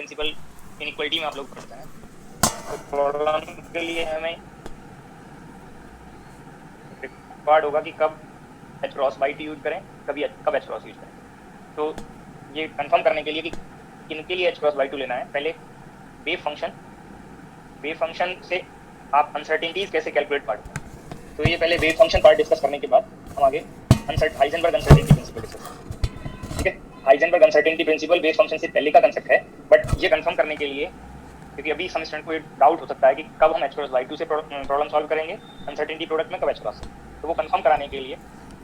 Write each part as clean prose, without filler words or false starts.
Principal inequality में आप लोग पढ़ते हैं। तो प्रॉब्लम के लिए हमें रिक्वायर्ड होगा कि कब h cross by T use करें, कब h क्रॉस यूज करें। तो ये कंफर्म करने के लिए कि किनके लिए h क्रॉस बाई टू लेना है, पहले वेव फंक्शन से आप अनसर्टेनिटीज कैसे कैलकुलेट पार्ट। तो ये पहले वेव फंक्शन पार्ट डिस्कस करने के बाद हम आगे हाइजेनबर्ग अनसर्टेनिटी प्रिंसिपल डिस्कस करेंगे। ठीक है, Heisenberg uncertainty principle wave function से पहले का कंसेप्ट है, बट ये कंफर्म करने के लिए, क्योंकि अभी सम स्टूडेंट को ये डाउट हो सकता है कि कब हम h क्रॉस बाई टू से प्रॉब्लम सॉल्व करेंगे अनसर्टेनिटी प्रोडक्ट में, कब h क्रॉस से। तो वो कंफर्म कराने के लिए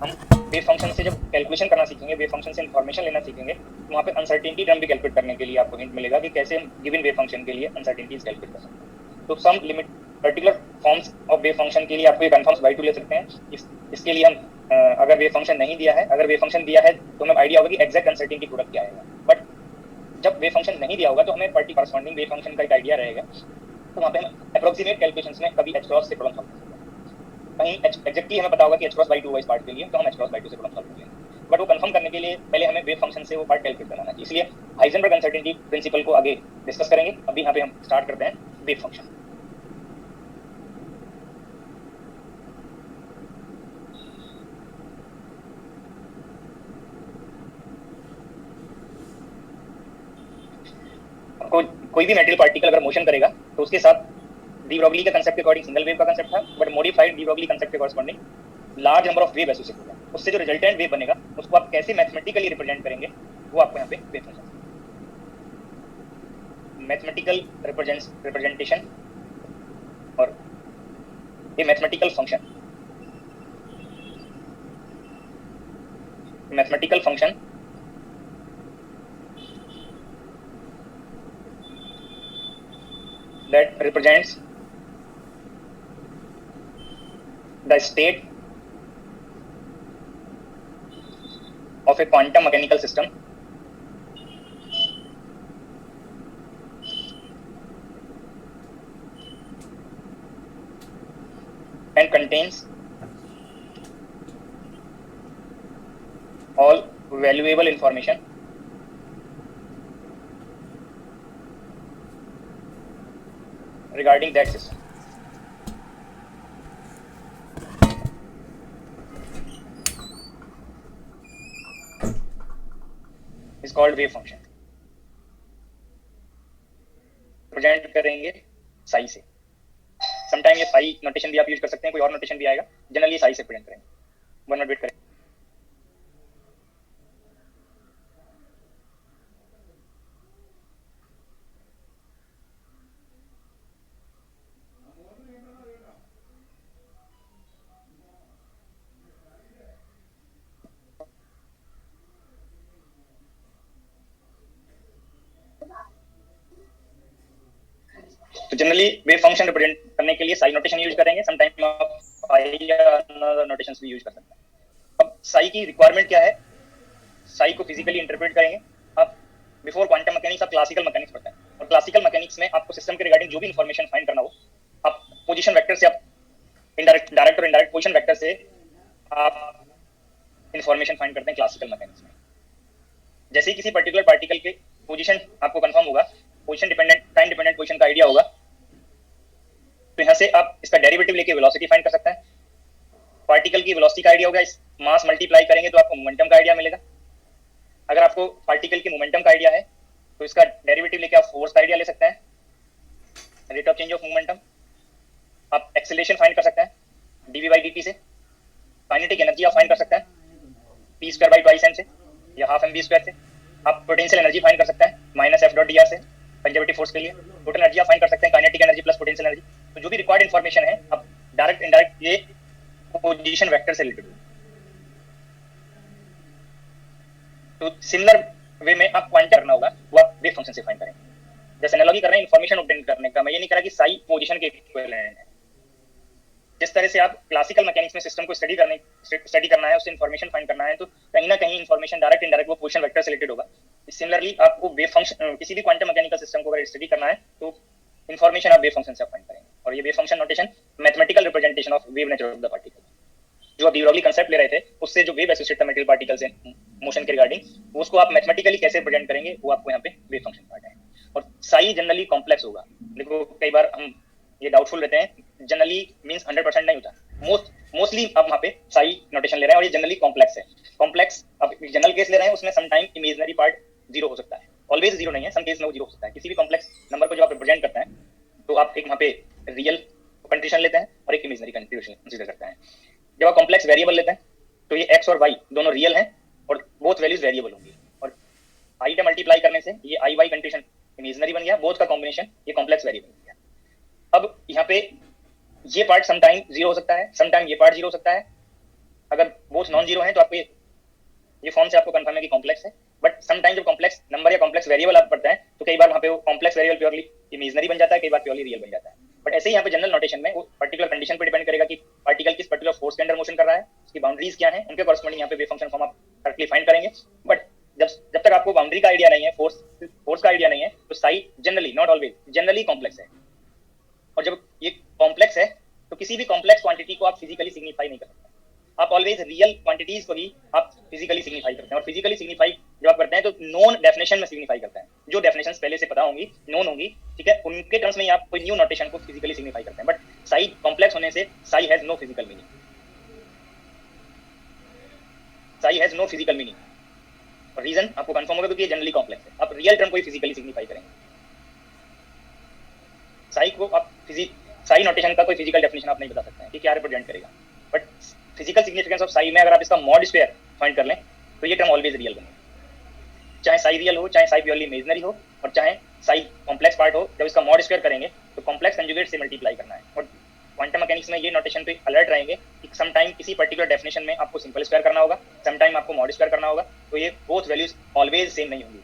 हम वेव फंक्शन से जब कैलकुलेशन करना सीखेंगे, वेव फंक्शन से इन्फॉर्मेशन लेना सीखेंगे, तो वहाँ पे अनसर्टेनिटी टर्म भी कैलकुलेट करने के लिए आपको हिंट मिलेगा कि कैसे हम गिवन वेव फंक्शन के लिए अनसर्टेनिटीज कैलकुलेट कर सकते हैं। तो some limit particular forms of wave function के लिए आपको ये कन्फर्म्स बाई टू ले सकते हैं। इसके लिए हम अगर वेव फंक्शन नहीं दिया है, अगर वेव फंक्शन दिया है तो हमें आइडिया होगा कि एग्जैक्ट अनसर्टेनिटी प्रोडक्ट क्या आएगा, बट जब वेव फंक्शन नहीं दिया होगा तो हमें कॉरस्पॉन्डिंग वेव फंक्शन का एक आइडिया रहेगा। तो वहाँ पे हम अप्रोक्सीमेट कैलकुलेशंस में कभी h क्रॉस से प्रॉब्लम सॉल्व कर सकते हैं। कहीं एग्जैक्टली हमें पता होगा कि h क्रॉस बाई टू इस पार्ट के लिए, तो हम h क्रॉस बाई टू से प्रॉब्लम सॉल्व कर लेंगे, बट वो कंफर्म करने के लिए पहले हमें वेव फंक्शन से वो पार्ट कैलकुलेट करना है। इसलिए हाइजेनबर्ग अनसर्टेनिटी प्रिंसिपल को आगे डिस्कस करेंगे। अभी यहाँ पे हम स्टार्ट करते हैं वेव फंक्शन। कोई भी मेटेरियल पार्टिकल अगर मोशन करेगा तो उसके साथ डी ब्रॉगली के कांसेप्ट के अकॉर्डिंग सिंगल वेव का कांसेप्ट था, but modified de Broglie concept के corresponding large number of wave associate होगा। उससे जो रिजल्टेंट वेव बनेगा उसको आप कैसे मैथमेटिकली रिप्रेजेंट करेंगे, वो आपको यहाँ पे वेव फंक्शन मैथमेटिकल रिप्रेजेंटेशन और ये mathematical function that represents the state of a quantum mechanical system and contains all valuable information regarding that system. Is called wave function. Present करेंगे साई से। समटाइम ये साई नोटेशन भी आप यूज कर सकते हैं, कोई और नोटेशन भी आएगा, जनरली साई से प्रेजेंट करेंगे। 1 मिनट वेट करें। तो जनरली वेव फंक्शन रिप्रेजेंट करने के लिए साई नोटेशन यूज करेंगे, सम टाइम आप साई या अनदर नोटेशंस भी यूज कर सकते हैं। अब साई की रिक्वायरमेंट क्या है, साई को फिजिकली इंटरप्रेट करेंगे। अब बिफोर क्वांटम मैकेनिक्स आप क्लासिकल मैकेनिक्स पढ़ते हैं, और क्लासिकल मैकेनिक्स में आपको सिस्टम के रिगार्डिंग जो भी इंफॉर्मेशन फाइंड करना हो, आप पोजीशन वेक्टर से, आप डायरेक्ट और इनडायरेक्ट पोजीशन वेक्टर से आप इंफॉर्मेशन फाइंड करते हैं क्लासिकल मैकेनिक्स में। जैसे ही किसी पर्टिकुलर पार्टिकल के पोजीशन आपको कंफर्म होगा, position dependent, time dependent position का आइडिया होगा, तो यहाँ से आप इसका डेरिवेटिव लेके वेलोसिटी फाइंड कर सकते हैं। पार्टिकल की वेलोसिटी का आइडिया होगा, इस मास मल्टीप्लाई करेंगे तो आपको मोमेंटम का आइडिया मिलेगा। अगर आपको पार्टिकल के मोमेंटम का आइडिया है तो इसका डेरिवेटिव लेके आप फोर्स का आइडिया ले सकते हैं, rate of change of momentum. आप एक्सेलरेशन फाइंड कर सकते हैं डीवी बाई dt से। काइनेटिक एनर्जी आप फाइंड कर सकते हैं p square by twice m से या हाफ mv स्क्वायर से। आप पोटेंशियल एनर्जी फाइंड कर सकते हैं माइनस f डॉट dr से, कंजर्वेटिव फोर्स के लिए। टोटल एनर्जी आप फाइंड कर सकते हैं kinetic energy plus potential energy. तो जो भी रिक्वायर्ड इन्फॉर्मेशन है, अब डायरेक्ट इनडायरेक्ट ये पोजीशन वेक्टर से रिलेटेड। तो सिमिलर वे में आप क्वांटम करना होगा, वो आप वेव फंक्शन से फाइंड करेंगे। जैसे एनालॉजी कर रहे हैं इन्फॉर्मेशन ऑब्टेन करने का, मैं ये नहीं कह रहा कि साई पोजीशन के इक्विवेलेंट है। जिस तरह से आप क्लासिकल मैकेनिक्स में सिस्टम को स्टडी करना है, उससे इन्फॉर्मेशन फाइंड करना है, तो कहीं ना कहीं इन्फॉर्मेशन डायरेक्ट इनडायरेक्ट वो पोजीशन वेक्टर से रिलेटेड होगा। सिमिलरली आपको वेव फंक्शन, किसी भी क्वांटम मैकेनिकल सिस्टम को अगर स्टडी करना है तो इन्फॉर्मेशन आप वेव फंक्शन से फाइंड करेंगे। और ये wave function notation mathematical representation of wave nature of the particle, जो आप डी ब्रॉगली कांसेप्ट ले रहे थे, उससे जो वेव एसोसिएटेड मेटेरियल पार्टिकल से मोशन के रिगार्डिंग, उसको आप मैथमेटिकली कैसे रिप्रेजेंट करेंगे, वो आपको यहाँ पे वेव फंक्शन पार्ट है। और साई जनरली कॉम्प्लेक्स होगा। देखो कई बार हम ये डाउटफुल रहते हैं, जनरली मींस 100% नहीं होता, मोस्टली आप वहाँ पे साई नोटेशन ले रहे हैं और ये जनरली कॉम्प्लेक्स है। कॉम्प्लेक्स अब जनरल केस ले रहे हैं, उसमें some time imaginary part zero हो सकता है, ऑलवेज जीरो नहीं है, सम केस में वो जीरो हो सकता है। किसी भी कॉम्प्लेक्स नंबर को जो आप रिप्रेजेंट करते हैं तो आप एक वहाँ पे रियल कंट्रीब्यूशन लेते हैं और एक इमेजिनरी कंट्रीब्यूशन कंसीडर करते हैं। जब आप कॉम्प्लेक्स वेरिएबल लेते हैं तो ये एक्स और वाई दोनों रियल हैं और बोथ वैल्यूज वेरिएबल होंगी, और आई से मल्टीप्लाई करने से ये आई वाई कंट्रीब्यूशन इमेजिनरी बन गया, बोथ का कॉम्बिनेशन ये कॉम्प्लेक्स वेरिएबल बन गया। अब यहाँ पे ये पार्ट सम टाइम जीरो हो सकता है, सम टाइम ये पार्ट जीरो हो सकता है। अगर बोथ नॉन जीरो है तो आपको ये फॉर्म से आपको कंफर्म है कि कॉम्प्लेक्स है। बट सम टाइम जब कॉम्प्लेक्स नंबर या कॉम्प्लेक्स वेरिएबल आप पढ़ते हैं तो कई बार वहाँ पे वो कॉम्प्लेक्स वेरिएबल प्योरली इमेजिनरी बन जाता है, कई बार प्योरली रियल बन जाता है। बट ऐसे ही यहाँ पे जनरल नोटेशन में वो पर्टिकुलर कंडीशन पे डिपेंड करेगा कि पार्टिकल किस पर्टिकुलर फोर्स के अंडर मोशन कर रहा है, उसकी बाउंड्रीज क्या है, उनके कॉरस्पॉन्डिंग यहाँ पे वेव फंक्शन फॉर्म आप करेक्टली फाइंड करेंगे। बट जब तक आपको बाउंड्री का आइडिया नहीं है, फोर्स का आइडिया नहीं है, तो Sai generally, not always, generally complex है। और जब ये कॉम्प्लेक्स है तो किसी भी कॉम्प्लेक्स क्वांटिटी को आप फिजिकली सिग्निफाई नहीं कर सकते, आप ऑलवेज रियल क्वांटिटीज को ही आप फिजिकली सिग्निफाई करते हैं। और फिजिकली सिग्निफाई जब आप करते हैं तो नोन डेफिनेशन में सिग्निफाई करते हैं, जो डेफिनेशंस पहले से पता होंगी, नोन होंगी, ठीक है, उनके टर्म्स में ही आप कोई न्यू नोटेशन को फिजिकली सिग्निफाई करते हैं। बट साई कॉम्प्लेक्स होने से psi has no physical meaning, psi has no physical meaning. और रीजन आपको कंफर्म होगा क्योंकि ये जनरली कॉम्प्लेक्स है, आप रियल टर्म को ही फिजिकली सिग्निफाई करेंगे। साई को आप साई नोटेशन का कोई फिजिकल डेफिनेशन आप नहीं बता सकते हैं कि क्या रिप्रेजेंट करेगा। But physical significance of Sai में अगर आप इसका मॉड स्क्वायर फाइंड कर लें तो ये टर्म ऑलवेज रियल बनेगा, चाहे साई रियल हो, चाहे साई प्योरली इमेजिनरी हो, और चाहे साई कॉम्प्लेक्स पार्ट हो। जब इसका मॉड स्क्वायर करेंगे तो कॉम्प्लेक्स कंजुगेट से मल्टीप्लाई करना है। और क्वांटम मैकेनिक्स में ये नोटेशन पे अलर्ट रहेंगे कि सम टाइम किसी पर्टिकुलर डेफिनेशन में आपको सिंपल स्क्वायर करना होगा, सम टाइम आपको मॉड स्क्वायर करना होगा, तो ये बोथ वैल्यूज ऑलवेज सेम नहीं होंगी।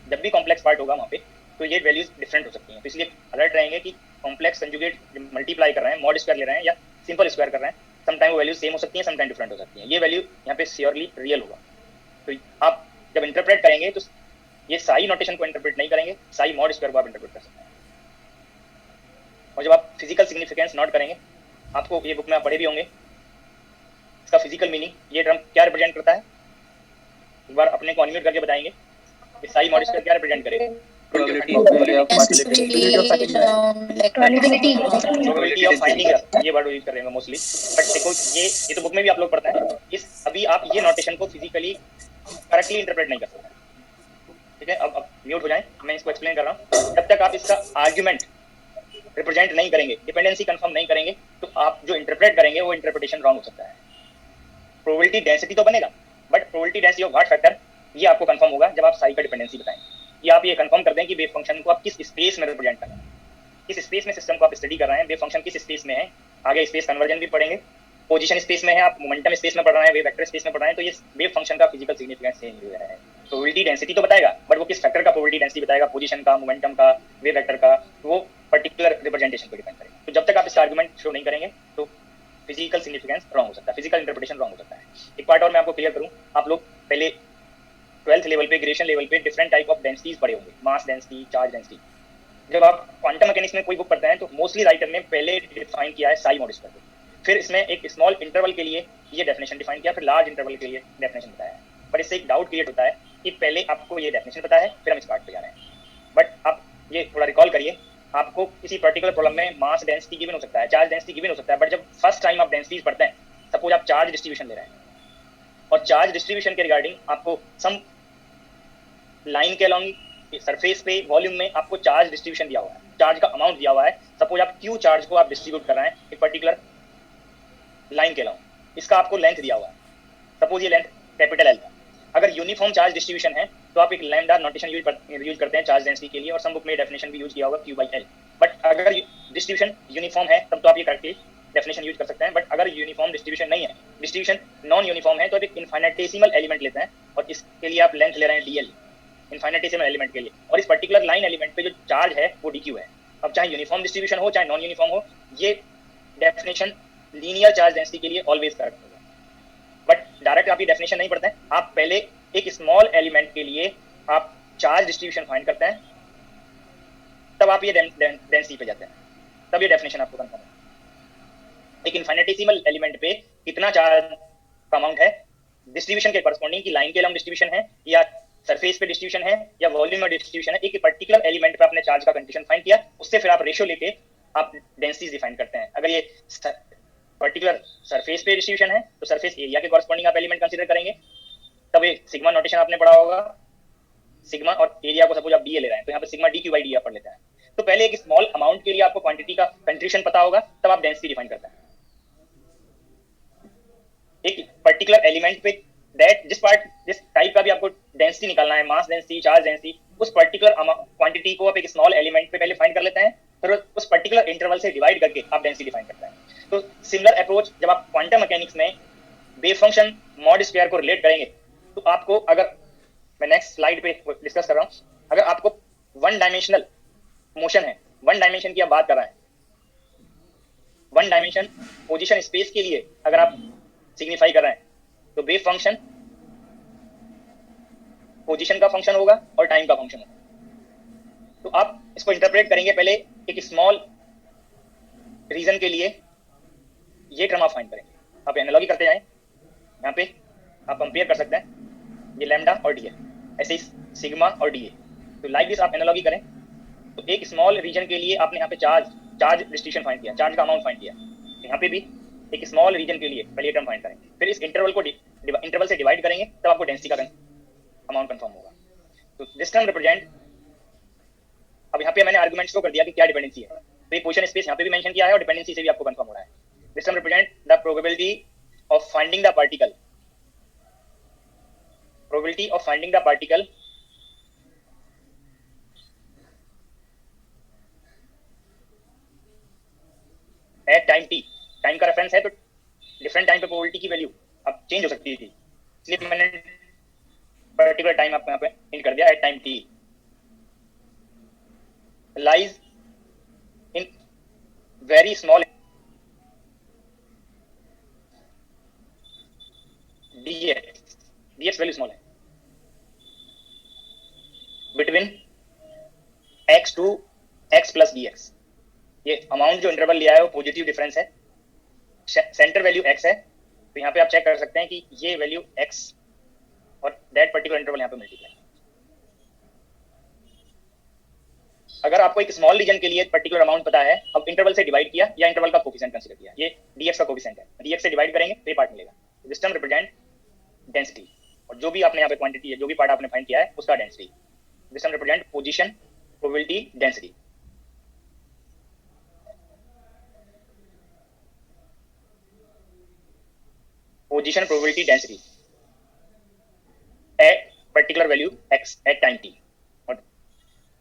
जब भी कॉम्प्लेक्स पार्ट होगा वहाँ पे तो ये वैल्यूज डिफरेंट हो सकती हैं, तो इसलिए अलर्ट रहेंगे कि कॉम्प्लेक्स कंजुगेट मल्टीप्लाई कर रहे हैं, मॉड स्क्वायर ले रहे हैं या सिंपल स्क्वायर कर रहे हैं, सम टाइम वो वैल्यू सेम हो सकती है, सम टाइम डिफरेंट हो सकती है। ये वैल्यू यहाँ पे श्योरली रियल होगा। तो आप जब इंटरप्रेट करेंगे तो ये साई नोटेशन को इंटरप्रेट नहीं करेंगे, साई मॉड स्क्वायर को आप इंटरप्रेट कर सकते हैं। और जब आप फिजिकल सिग्निफिकेंस नोट करेंगे, आपको ये बुक में आप पढ़े भी होंगे, इसका फिजिकल मीनिंग, ये टर्म क्या रिप्रेजेंट करता है, एक बार अपने को अनम्यूट करके बताएंगे कि साई मॉड स्क्वायर क्या रिप्रेजेंट करेगा। प्रोबेबिलिटी ऑफ फाइंडिंग, ये वर्ड यूज कर रहे हैं मोस्टली। बट देखो ये तो बुक में भी आप लोग पढ़ते हैं, इस अभी आप ये नोटेशन को फिजिकली करेक्टली इंटरप्रेट नहीं कर सकते, ठीक है। अब म्यूट हो जाएं, मैं इसको एक्सप्लेन कर रहा हूँ। जब तक आप इसका आर्ग्यूमेंट रिप्रेजेंट नहीं करेंगे, डिपेंडेंसी कंफर्म नहीं करेंगे, तो आप जो इंटरप्रेट करेंगे वो इंटरप्रिटेशन रॉन्ग हो सकता है। प्रोबेबिलिटी डेंसिटी तो बनेगा, but probability density of what factor, ये आपको कंफर्म होगा जब आप साई का डिपेंडेंसी बताएंगे। ये आप ये कंफर्म कर दें कि वेव फंक्शन को आप किस स्पेस में रिप्रेजेंट कर रहे हैं, किस स्पेस में सिस्टम को आप स्टडी कर रहे हैं, वेव फंक्शन किस स्पेस में है। आगे स्पेस कन्वर्जन भी पढ़ेंगे, पोजीशन स्पेस में है, आप मोमेंटम स्पेस में पढ़ रहे हैं, वेव वेक्टर स्पेस में पढ़ रहे हैं, तो ये वेव फंक्शन का फिजिकल सिग्निफिकेंस चेंज हो रहा है। प्रोबेबिलिटी डेंसिटी तो बताएगा, बट वो किस फैक्टर का प्रोबेबिलिटी डेंसिटी बताएगा, पोजीशन का, मोमेंटम का, वेव वेक्टर का, वो पर्टिकुलर रिप्रेजेंटेशन पर डिपेंड करेगा। तो जब तक आप इसका आर्गुमेंट शो नहीं करेंगे तो फिजिकल सिग्निफिकेंस रॉन्ग हो सकता है, फिजिकल इंटरप्रिटेशन रॉन्ग हो सकता है। एक पार्ट और मैं आपको क्लियर करूं, आप लोग पहले 12th लेवल पे, ग्रेजुएशन लेवल पे डिफरेंट टाइप ऑफ डेंसिटीज पढ़े होंगे, मास डेंसिटी, चार्ज डेंसिटी। जब आप क्वांटम मैकेनिक्स में कोई बुक पढ़ते हैं तो मोस्टली राइटर ने पहले डिफाइन किया है साई मॉड स्क्वायर, फिर इसमें एक स्मॉल इंटरवल के लिए ये डेफिनेशन डिफाइन किया, फिर लार्ज इंटरवल के लिए डेफिनेशन बताया है। पर इससे एक डाउट क्रिएट होता है कि पहले आपको ये डेफिनेशन पता है, फिर हम इस पार्ट पे जा रहे हैं। बट आप ये थोड़ा रिकॉल करिए, आपको किसी पर्टिकुलर प्रॉब्लम में मास डेंसिटी गिवन हो सकता है, चार्ज डेंसिटी गिवन हो सकता है, बट जब फर्स्ट टाइम आप डेंसिटीज पढ़ते हैं, सपोज आप चार्ज डिस्ट्रीब्यूशन ले रहे हैं और चार्ज डिस्ट्रीब्यूशन के रिगार्डिंग आपको सम लाइन के अलॉन्ग सरफेस पे वॉल्यूम में आपको चार्ज डिस्ट्रीब्यूशन दिया हुआ है, चार्ज का अमाउंट दिया हुआ है। सपोज आप क्यू चार्ज को आप डिस्ट्रीब्यूट कर रहे हैं एक पर्टिकुलर लाइन के अलॉन्ग, इसका आपको लेंथ दिया हुआ है, सपोज ये लेंथ कैपिटल एल था। अगर यूनिफॉर्म चार्ज डिस्ट्रीब्यूशन है तो आप एक लैम्डा नोटेशन यूज करते हैं चार्ज डेंसिटी के लिए, और सम बुक में डेफिनेशन भी यूज किया होगा क्यू बाई एल। बट अगर डिस्ट्रीब्यूशन यूनिफॉर्म है तब तो आप ये करेक्टली डेफिनेशन यूज कर सकते हैं। बट अगर यूनिफॉर्म डिस्ट्रीब्यूशन नहीं है, डिस्ट्रीब्यूशन नॉन यूनिफॉर्म है, तो आप एक इनफाइनेटेसिमल एलिमेंट लेते हैं और इसके लिए आप लेंथ ले रहे हैं डीएल, इनफाइनेटेसिमल एलिमेंट के लिए, और इस पर्टिकुलर लाइन एलिमेंट पे जो चार्ज है वो डीक्यू है। अब चाहे यूनिफॉर्म डिस्ट्रीब्यूशन हो चाहे नॉन यूनिफॉर्म हो, ये डेफिनेशन लीनियर चार्ज डेंसिटी के लिए ऑलवेज करेक्ट होगा। बट डायरेक्ट आप ये डेफिनेशन नहीं पढ़ते हैं, आप पहले एक स्मॉल एलिमेंट के लिए आप चार्ज डिस्ट्रीब्यूशन फाइंड करते हैं, तब आप ये डेंसिटी पे जाते हैं, तब ये डेफिनेशन आपको कंफर्म है। एक इनफाइनेटेसिमल एलिमेंट पे कितना चार्ज का अमाउंट है, डिस्ट्रीब्यूशन के करस्पॉन्डिंग की लाइन के अलॉन्ग डिस्ट्रीब्यूशन है या सरफेस पे डिस्ट्रीब्यूशन है या वॉल्यूम में डिस्ट्रीब्यूशन है, एक पर्टिकुलर एलिमेंट पे आपने चार्ज का कंडीशन फाइंड किया, उससे फिर आप रेशियो लेके आप डेंसिटीज डिफाइन करते हैं। अगर ये पर्टिकुलर सरफेस पे डिस्ट्रीब्यूशन है तो सरफेस एरिया के कॉरस्पॉन्डिंग आप एलिमेंट कंसीडर करेंगे, तब ये सिग्मा नोटेशन आपने पढ़ा होगा, सिग्मा और एरिया को सपोज आप डीए ले रहे हैं तो यहाँ पे sigma D Q by D आप पढ़ लेते हैं। तो पहले एक स्मॉल अमाउंट के लिए आपको क्वांटिटी का कंट्रीब्यूशन पता होगा, तब आप डेंसिटी डिफाइन करते हैं। एक पर्टिकुलर एलिमेंट पे दैट जिस टाइप का भी आपको डेंसिटी निकालना है, मास डेंसिटी, चार्ज डेंसिटी, उस पर्टिकुलर क्वांटिटी को आप एक स्मॉल एलिमेंट पे पहले फाइंड कर लेते हैं, फिर उस पर्टिकुलर इंटरवल से डिवाइड करके आप डेंसिटी डिफाइन करते हैं। तो सिमिलर अप्रोच जब आप क्वांटम मैकेनिक्स में वेव फंक्शन मॉड स्क्वायर को रिलेट करेंगे, तो आपको, अगर मैं नेक्स्ट स्लाइड पे डिस्कस कर रहा हूं, अगर आपको वन डायमेंशनल मोशन है, वन डायमेंशन की आप बात कर रहे हैं, वन डायमेंशन पोजीशन स्पेस के लिए अगर आप सिग्निफाई कर रहे हैं, तो वेव फंक्शन पोजीशन का फंक्शन होगा और टाइम का फंक्शन होगा। तो आप इसको इंटरप्रेट करेंगे पहले एक स्मॉल रीजन के लिए, ये टर्म आप फाइंड करेंगे, आप एनालॉजी करते जाएं, यहाँ पे आप कंपेयर कर सकते हैं ये लैम्डा और डी है, ऐसे ही सिग्मा और डी है। तो लाइक दिस आप एनालॉजी करें, तो एक स्मॉल रीजन के लिए आपने यहाँ पे चार्ज डिस्ट्रीब्यूशन फाइंड किया, चार्ज का अमाउंट फाइंड किया, यहाँ पे भी एक स्मॉल रीजन के लिए पहले टर्म फाइंड करेंगे, फिर इस इंटरवल को इंटरवल से डिवाइड करेंगे, तब आपको डेंसिटी का अमाउंट कंफर्म होगा। तो दिस टर्म रिप्रेजेंट, अब यहाँ पे मैंने आर्गुमेंट शो कर दिया कि क्या डिपेंडेंसी है, तो ये पोजीशन स्पेस यहाँ पे भी मेंशन किया है और डिपेंडेंसी से भी आपको कंफर्म हो रहा है। This term represent the probability of finding the particle, probability of finding the particle at time t, time का रेफरेंस है तो डिफरेंट टाइम पे प्रोबेबिलिटी की वैल्यू अब चेंज हो सकती थी, इसलिए मैंने पर्टिकुलर टाइम आपको यहाँ पे इंड कर दिया, at time t lies in very small dx value small है, between x to x plus dx। ये अमाउंट जो इंटरवल लिया है वो पॉजिटिव डिफरेंस है, सेंटर वैल्यू x है, तो यहाँ पे आप चेक कर सकते हैं कि ये वैल्यू x और दैट पर्टिकुलर इंटरवल यहाँ पे मल्टीप्लाई। अगर आपको एक स्मॉल रीजन के लिए पर्टिकुलर अमाउंट पता है, अब इंटरवल से डिवाइड किया या इंटरवल का कोफिशिएंट कंसीडर किया, ये dx का कोफिशिएंट है, dx से डिवाइड करेंगे तो ये पार्ट मिलेगा। दिस टर्म रिप्रेजेंट डेंसिटी, और जो भी आपने यहाँ पे क्वांटिटी है, जो भी पार्ट आपने फाइंड किया है उसका density. This term represent position, probability, density. Position, probability, density at particular value x at time t। और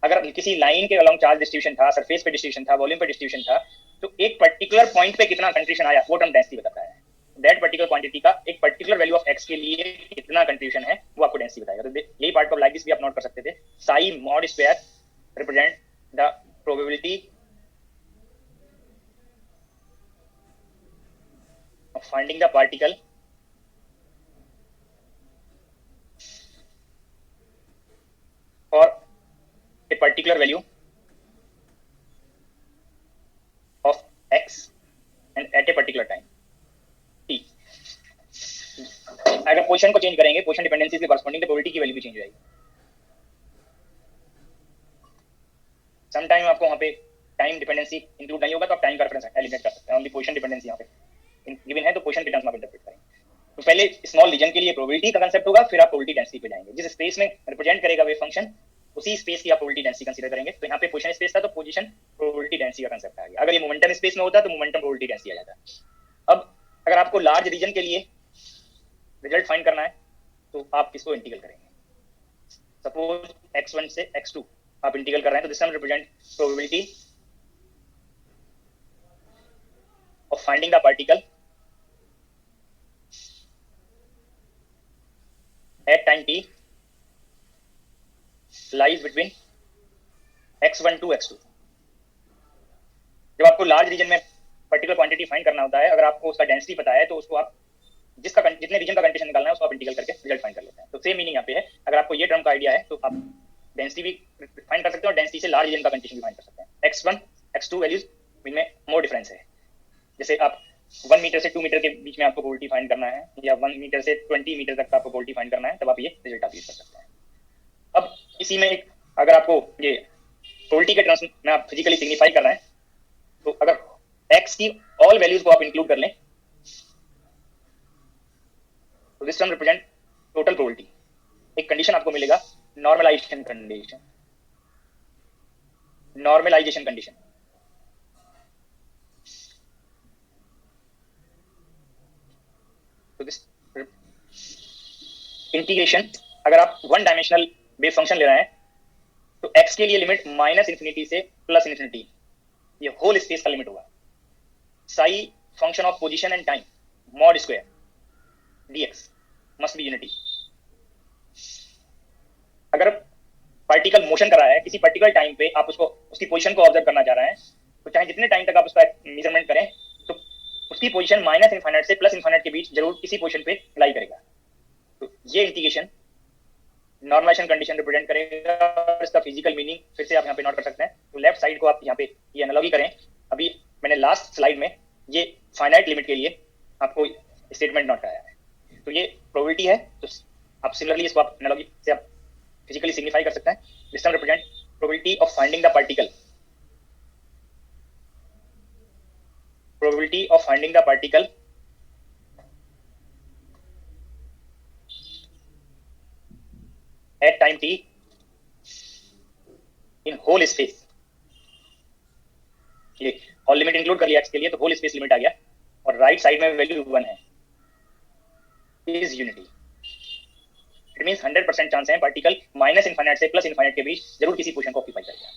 अगर किसी लाइन के अलॉन्ग चार्ज डिस्ट्रीब्यूशन था, सरफेस पे डिस्ट्रीब्यूशन था, वॉल्यूम पे डिस्ट्रीब्यूशन था, तो एक पर्टिकुलर पॉइंट पे कितना कंट्रीब्यूशन आया वो टर्म डेंसिटी बताता है। दैट पर्टिकुलर क्वांटिटी का एक पर्टिकुलर वैल्यू ऑफ x के लिए कितना कंट्रीब्यूशन है वो आपको डेंसिटी बताएगा। तो यही पार्ट को लाइक दिस भी आप नोट कर सकते थे, Sai mod square represent the probability of finding the particle for a particular value of x and at a particular time t। अगर पोजीशन को चेंज करेंगे, पोजीशन डिपेंडेंसी के कॉरस्पॉन्डिंग प्रोबेबिलिटी की वैल्यू भी चेंज हो जाएगी। सम टाइम आपको वहां पे टाइम डिपेंडेंसी इंक्लूड नहीं होगा तो आप टाइम का रेफरेंस एलिमिनेट कर सकते हैं, ओनली पोजीशन डिपेंडेंसी यहाँ पे गिवन है तो पोजीशन के टर्म्स में इंटरप्रेट करेंगे। तो पहले स्मॉल रीजन के लिए प्रोबेबिलिटी का कांसेप्ट होगा, फिर आप प्रोबेबिलिटी डेंसिटी पे जाएंगे। जिस स्पेस में रिप्रेजेंट करेगा वेव फंक्शन, उसी स्पेस की आप प्रोबेबिलिटी डेंसिटी कंसीडर करेंगे। तो यहाँ पे पोजीशन स्पेस था तो पोजीशन प्रोबेबिलिटी डेंसिटी का कांसेप्ट आ गया। अगर ये मोमेंटम स्पेस में होता तो मोमेंटम प्रोबेबिलिटी डेंसिटी आ जाता। अब अगर आपको लार्ज रीजन के लिए रिजल्ट फाइंड करना है तो आप किसको इंटीग्रल करेंगे। सपोज x1 से x2 आप इंटीग्रल कर रहे हैं, तो this term represent probability of finding the particle at time t lies between x1 to x2। जब आपको लार्ज रीजन में पर्टिकुलर क्वांटिटी फाइंड करना होता है, अगर आपको उसका डेंसिटी पता है तो उसको आप जितने रीजन का कंडीशन निकालना है उसको आप इंटीग्रल करके रिजल्ट फाइंड कर लेते हैं। तो सेम मीनिंग यहाँ पे है, अगर आपको ये टर्म का आइडिया है तो आप डेंसिटी भी फाइंड कर सकते हैं और डेंसिटी से लार्ज रीजन का कंडीशन भी फाइंड कर सकते हैं। x1 x2 वैल्यूज इनमें मोर डिफरेंस है। जैसे आप 1 मीटर से 2 मीटर के बीच में आपको प्रोबेबिलिटी फाइंड करना है, या 1 मीटर से 20 मीटर तक का आपको प्रोबेबिलिटी फाइंड करना है, तब आप ये रिजल्ट आप यूज कर सकते हैं। इसी में एक अगर आपको ये प्रोबेबिलिटी के टर्म्स में आप फिजिकली सिग्निफाई कर रहे हैं, तो अगर एक्स की ऑल वैल्यूज को आप इंक्लूड कर लें तो this term represent total probability. एक कंडीशन आपको मिलेगा नॉर्मलाइजेशन कंडीशन, नॉर्मलाइजेशन कंडीशन। तो दिस इंटीग्रेशन, अगर आप वन डायमेंशनल वेव फंक्शन ले रहे हैं तो x के लिए लिमिट -∞ से +∞, ये होल स्पेस का लिमिट होगा। Sai function of position and time mod square dx must be unity. अगर पार्टिकल मोशन कर रहा है किसी पर्टिकुलर टाइम पे, आप उसको उसकी पोजीशन को ऑब्जर्व करना चाह रहे हैं, तो चाहे जितने टाइम तक आप उसका मेजरमेंट करें तो उसकी पोजीशन -∞ से +∞ के बीच जरूर किसी पोजीशन पे लाई करेगा। तो ये इंटीग्रेशन नॉर्मलाइजेशन कंडीशन रिप्रेजेंट करेगा। और इसका फिजिकल मीनिंग फिर से आप यहाँ पे नोट कर सकते हैं। तो लेफ्ट साइड को आप यहाँ पे ये एनालॉजी करें। अभी मैंने लास्ट स्लाइड में ये फाइनाइट लिमिट के लिए आपको स्टेटमेंट नोट कराया है। तो ये प्रोबेबिलिटी है, तो आप सिमिलरली इसको आप एनालॉजी से आप फिजिकली सिग्निफाई कर सकते हैं। This term represent probability of finding the particle, probability of finding the particle at time t in whole space। ये होल लिमिट इंक्लूड कर लिया x के लिए, तो होल स्पेस लिमिट आ गया, और राइट साइड में वैल्यू 1 है, is unity. It means 100% chance है पार्टिकल -∞ से +∞ के बीच जरूर किसी पोजीशन को ऑक्यूपाई करेगा।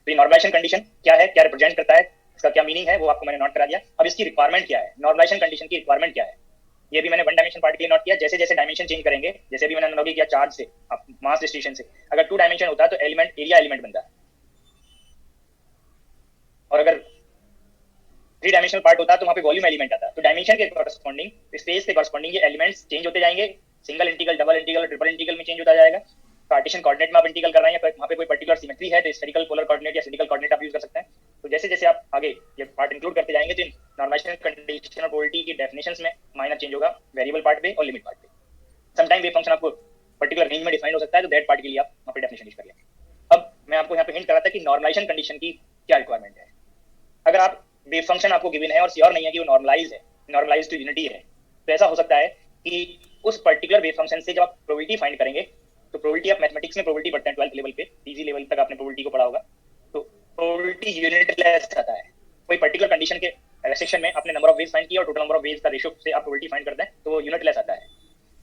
तो ये नॉर्मलाइजेशन कंडीशन क्या है, क्या रिप्रेजेंट करता है, इसका क्या मीनिंग है, वो आपको मैंने नोट करा दिया। अब इसकी रिक्वायरमेंट क्या है, नॉर्मलाइजेशन कंडीशन की रिक्वायरमेंट क्या है, ये भी मैंने वन डायमेंशन पार्ट के लिए नोट किया। जैसे जैसे डायमेंशन चेंज करेंगे, जैसे भी मैंने एनालॉजी किया चार्ज से, आप मास डिस्ट्रीब्यूशन से, अगर 2 डायमेंशन होता है तो एलिमेंट एरिया एलिमेंट बनता है, और अगर 3 डायमेंशनल पार्ट होता है तो वहां पे वॉल्यूम एलिमेंट आता है। तो डायमेंशन के कॉरस्पॉन्डिंग, स्पेस के कॉरस्पॉन्डिंग ये एलिमेंट्स चेंज होते जाएंगे, single integral, double integral, triple integral में चेंज होता जाएगा। कार्टेशियन कोऑर्डिनेट में आप इंटीग्रल कर रहे हैं, वहां पे कोई पर्टिकुलर सिमेट्री है तो स्फेरिकल पोलर कोऑर्डिनेट या सिलिंड्रिकल कोऑर्डिनेट आप यूज कर सकते हैं। तो जैसे जैसे आप आगे ये पार्ट इंक्लूड करते जाएंगे तो नॉर्मलाइजेशन कंडीशन और प्रोबेबिलिटी की डेफिनेशंस में माइनर चेंज होगा, वेरिएबल पार्ट पे और लिमिट पार्ट पे। समटाइम वेव फंक्शन आपको पर्टिकुलर रेंज में डिफाइन हो सकता है, तो दैट पार्ट के लिए आप वहां पे डेफिनेशन यूज करिए। अब मैं आपको यहाँ पे हिंट कर रहा था कि नॉर्मलाइजेशन कंडीशन की क्या रिक्वायरमेंट है। अगर आप वेव फंक्शन आपको गिवन है और श्योर नहीं है कि वो नॉर्मलाइज है, नॉर्मलाइज टू यूनिटी है, तो ऐसा हो सकता है कि उस पर्टिकुलर वेव फंक्शन से जब आप प्रोबेबिलिटी फाइंड करेंगे, तो प्रोबेबिलिटी आप मैथमेटिक्स में प्रोबेबिलिटी पढ़ते हैं 12th लेवल पे, पीजी लेवल तक आपने प्रोबेबिलिटी को पढ़ा होगा, तो प्रोबेबिलिटी यूनिटलेस आता है। कोई पर्टिकुलर कंडीशन के रेस्ट्रिक्शन में आपने नंबर ऑफ वेव्स फाइंड किया और टोटल नंबर ऑफ वेव्स का रेशियो से आप प्रोबेबिलिटी फाइंड करते हैं, तो वो यूनिटलेस आता है।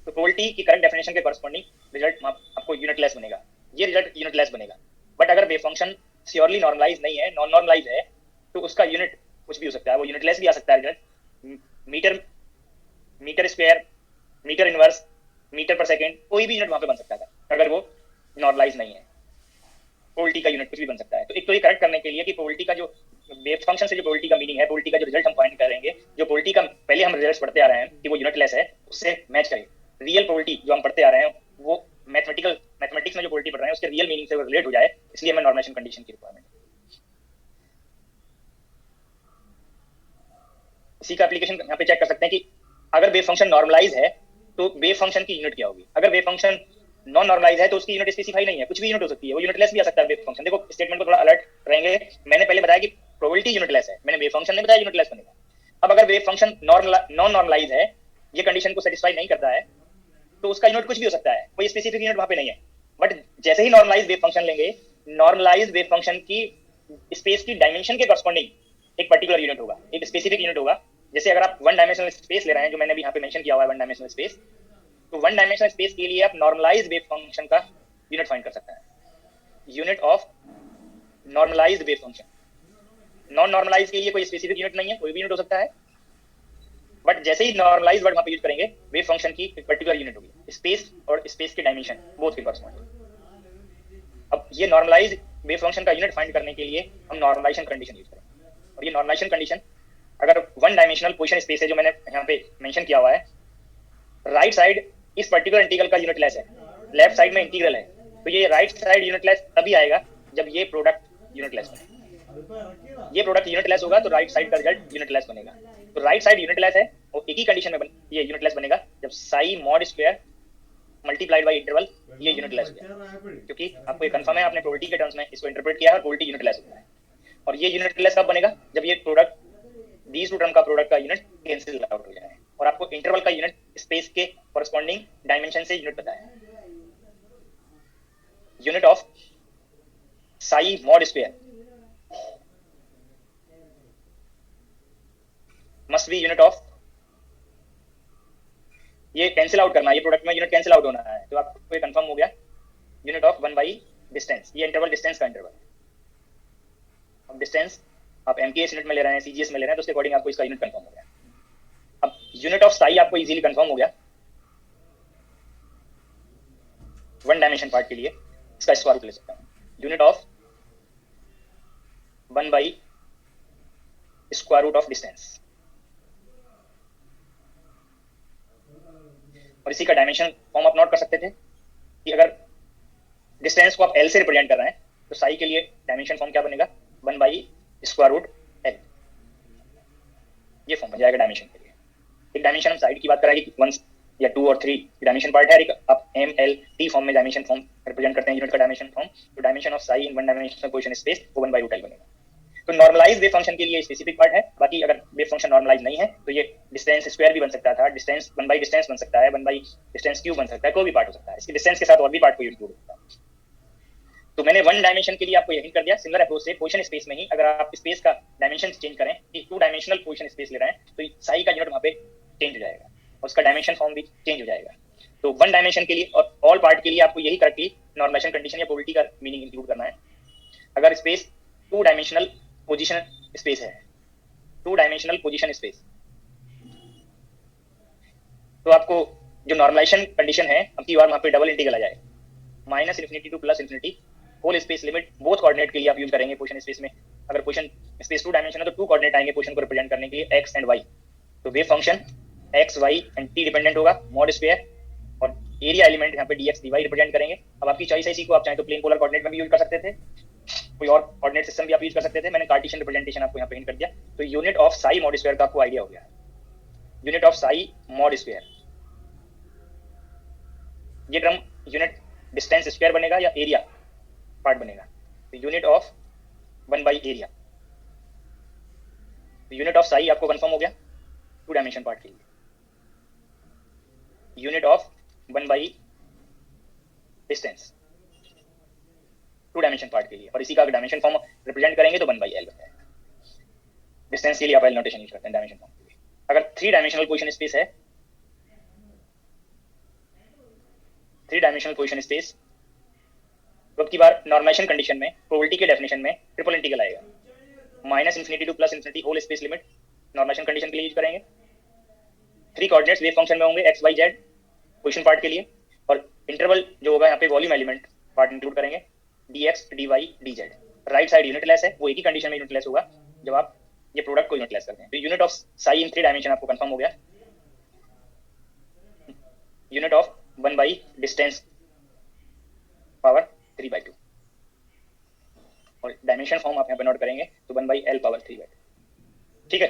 तो प्रोबेबिलिटी की करेक्ट डेफिनेशन के कॉरस्पॉन्डिंग रिजल्ट आपको यूनिटलेस बनेगा, ये रिजल्ट यूनिटलेस बनेगा। बट अगर वेव फंक्शन श्योरली नॉर्मलाइज नहीं है, नॉन नॉर्मलाइज है, तो उसका यूनिट कुछ भी हो सकता है, वो यूनिटलेस भी आ सकता है result. Metre, metre square, metre inverse, metre per second, कोई भी यूनिट वहां पे बन सकता है अगर वो नॉर्मलाइज नहीं है। प्रोबेबिलिटी का यूनिट कुछ भी बन सकता है। तो एक तो ये करेक्ट करने के लिए कि प्रोबेबिलिटी का जो वेव फंक्शन से जो प्रोबेबिलिटी का मीनिंग है, प्रोबेबिलिटी का जो रिजल्ट हम फाइंड करेंगे, जो प्रोबेबिलिटी का पहले हम रिजल्ट्स पढ़ते आ रहे हैं कि वो यूनिटलेस है, उससे मैच करें। रियल प्रोबेबिलिटी जो हम पढ़ते आ रहे हैं वो मैथमेटिक्स में जो प्रोबेबिलिटी पढ़ रहे हैं उसके रियल मीनिंग से रिलेट हो जाए, इसलिए हमें नॉर्मलाइजेशन कंडीशन की रिक्वायरमेंट है। इसी का एप्लीकेशन यहाँ पे चेक कर सकते हैं कि अगर वेव फंक्शन नॉर्मलाइज है तो वेव फंक्शन की यूनिट क्या होगी। अगर वेव फंक्शन नॉन नॉर्मलाइज है तो उसकी यूनिट स्पेसिफाई नहीं है, कुछ भी यूनिट हो सकती है, वो यूनिटलेस भी आ सकता है वेव फंक्शन। देखो स्टेटमेंट को थोड़ा अलर्ट रहेंगे, मैंने पहले बताया कि प्रोबेबिलिटी यूनिटलेस है, मैंने वेव फंक्शन नहीं बताया यूनिटलेस बनेगा। अब अगर वेव फंक्शन नॉन नॉर्मलाइज है, ये कंडीशन को सेटिस्फाई नहीं करता है, तो उसका यूनिट कुछ भी हो सकता है, कोई स्पेसिफिक यूनिट वहां पे नहीं है। बट जैसे ही नॉर्मलाइज वेव फंक्शन लेंगे, नॉर्मलाइज वेव फंक्शन की स्पेस की डायमेंशन के कॉरस्पॉन्डिंग एक पर्टिकुलर यूनिट होगा, एक स्पेसिफिक यूनिट होगा। जैसे अगर आप वन डायमेंशनल स्पेस ले रहे हैं, जो मैंने भी यहाँ पे मेंशन किया हुआ है वन डायमेंशनल स्पेस, तो वन डायमेंशनल स्पेस के लिए आप नॉर्मलाइज वेव फंक्शन का यूनिट फाइंड कर सकते हैं, unit of normalised wave function. Non normalise के लिए कोई स्पेसिफिक यूनिट नहीं है, कोई भी यूनिट हो सकता है, बट जैसे ही नॉर्मलाइज वर्ड वहां पे यूज करेंगे, वेव फंक्शन की एक पर्टिकुलर यूनिट होगी, स्पेस और स्पेस के डायमेंशन बोथ के कॉरस्पॉन्डिंग। अब ये नॉर्मलाइज वेव फंक्शन का यूनिट फाइंड करने के लिए हम नॉर्मलाइजेशन कंडीशन यूज करेंगे, और ये नॉर्मलाइजेशन कंडीशन अगर वन डायमेंशनल पोजीशन स्पेस है जो मैंने यहाँ पे मेंशन किया हुआ है, राइट साइड इस पर्टिकुलर इंटीग्रल का यूनिटलेस है, लेफ्ट साइड में इंटीग्रल है, तो ये राइट साइड यूनिटलेस तभी आएगा जब ये प्रोडक्ट यूनिटलेस बने। ये प्रोडक्ट यूनिटलेस होगा तो राइट साइड का रिजल्ट यूनिटलेस बनेगा। तो राइट साइड यूनिटलेस है और एक ही कंडीशन में ये यूनिटलेस बनेगा जब Sai mod square multiplied by interval, ये यूनिटलेस हो गया, क्योंकि आपको ये कंफर्म है, आपने प्रोबेबिलिटी के टर्म्स में इसको इंटरप्रेट किया है और प्रोबेबिलिटी यूनिटलेस होता है। और ये यूनिटलेस कब बनेगा? जब ये प्रोडक्ट, दीज टू टर्म का प्रोडक्ट का यूनिट कैंसिल आउट हो जाए और आपको इंटरवल का यूनिट स्पेस के कॉरस्पॉन्डिंग डायमेंशन से यूनिट पता है। Unit of Sai mod square must be unit of, ये कैंसिल आउट करना है, ये प्रोडक्ट में यूनिट कैंसिल आउट होना है, तो आपको ये कंफर्म हो गया यूनिट ऑफ 1 बाई डिस्टेंस, ये इंटरवल डिस्टेंस का इंटरवल। अब डिस्टेंस आप एमकेएस यूनिट में ले रहे हैं, सीजीएस में ले रहे हैं, तो उसके अकॉर्डिंग आपको इसका यूनिट कंफर्म हो गया। अब यूनिट ऑफ साई आपको इजीली कंफर्म हो गया वन डायमेंशन पार्ट के लिए, इसका स्क्वायर रूट ले सकता हूं, unit of 1 by square root of distance. और इसी का डायमेंशन फॉर्म आप नोट कर सकते थे कि अगर डिस्टेंस को आप एल से रिप्रेजेंट कर रहे हैं तो साई के लिए डायमेंशन फॉर्म क्या बनेगा? 1 बाई स्क्वायर रूट एल, ये फॉर्म बन जाएगा डायमेंशन के लिए। एक डायमेंशन हम साइड की बात करेंगे कि 1 या 2 और 3 डायमेंशन पार्ट है, एक आप एम एल टी फॉर्म में डायमेंशन फॉर्म रिप्रेजेंट करते हैं यूनिट का डायमेंशन फॉर्म, तो dimension of Sai in one dimensional position space वो 1 बाई रूट एल बनेगा। तो नॉर्मलाइज वेव फंक्शन के लिए स्पेसिफिक पार्ट है, बाकी अगर वेव फंक्शन नॉर्मलाइज नहीं है तो ये डिस्टेंस स्क्वायर भी बन सकता था, डिस्टेंस 1 बाई डिस्टेंस बन सकता है, 1 बाई डिस्टेंस क्यूब बन सकता है, कोई भी पार्ट हो सकता है, इसके डिस्टेंस के साथ और भी पार्ट को इंक्लूड होता है। तो मैंने वन डायमेंशन के लिए आपको यही कर दिया, सिमिलर अप्रोच से पोजीशन स्पेस में ही अगर आप स्पेस का डायमेंशन चेंज करें कि 2 डायमेंशनल पोजीशन स्पेस ले रहे हैं तो साई का यूनिट वहां पे चेंज हो जाएगा और उसका डायमेंशन फॉर्म भी चेंज हो जाएगा। तो वन डायमेंशन के लिए और ऑल पार्ट के लिए आपको यही करेक्टली नॉर्मलाइजेशन कंडीशन या प्रोबेबिलिटी का मीनिंग इंक्लूड करना है। अगर स्पेस 2 डायमेंशनल पोजीशन स्पेस है, 2 डायमेंशनल पोजीशन स्पेस, तो आपको जो नॉर्मलाइजेशन कंडीशन है अब की बार वहां पे डबल इंटीग्रल आ जाए, minus infinity to plus infinity whole space limit both coordinate के लिए आप यूज करेंगे पोजीशन स्पेस में। अगर पोजीशन स्पेस 2 डायमेंशन है तो 2 कोऑर्डिनेट आएंगे पोजीशन को रिप्रेजेंट करने के लिए, एक्स एंड वाई। तो wave function x y and t dependent होगा, मॉड स्क्वायर और एरिया एलिमेंट यहाँ पे dx dy रिप्रेजेंट करेंगे। अब आपकी चॉइस है, इसी को आप चाहें तो प्लेन पोलर कोऑर्डिनेट में भी यूज कर सकते थे, कोई और कोऑर्डिनेट सिस्टम भी आप यूज कर सकते थे, मैंने कार्टेशियन रिप्रेजेंटेशन आपको यहाँ पे हिंट कर दिया। तो unit of Sai mod square का आपको आइडिया हो गया, unit of Sai mod square, ये टर्म यूनिट डिस्टेंस स्क्वायर बनेगा या एरिया पार्ट बनेगा, तो unit of 1 by area. Unit of Sai आपको कंफर्म हो गया 2 डायमेंशन पार्ट के लिए, unit of 1 by distance 2 dimension part के लिए, और इसी का डायमेंशन फॉर्म रिप्रेजेंट करेंगे तो 1 बाई एल बन जाएगा। डिस्टेंस के लिए आप एल नोटेशन यूज करते हैं डायमेंशन फॉर्म के लिए। अगर 3 डायमेंशनल पोजीशन स्पेस है, 3 डायमेंशनल पोजीशन स्पेस, तो अब की बार नॉर्मलाइजेशन कंडीशन में प्रोबेबिलिटी के डेफिनेशन में ट्रिपल इंटीग्रल आएगा, minus infinity to plus infinity whole space limit normalisation condition के लिए यूज करेंगे। 3 कोऑर्डिनेट्स वेव फंक्शन में होंगे x y z position part के लिए, और इंटरवल जो होगा यहाँ पे वॉल्यूम एलिमेंट पार्ट इंक्लूड करेंगे, dx dy dz। Right side unitless है, वो एक ही कंडीशन में यूनिटलेस होगा जब आप ये प्रोडक्ट को यूनिटलेस करते हैं। तो unit of Sai in 3 dimension आपको कंफर्म हो गया, unit of 1 by distance power 3/2, और डायमेंशन फॉर्म आप यहाँ पे नोट करेंगे तो 1 बाई एल पावर 3/2। ठीक है,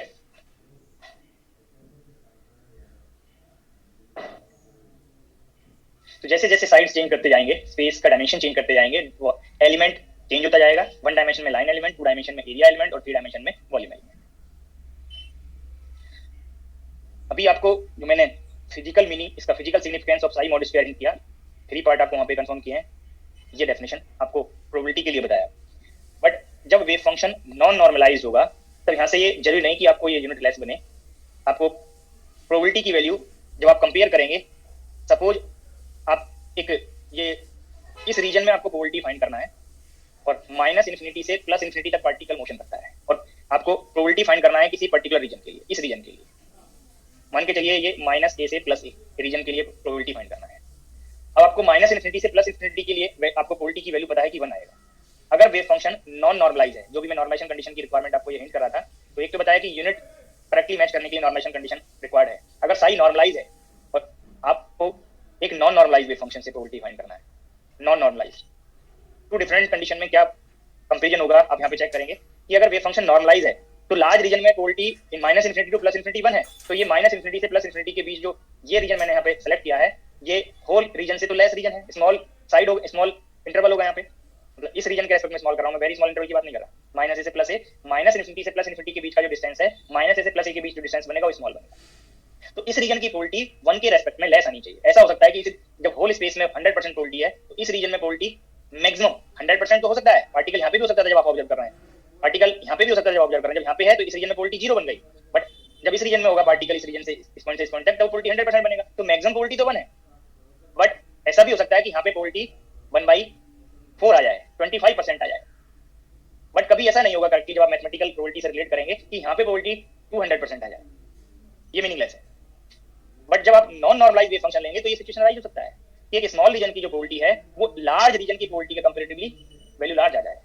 तो जैसे जैसे साइड्स चेंज करते जाएंगे, स्पेस का डायमेंशन चेंज करते जाएंगे, वो एलिमेंट चेंज होता जाएगा। 1 डायमेंशन में लाइन एलिमेंट, 2 डायमेंशन में एरिया एलिमेंट और 3 डायमेंशन में वॉल्यूम एलिमेंट। अभी आपको जो मैंने फिजिकल मीनिंग, इसका physical significance of Sai mod square किया, 3 पार्ट आपको वहां पे कंफर्म किए हैं, ये डेफिनेशन आपको प्रोबेबिलिटी के लिए बताया। बट जब वेव फंक्शन नॉन नॉर्मलाइज होगा तब यहाँ से ये जरूरी नहीं कि आपको ये यूनिट लेस बने, आपको प्रोबेबिलिटी की वैल्यू जब आप कंपेयर करेंगे, सपोज आप एक ये इस रीजन में आपको प्रोबेबिलिटी फाइंड करना है और माइनस इन्फिनिटी से प्लस इन्फिनिटी तक पार्टिकल मोशन करता है, और आपको प्रोबेबिलिटी फाइंड करना है किसी पर्टिकुलर रीजन के लिए, इस रीजन के लिए मान के चलिए ये माइनस ए से प्लस ए रीजन के लिए प्रोबेबिलिटी फाइंड करना है। अब आपको माइनस इन्फिनिटी से प्लस इन्फिनिटी के लिए आपको प्रोबेबिलिटी की वैल्यू पता है कि 1 आएगा। अगर वेव फंक्शन नॉन नॉर्मलाइज है, जो भी मैं नॉर्मलाइजेशन कंडीशन की रिक्वायरमेंट आपको ये हिंट कर रहा था, तो एक तो बताया कि यूनिट करेक्टली मैच करने के लिए नॉर्मलाइजेशन कंडीशन रिक्वायर्ड है। अगर साई नॉर्मलाइज है और आपको एक नॉन नॉर्मलाइज वेव फंक्शन से प्रोबेबिलिटी फाइंड करना है, नॉन नॉर्मलाइज, 2 डिफरेंट कंडीशन में क्या कंपेरिजन होगा आप यहाँ पे चेक करेंगे कि अगर वेव फंक्शन नॉर्मलाइज है तो लार्ज रीजन में probability in minus infinity to plus infinity 1 है, तो ये माइनस इन्फिनिटी से प्लस इन्फिनिटी के बीच जो ये रीजन मैंने यहाँ पे सेलेक्ट किया है, ये होल रीजन से तो लेस रीजन है, स्मॉल साइड हो, स्मॉल इंटरवल होगा यहाँ पे, मतलब इस रीजन के रेस्पेक्ट में स्मॉल कर रहा हूँ मैं, वेरी स्मॉल इंटरवल की बात नहीं कर रहा। माइनस ए से प्लस ए, माइनस इन्फिनिटी से प्लस इन्फिनिटी के बीच का जो डिस्टेंस है, माइनस ए से प्लस ए के बीच जो डिस्टेंस बनेगा वो स्मॉल बनेगा। तो इस रीजन की पोलिटी 1 के रेस्पेक्ट में लेस आनी चाहिए। ऐसा हो सकता है कि जब होल स्पेस में 100% पोलिटी है तो इस रीजन में पोलिटी मैक्सिमम 100% तो हो सकता है, पार्टिकल यहाँ पे भी हो सकता था जब आप ऑब्जर्व कर रहे हैं, पार्टिकल यहाँ पे भी हो सकता है जब ऑब्जर्व कर रहे हैं, जब यहाँ पे है तो इस रीजन में पोलिटी 0 बन गई, बट जब इस रीजन में होगा पार्टिकल, इस रीजन से इस पॉइंट से इस पॉइंट तक, तो पोलिटी 100% बनेगा, तो मैक्सिमम पोलिटी तो 1 है। बट ऐसा भी हो सकता है कि यहाँ पे पोलिटी 1/4 आ जाए, 25% आ जाए, बट कभी ऐसा नहीं होगा करेक्टली जब आप मैथमेटिकल प्रोबेबिलिटी से रिलेट करेंगे कि यहाँ पे प्रोबेबिलिटी 200% आ जाए, ये मीनिंगलेस है। बट जब आप नॉन नॉर्मलाइज वेव फंक्शन लेंगे तो ये सिचुएशन राइज हो सकता है कि एक स्मॉल रीजन की जो प्रोबेबिलिटी है वो लार्ज रीजन की प्रोबेबिलिटी के कंपैरेटिवली वैल्यू लार्ज आ जाए,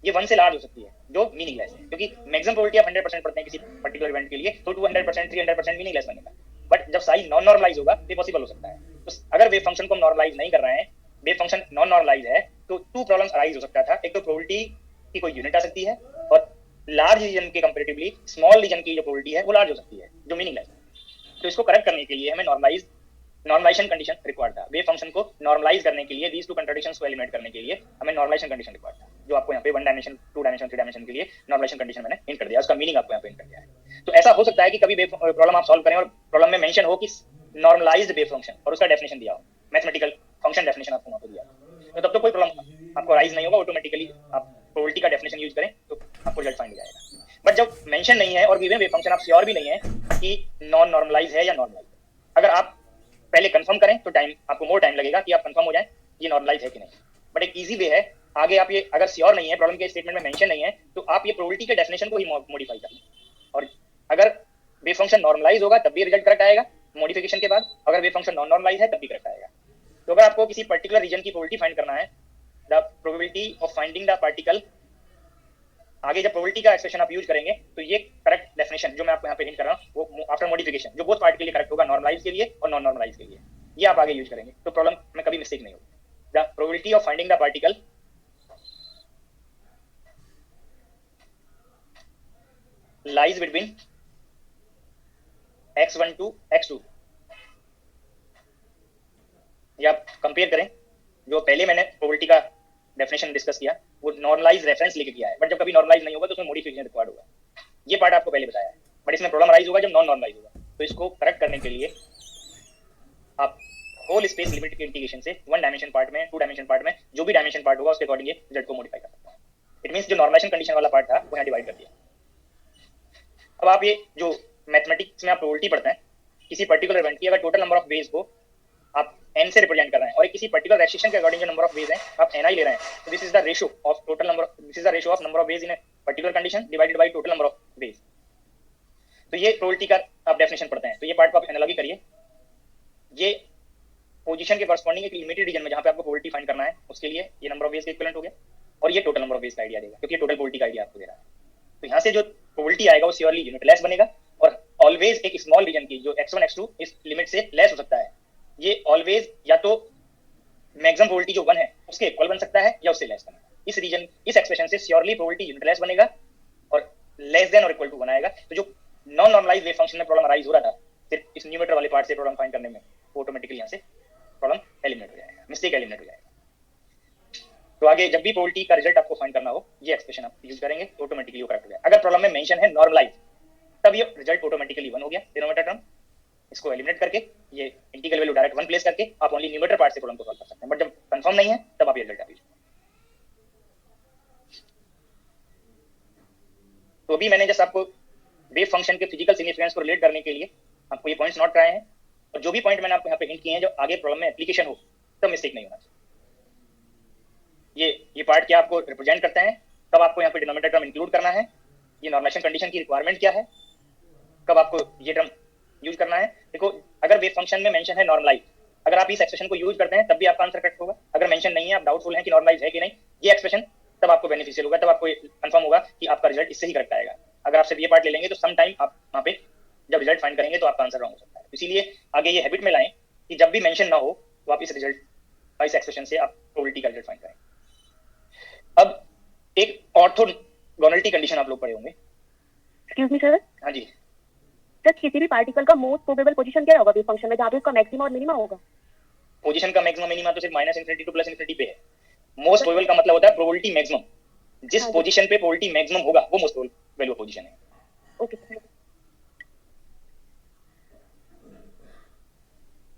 ये 1 से लार्ज हो सकती है, जो मीनिंगलेस है, क्योंकि मैक्सिमम प्रोबेबिलिटी आप 100% पढ़ते हैं किसी पर्टिकुलर इवेंट के लिए, तो 200%, 300% मीनिंगलेस बनेगा। बट जब साइज नॉन नॉर्मलाइज होगा तो पॉसिबल हो सकता है। तो अगर वेव फंक्शन को हम नॉर्मलाइज नहीं कर रहे हैं, वेव फंक्शन नॉन नॉर्मलाइज है, तो 2 प्रॉब्लम्स अराइज हो सकता था। एक तो प्रोबेबिलिटी की कोई यूनिट आ सकती है, और लार्ज रीजन के कंपैरेटिवली स्मॉल रीजन की जो प्रोबेबिलिटी है वो लार्ज हो सकती है, जो मीनिंगलेस है। तो इसको करेक्ट करने के लिए हमें नॉर्मलाइजेशन कंडीशन रिक्वायर्ड था। वेव फंक्शन को नॉर्मलाइज करने के लिए, these two contradictions को एलिमिनेट करने के लिए हमें नॉर्मलाइजेशन कंडीशन रिक्वायर्ड था, जो आपको यहाँ पे 1 डायमेंशन, 2 डायमेंशन, 3 डायमेंशन के लिए नॉर्मलाइजेशन कंडीशन मैंने हिंट कर दिया, उसका मीनिंग आपको यहाँ पे हिंट कर दिया है। तो ऐसा हो सकता है कि कभी प्रॉब्लम आप सॉल्व करें और प्रॉब्लम में मेंशन हो कि नॉर्मलाइज्ड वेव फंक्शन और उसका डेफिनेशन दिया हो, मैथमेटिकल फंक्शन डेफिनेशन आपको वहाँ पे दिया, तो तब तो कोई प्रॉब्लम आपको राइज नहीं होगा, ऑटोमेटिकली आप प्रोबेबिलिटी का डेफिनेशन यूज करें तो आपको रिजल्ट फाइंड हो जाएगा। बट जब मेंशन नहीं है और गिवन वेव फंक्शन आप श्योर भी नहीं है कि नॉन नॉर्मलाइज है या नॉर्मलाइज, अगर आप पहले कंफर्म करें तो टाइम आपको मोर टाइम लगेगा कि आप कंफर्म हो जाएं ये नॉर्मलाइज है कि नहीं। बट एक इजी वे है, आगे आप ये अगर श्योर नहीं है, प्रॉब्लम के स्टेटमेंट में मेंशन नहीं है, तो आप ये प्रोबेबिलिटी के डेफिनेशन को ही मॉडिफाई कर लें, और अगर वेव फंक्शन नॉर्मलाइज होगा तब भी रिजल्ट करेक्ट आएगा मॉडिफिकेशन के बाद, अगर वेव फंक्शन नॉन नॉर्मलाइज है तब भी करेक्ट आएगा। तो अगर आपको किसी पर्टिकुलर रीजन की प्रोबेबिलिटी फाइंड करना है, the probability of finding the particle, आगे जब प्रोबेबिलिटी का एक्सप्रेशन आप यूज करेंगे तो ये करेक्ट डेफिनेशन जो मैं आपको यहाँ पे हिंट कर रहा हूँ वो आफ्टर मॉडिफिकेशन जो बोथ पार्ट के लिए करेक्ट होगा, नॉर्मलाइज के लिए और नॉन नॉर्मलाइज के लिए, ये आप आगे यूज करेंगे तो प्रॉब्लम में कभी मिस्टेक नहीं होगी। The probability of finding the particle lies between x1 to x2, या आप कंपेयर करें जो पहले मैंने प्रोबेबिलिटी का डेफिनेशन डिस्कस किया वो नॉर्मलाइज रेफरेंस लेके किया है, बट जब कभी नॉर्मलाइज नहीं होगा तो उसमें मॉडिफिकेशन रिक्वायर्ड होगा, ये पार्ट आपको पहले बताया है। बट इसमें प्रॉब्लम राइज होगा जब नॉन नॉर्मलाइज होगा, तो इसको करेक्ट करने के लिए आप होल स्पेस लिमिट के इंटीग्रेशन से 1 डायमेंशन पार्ट में, 2 डायमेंशन पार्ट में, जो भी डायमेंशन पार्ट होगा उसके अकॉर्डिंग ये रिजल्ट को मॉडिफाई कर सकते हैं। इट मींस जो नॉर्मलाइजेशन कंडीशन वाला पार्ट था वो यहाँ डिवाइड कर दिया। अब आप ये जो मैथमेटिक्स में आप प्रोबेबिलिटी पढ़ते हैं किसी पर्टिकुलर इवेंट की, अगर टोटल नंबर ऑफ वेज को आप n से रिप्रेजेंट कर रहे हैं और एक किसी पर्टिकुलर रेस्ट्रिक्शन के अकॉर्डिंग जो नंबर ऑफ वेज हैं आप ni ले रहे हैं, तो this is the ratio of total number, this is the ratio of number of ways in a particular condition divided by total number of ways. तो ये प्रोबेबिलिटी का आप डेफिनेशन पढ़ते हैं, तो ये पार्ट को आप एनालॉजी करिए, ये पोजीशन के कॉरस्पॉन्डिंग एक लिमिटेड रीजन में जहां पे आपको प्रोबेबिलिटी फाइंड करना है उसके लिए ये नंबर ऑफ वेज का इक्विवेलेंट हो गया, और ये टोटल नंबर ऑफ वेज का आइडिया देगा क्योंकि ये टोटल प्रोबेबिलिटी का आइडिया आपको दे रहा है। तो यहाँ से जो प्रोबेबिलिटी आएगा वो श्योरली यूनिटलेस बनेगा, और ऑलवेज एक स्मॉल रीजन की जो x1 x2 इस लिमिट से लेस हो सकता है, ये ऑलवेज या तो मैक्सिमम प्रोबेबिलिटी जो 1 है उसके इक्वल बन सकता है या उससे लेस बनेगा। इस रीजन, इस एक्सप्रेशन से श्योरली प्रोबेबिलिटी यूनिटलेस बनेगा और लेस देन और इक्वल टू बनाएगा। तो जो नॉन नॉर्मलाइज्ड वेव फंक्शन में प्रॉब्लम अराइज हो रहा था सिर्फ इस न्यूमरेटर वाले पार्ट से प्रॉब्लम फाइंड करने में, ऑटोमेटिकली यहाँ से प्रॉब्लम एलिमिनेट हो जाएगा, मिस्टेक एलिमिनेट हो जाएगा। तो आगे जब भी प्रोबेबिलिटी का रिजल्ट आपको फाइंड करना हो ये एक्सप्रेशन आप यूज करेंगे तो ऑटोमेटिकली वो करेक्ट हो जाएगा। अगर प्रॉब्लम में मेंशन है नॉर्मलाइज तब ये रिजल्ट ऑटोमेटिकली 1 हो गया डिनोमिनेटर टर्म, इसको एलिमिनेट करके ये इंटीग्रल वैल्यू डायरेक्ट 1 प्लेस करके आप ओनली न्यूमरेटर पार्ट से प्रॉब्लम को सॉल्व कर सकते हैं। बट जब कंफर्म नहीं है तब आप ये रिजल्ट आप यूज। तो अभी मैंने जस्ट आपको वेव फंक्शन के फिजिकल सिग्निफिकेंस को रिलेट करने के लिए आपको ये पॉइंट्स नोट कराए हैं, और जो भी पॉइंट मैंने आपको यहाँ पे हिंट किए हैं जो आगे प्रॉब्लम में एप्लीकेशन हो तब मिस्टेक नहीं होना चाहिए। ये पार्ट क्या आपको रिप्रेजेंट करते हैं, कब आपको यहाँ पे डिनोमिनेटर टर्म इंक्लूड करना है, ये नॉर्मलाइजेशन कंडीशन की रिक्वायरमेंट क्या है, कब आपको ये टर्म यूज करना है। देखो अगर वेव फंक्शन में मेंशन है नॉर्मलाइज, अगर आप इस एक्सप्रेशन को यूज करते हैं तब भी आपका आंसर करेक्ट होगा। अगर मेंशन नहीं है, आप डाउटफुल हैं कि नॉर्मलाइज है कि नहीं, ये एक्सप्रेशन तब आपको बेनिफिशियल होगा, तब आपको कंफर्म होगा कि आपका रिजल्ट इससे ही करेक्ट आएगा। अगर आप सिर्फ ये पार्ट ले लेंगे तो सम टाइम आप वहाँ पे जब रिजल्ट फाइंड करेंगे तो आपका आंसर रॉन्ग हो सकता है। इसीलिए आगे ये हैबिट में लाएं कि जब भी मेंशन ना हो तो आप इस रिजल्ट, इस एक्सप्रेशन से आप प्रोबेबिलिटी का रिजल्ट फाइंड करें। अब एक ऑर्थोगोनलिटी कंडीशन आप लोग पढ़े होंगे। Excuse me sir. हाँ जी सर, किसी भी पार्टिकल का मोस्ट प्रोबेबल पोजीशन क्या होगा वेव फंक्शन में जहां पे उसका मैक्सिमम और मिनिमम होगा? पोजीशन का मैक्सिमम मिनिमा तो सिर्फ minus infinity to plus infinity पे है। मोस्ट प्रोबेबल का मतलब होता है प्रोबेबिलिटी मैक्सिमम, जिस हाँ जी। पोजीशन पे प्रोबेबिलिटी मैक्सिमम होगा वो most probable value of position है। Okay sir.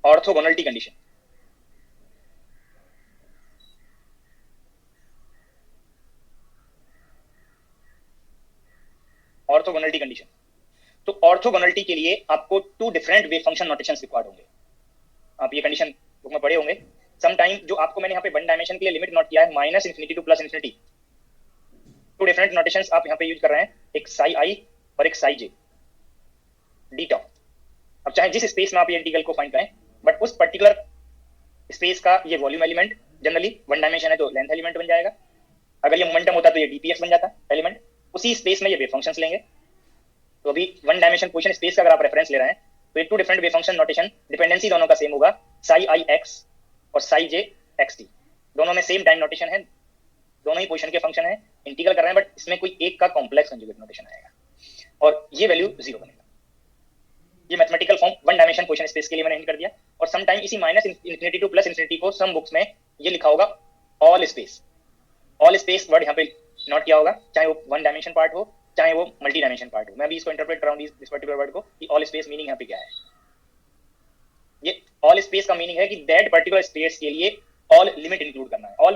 Orthogonality condition, orthogonality condition, तो ऑर्थोगोनलिटी के लिए आपको two different wave function notations required होंगे। आप ये कंडीशन बुक में पढ़े होंगे सम टाइम। जो आपको मैंने यहाँ पे वन डायमेंशन के लिए लिमिट नोट किया है minus infinity to plus infinity, two different notations आप यहाँ पे यूज कर रहे हैं, एक साई आई और एक साई जे डी टॉप। अब चाहे जिस स्पेस में आप ये इंटीग्रल को फाइंड करें, बट उस पर्टिकुलर स्पेस का ये volume element generally one dimension है तो लेंथ एलिमेंट बन जाएगा। अगर ये मोमेंटम होता तो ये डीपीएक्स बन जाता एलिमेंट। उसी स्पेस में ये वेव फंक्शंस लेंगे। तो अभी वन डायमेंशन पोजीशन स्पेस का अगर आप रेफरेंस ले रहे हैं तो ये two different wave function notation, dependency दोनों का सेम होगा, साई आई एक्स और साई जे एक्स टी, दोनों में सेम टाइम नोटेशन है, दोनों ही पोजीशन के फंक्शन है, इंटीग्रल कर रहे हैं, बट इसमें कोई एक का कॉम्प्लेक्स कंजुगेट नोटेशन आएगा और ये वैल्यू 0 बनेगा। ये mathematical form one dimension position space के लिए मैंने हिंट कर दिया। और सम टाइम इसी minus infinity to plus infinity को सम बुक्स में ये लिखा होगा all space. All space word यहाँ पे नोट किया होगा, चाहे वो वन डायमेंशन पार्ट हो चाहे वो मल्टी डायमेंशन पार्ट हो। मैं भी इसको इंटरप्रेट कर रहा हूँ इस पर्टिकुलर वर्ड को कि ऑल स्पेस मीनिंग यहाँ पे क्या है। ये ऑल स्पेस का मीनिंग है कि दैट पर्टिकुलर स्पेस के लिए ऑल लिमिट इंक्लूड करना है, ऑल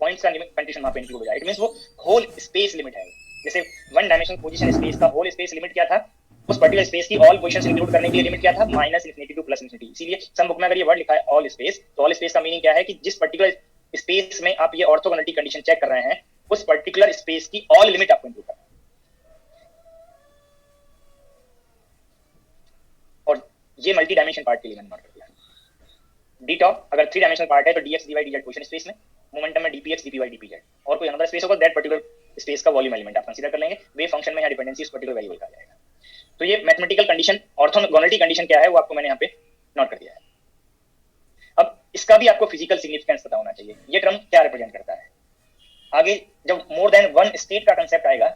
पॉइंट्स का कंडीशन वहां पे इंक्लूड हो जाए। इट मींस वो होल स्पेस लिमिट है। जैसे वन डायमेंशन पोजीशन स्पेस का होल स्पेस लिमिट क्या था, उस पर्टिकुलर स्पेस की ऑल पोजीशंस इंक्लूड करने के लिए लिमिट क्या था, minus infinity to plus infinity. इसीलिए सम बुक में अगर ये वर्ड लिखा है ऑल स्पेस, तो ऑल स्पेस का मीनिंग क्या है कि जिस पर्टिकुलर स्पेस में आप ये ऑर्थोगोनलिटी कंडीशन चेक कर रहे हैं, उस पर्टिकुलर स्पेस की ऑल लिमिट आपको इंक्लूड करना है। और ये मल्टी डायमेंशन पार्ट के लिए मैंने नोट कर दिया। डी टॉप अगर थ्री डायमेंशनल पार्ट है तो dx dy dz position space में, मोमेंटम में dpx dpy dpz, और कोई अनदर स्पेस होगा दैट पर्टिकुलर स्पेस का वॉल्यूम एलिमेंट आप कंसीडर कर लेंगे। वेव फंक्शन में यहाँ डिपेंडेंसी उस पर्टिकुलर वेरिएबल का आ जाएगा। तो ये मैथमेटिकल कंडीशन ऑर्थोगोनलिटी कंडीशन क्या है वो आपको मैंने यहाँ पे नोट कर दिया है। अब इसका भी आपको फिजिकल सिग्निफिकेंस पता होना चाहिए, ये टर्म क्या रिप्रेजेंट करता है। आगे जब मोर देन वन स्टेट का कंसेप्ट आएगा,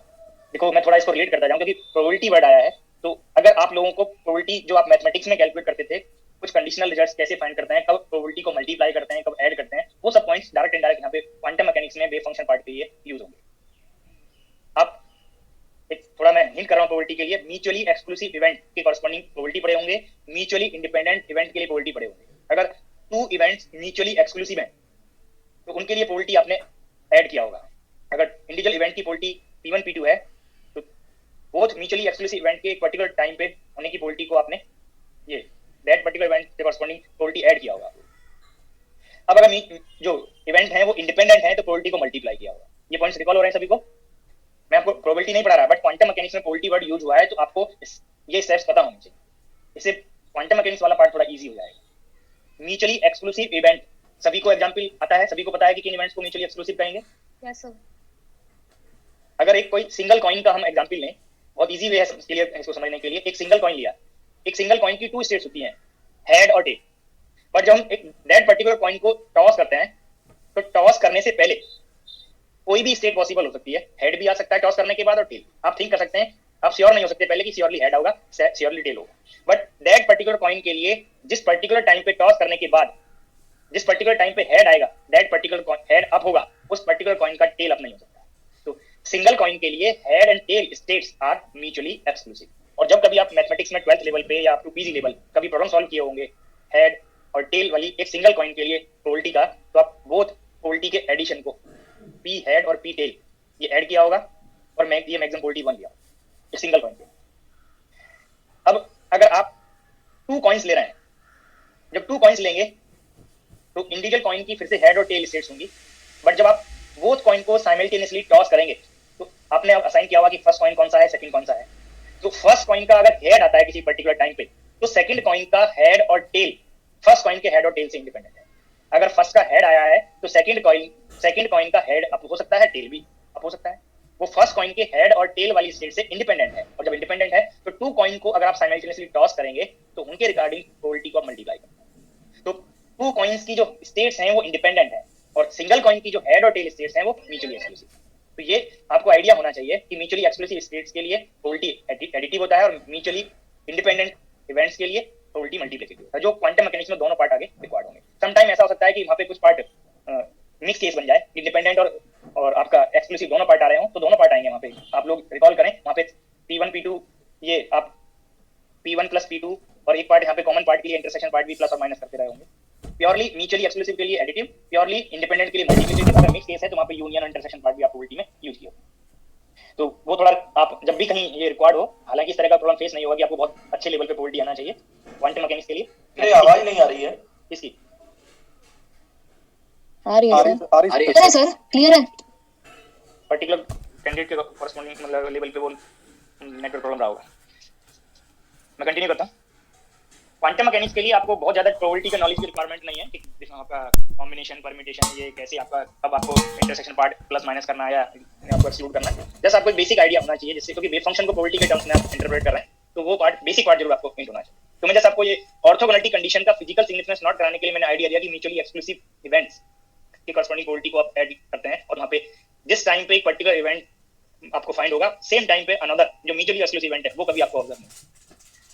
देखो मैं थोड़ा इसको रिलेट करता जाऊँ क्योंकि प्रोबेबिलिटी वर्ड आया है, तो अगर आप लोगों को प्रोबेबिलिटी जो आप मैथमेटिक्स में कैलकुलेट करते थे, कुछ कंडीशनल रिजल्ट्स कैसे फाइंड करते हैं, कब प्रोबेबिलिटी को मल्टीप्लाई करते हैं, कब ऐड करते हैं, वो सब पॉइंट्स डायरेक्ट इनडायरेक्ट यहाँ पे क्वांटम मैकेनिक्स में वेव फंक्शन पार्ट के लिए यूज होंगे। आप एक थोड़ा मैं हिंट कर रहा हूँ प्रोबेबिलिटी के लिए, म्यूचुअली एक्सक्लूसिव इवेंट के कॉरस्पॉन्डिंग प्रोबेबिलिटी पढ़े होंगे, म्यूचुअली इंडिपेंडेंट इवेंट के लिए प्रोबेबिलिटी पढ़े होंगे। अगर टू इवेंट्स म्यूचुअली एक्सक्लूसिव हैं तो उनके लिए प्रोबेबिलिटी आपने ऐड किया होगा। अगर इंडिविजुअल इवेंट की प्रोबेबिलिटी P1 P2 है तो बोथ म्यूचुअली एक्सक्लूसिव इवेंट के एक पर्टिकुलर टाइम पे होने की प्रोबेबिलिटी को आपने ये दैट पर्टिकुलर इवेंट के कॉरस्पॉन्डिंग प्रोबेबिलिटी ऐड किया होगा। अब अगर जो इवेंट है वो इंडिपेंडेंट है तो प्रोबेबिलिटी को मल्टीप्लाई किया होगा। ये पॉइंट्स रिकॉल हो रहे हैं सभी को? मैं आपको प्रोबेबिलिटी नहीं पढ़ा रहा, बट क्वांटम मैकेनिक्स में प्रोबेबिलिटी वर्ड यूज हुआ है तो आपको ये स्टेप्स पता होने चाहिए, इससे क्वांटम मैकेनिक्स वाला पार्ट थोड़ा इजी हो जाएगा। म्यूचुअली एक्सक्लूसिव इवेंट सभी को एग्जांपल आता है, सभी को पता है कि किन इवेंट्स को म्यूचुअली एक्सक्लूसिव कहेंगे। Yes sir. अगर एक कोई सिंगल कॉइन का हम एग्जांपल लें, बहुत इजी वे है इसके लिए, इसको समझने के लिए। एक सिंगल कॉइन लिया, एक सिंगल कॉइन की टू स्टेट्स होती हैं, हेड और टेल। बट जब हम एक दैट पर्टिकुलर कॉइन को टॉस करते हैं तो टॉस करने से पहले कोई भी स्टेट पॉसिबल हो सकती है, हेड भी आ सकता है टॉस करने के बाद और टेल। आप थिंक कर सकते हैं, आप श्योर नहीं हो सकते पहले कि श्योरली हेड होगा श्योरली टेल होगा, बट दैट पर्टिकुलर कॉइन के लिए जिस पर्टिकुलर टाइम पे टॉस करने के बाद जिस पर्टिकुलर टाइम पे हेड आएगा, दैट पर्टिकुलर हेड अप होगा, उस पर्टिकुलर कॉइन का टेल अप नहीं हो सकता। तो सिंगल कॉइन के लिए head and tail states are mutually exclusive. और जब कभी आप मैथमेटिक्स में 12th लेवल पे या अप टू पीजी लेवल कभी प्रॉब्लम सॉल्व किए होंगे हेड और टेल वाली एक सिंगल कॉइन के लिए प्रोबेबिलिटी का, तो आप बोथ प्रोबेबिलिटी के एडिशन को पी हेड और पी टेल ये ऐड किया होगा और मैं ये मैक्सिमम प्रोबेबिलिटी 1 लिया एक सिंगल कॉइन पे। अब अगर आप टू कॉइन्स ले रहे हैं, जब टू कॉइन्स लेंगे तो इंडिविजुअल कॉइन की फिर से हेड और टेल स्टेट्स होंगी, बट जब आप बोथ कॉइन को साइमल्टेनियसली टॉस करेंगे तो आपने असाइन किया होगा कि फर्स्ट कॉइन कौन सा है, सेकंड कौन सा है। तो फर्स्ट कॉइन का अगर हेड आता है किसी पर्टिकुलर टाइम पे तो सेकंड कॉइन का हेड और टेल फर्स्ट कॉइन के हेड और टेल से इंडिपेंडेंट है। अगर फर्स्ट का हेड आया है तो सेकंड कॉइन का हेड अप हो सकता है, टेल भी अप हो सकता है। वो फर्स्ट कॉइन के हेड और टेल वाली स्टेट से इंडिपेंडेंट है, और जब इंडिपेंडेंट है तो टू कॉइन को अगर आप साइमल्टेनियसली टॉस करेंगे तो उनके रिगार्डिंग प्रोबेबिलिटी को आप मल्टीप्लाई करते हैं। तो टू कॉइन्स की जो स्टेट्स हैं वो इंडिपेंडेंट है और सिंगल कॉइन की जो हेड और टेल स्टेट्स हैं वो म्यूचुअली एक्सक्लूसिव। तो ये आपको आइडिया होना चाहिए कि म्यूचुअली एक्सक्लूसिव स्टेट्स के लिए प्रोबेबिलिटी एडिटिव होता है और म्यूचुअली इंडिपेंडेंट इवेंट्स के लिए प्रोबेबिलिटी मल्टीप्लिसिटी होता है, जो क्वांटम मैकेनिक्स में दोनों पार्ट आगे रिक्वायर्ड होंगे। समटाइम ऐसा हो सकता है कि वहाँ पे कुछ पार्ट मिक्स केस बन जाए, इंडिपेंडेंट और आपका एक्सक्लूसिव दोनों पार्ट आ रहे हो, तो दोनों पार्ट आएंगे वहाँ पे। आप लोग रिकॉल करें, वहाँ पे P1 P2, ये आप P1 प्लस P2 और एक पार्ट यहाँ पे कॉमन पार्ट के लिए इंटरसेक्शन पार्ट भी प्लस और माइनस करते रहे होंगे। प्योरली म्यूचुअली एक्सक्लूसिव के लिए एडिटिव, प्योरली इंडिपेंडेंट के लिए मल्टीप्लिसिटी। अगर मिक्स केस है तो वहाँ पे यूनियन और इंटरसेक्शन पार्ट भी आप प्रोबेबिलिटी में यूज किया। तो वो थोड़ा आप जब भी कहीं ये रिक्वायर्ड हो, हालांकि इस तरह का प्रॉब्लम फेस नहीं होगा कि आपको बहुत अच्छे लेवल पे प्रोबेबिलिटी आना चाहिए क्वांटम मैकेनिक्स के लिए। ये आवाज नहीं आ रही है इसकी आ रही है सर, आ रही है सर, क्लियर है। पर्टिकुलर कैंडिडेट के कॉरस्पॉन्डिंग मतलब लेवल पे वो नेटवर्क प्रॉब्लम रहा होगा। मैं कंटिन्यू करता हूँ। क्वांटम मैकेनिक्स के लिए आपको बहुत ज्यादा प्रोबेबिलिटी का नॉलेज की रिक्वायरमेंट नहीं है कि जिसमें आपका कॉम्बिनेशन परम्यूटेशन ये कैसे आपका कब आपको इंटरसेक्शन पार्ट प्लस माइनस करना है या आपको एक्सक्लूड करना है। जस्ट आपको एक बेसिक आइडिया होना चाहिए, जिससे क्योंकि वेव फंक्शन को प्रोबेबिलिटी के टर्म्स में आप इंटरप्रेट कर रहे हैं, तो वो पार्ट बेसिक पार्ट जरूर आपको हिंट होना चाहिए। तो मैं जस्ट आपको ये ऑर्थोगोनलिटी कंडीशन का फिजिकल सिग्निफिकेंस नोट कराने के लिए मैंने आइडिया दिया कि म्यूचुअली एक्सक्लूसिव इवेंट्स के कॉरस्पॉन्डिंग प्रोबेबिलिटी को आप ऐड करते हैं, और वहाँ पे जिस टाइम पे एक पर्टिकुलर इवेंट आपको फाइंड होगा, सेम टाइम पे अनदर जो म्यूचुअली एक्सक्लूसिव इवेंट है वो कभी आपको ऑब्जर्व नहीं,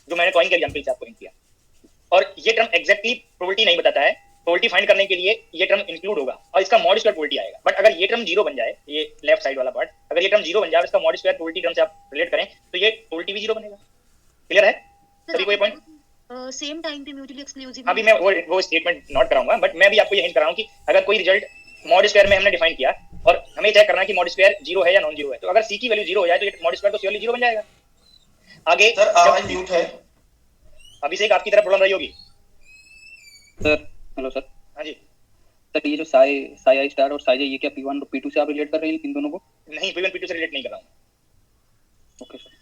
जो मैंने कॉइन के एग्जांपल से आपको हिंट किया। और ये टर्म एग्जैक्टली प्रोबेबिलिटी नहीं बताता है, प्रोबेबिलिटी फाइंड करने के लिए ये टर्म इंक्लूड होगा और इसका मॉड स्क्वायर प्रोबेबिलिटी आएगा। बट अगर ये टर्म जीरो बन जाए, ये लेफ्ट साइड वाला पार्ट, अगर ये टर्म जीरो बन जाए और इसका मॉड स्क्वायर प्रोबेबिलिटी टर्म से आप रिलेट करें तो ये प्रोबेबिलिटी भी जीरो बनेगा। क्लियर है सभी को ये पॉइंट? सेम टाइम पे म्यूचुअली एक्सक्लूसिव। अभी मैं वो स्टेटमेंट नोट कराऊंगा, बट मैं भी आपको ये हिंट कराऊं कि अगर कोई रिजल्ट मॉड स्क्वायर में हमने डिफाइन किया और हमें चेक करना है कि मॉड स्क्वायर जीरो है या नॉन जीरो है, तो अगर सी की वैल्यू जीरो हो जाए तो ये मॉड स्क्वायर तो श्योरली जीरो बन जाएगा। आगे सर आवाज म्यूट है। अभिषेक आपकी तरफ प्रॉब्लम रही होगी सर। Hello sir. हाँ जी। सर ये जो साई आई स्टार और साई ये क्या P1 और P2 से आप रिलेट कर रहे हैं इन दोनों को? नहीं, P1 P2 से रिलेट नहीं कर रहा हूँ। Okay sir.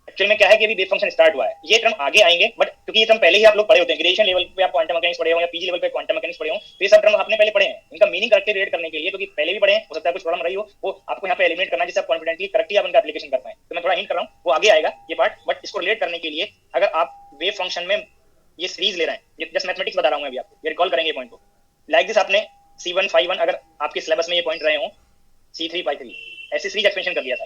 एक्चुअल में क्या है कि अभी वेव फंक्शन स्टार्ट हुआ है, ये टर्म आगे आएंगे, बट क्योंकि ये टर्म पहले ही आप लोग पढ़े होते हैं, ग्रेजुएशन लेवल पे आप क्वांटम मैकेनिक्स पढ़े हो या पीजी लेवल पे क्वांटम मैकेनिक्स पढ़े हो, तो ये सब टर्म आपने पहले पढ़े हैं। इनका मीनिंग करेक्टली रिलेट करने के लिए, क्योंकि पहले भी पढ़े हैं, हो सकता है कुछ प्रॉब्लम रही हो, वो आपको यहाँ पे एलिमिनेट करना है जिससे आप कॉन्फिडेंटली करेक्टली आप इनका एप्लीकेशन कर पाएं। तो मैं थोड़ा हिंट कर रहा हूँ, वो आगे आएगा ये पार्ट, बट इसको रिलेट करने के लिए अगर आप वेव फंक्शन में ये सीरीज ले रहे हैं, ये जस्ट मैथमेटिक्स बता रहा हूँ अभी आपको, ये रिकॉल करेंगे पॉइंट को। लाइक दिस आपने C1 phi 1 अगर आपके सिलेबस में ये पॉइंट रहे हो, C3 phi 3 ऐसे सीरीज एक्सपेंशन कर दिया था।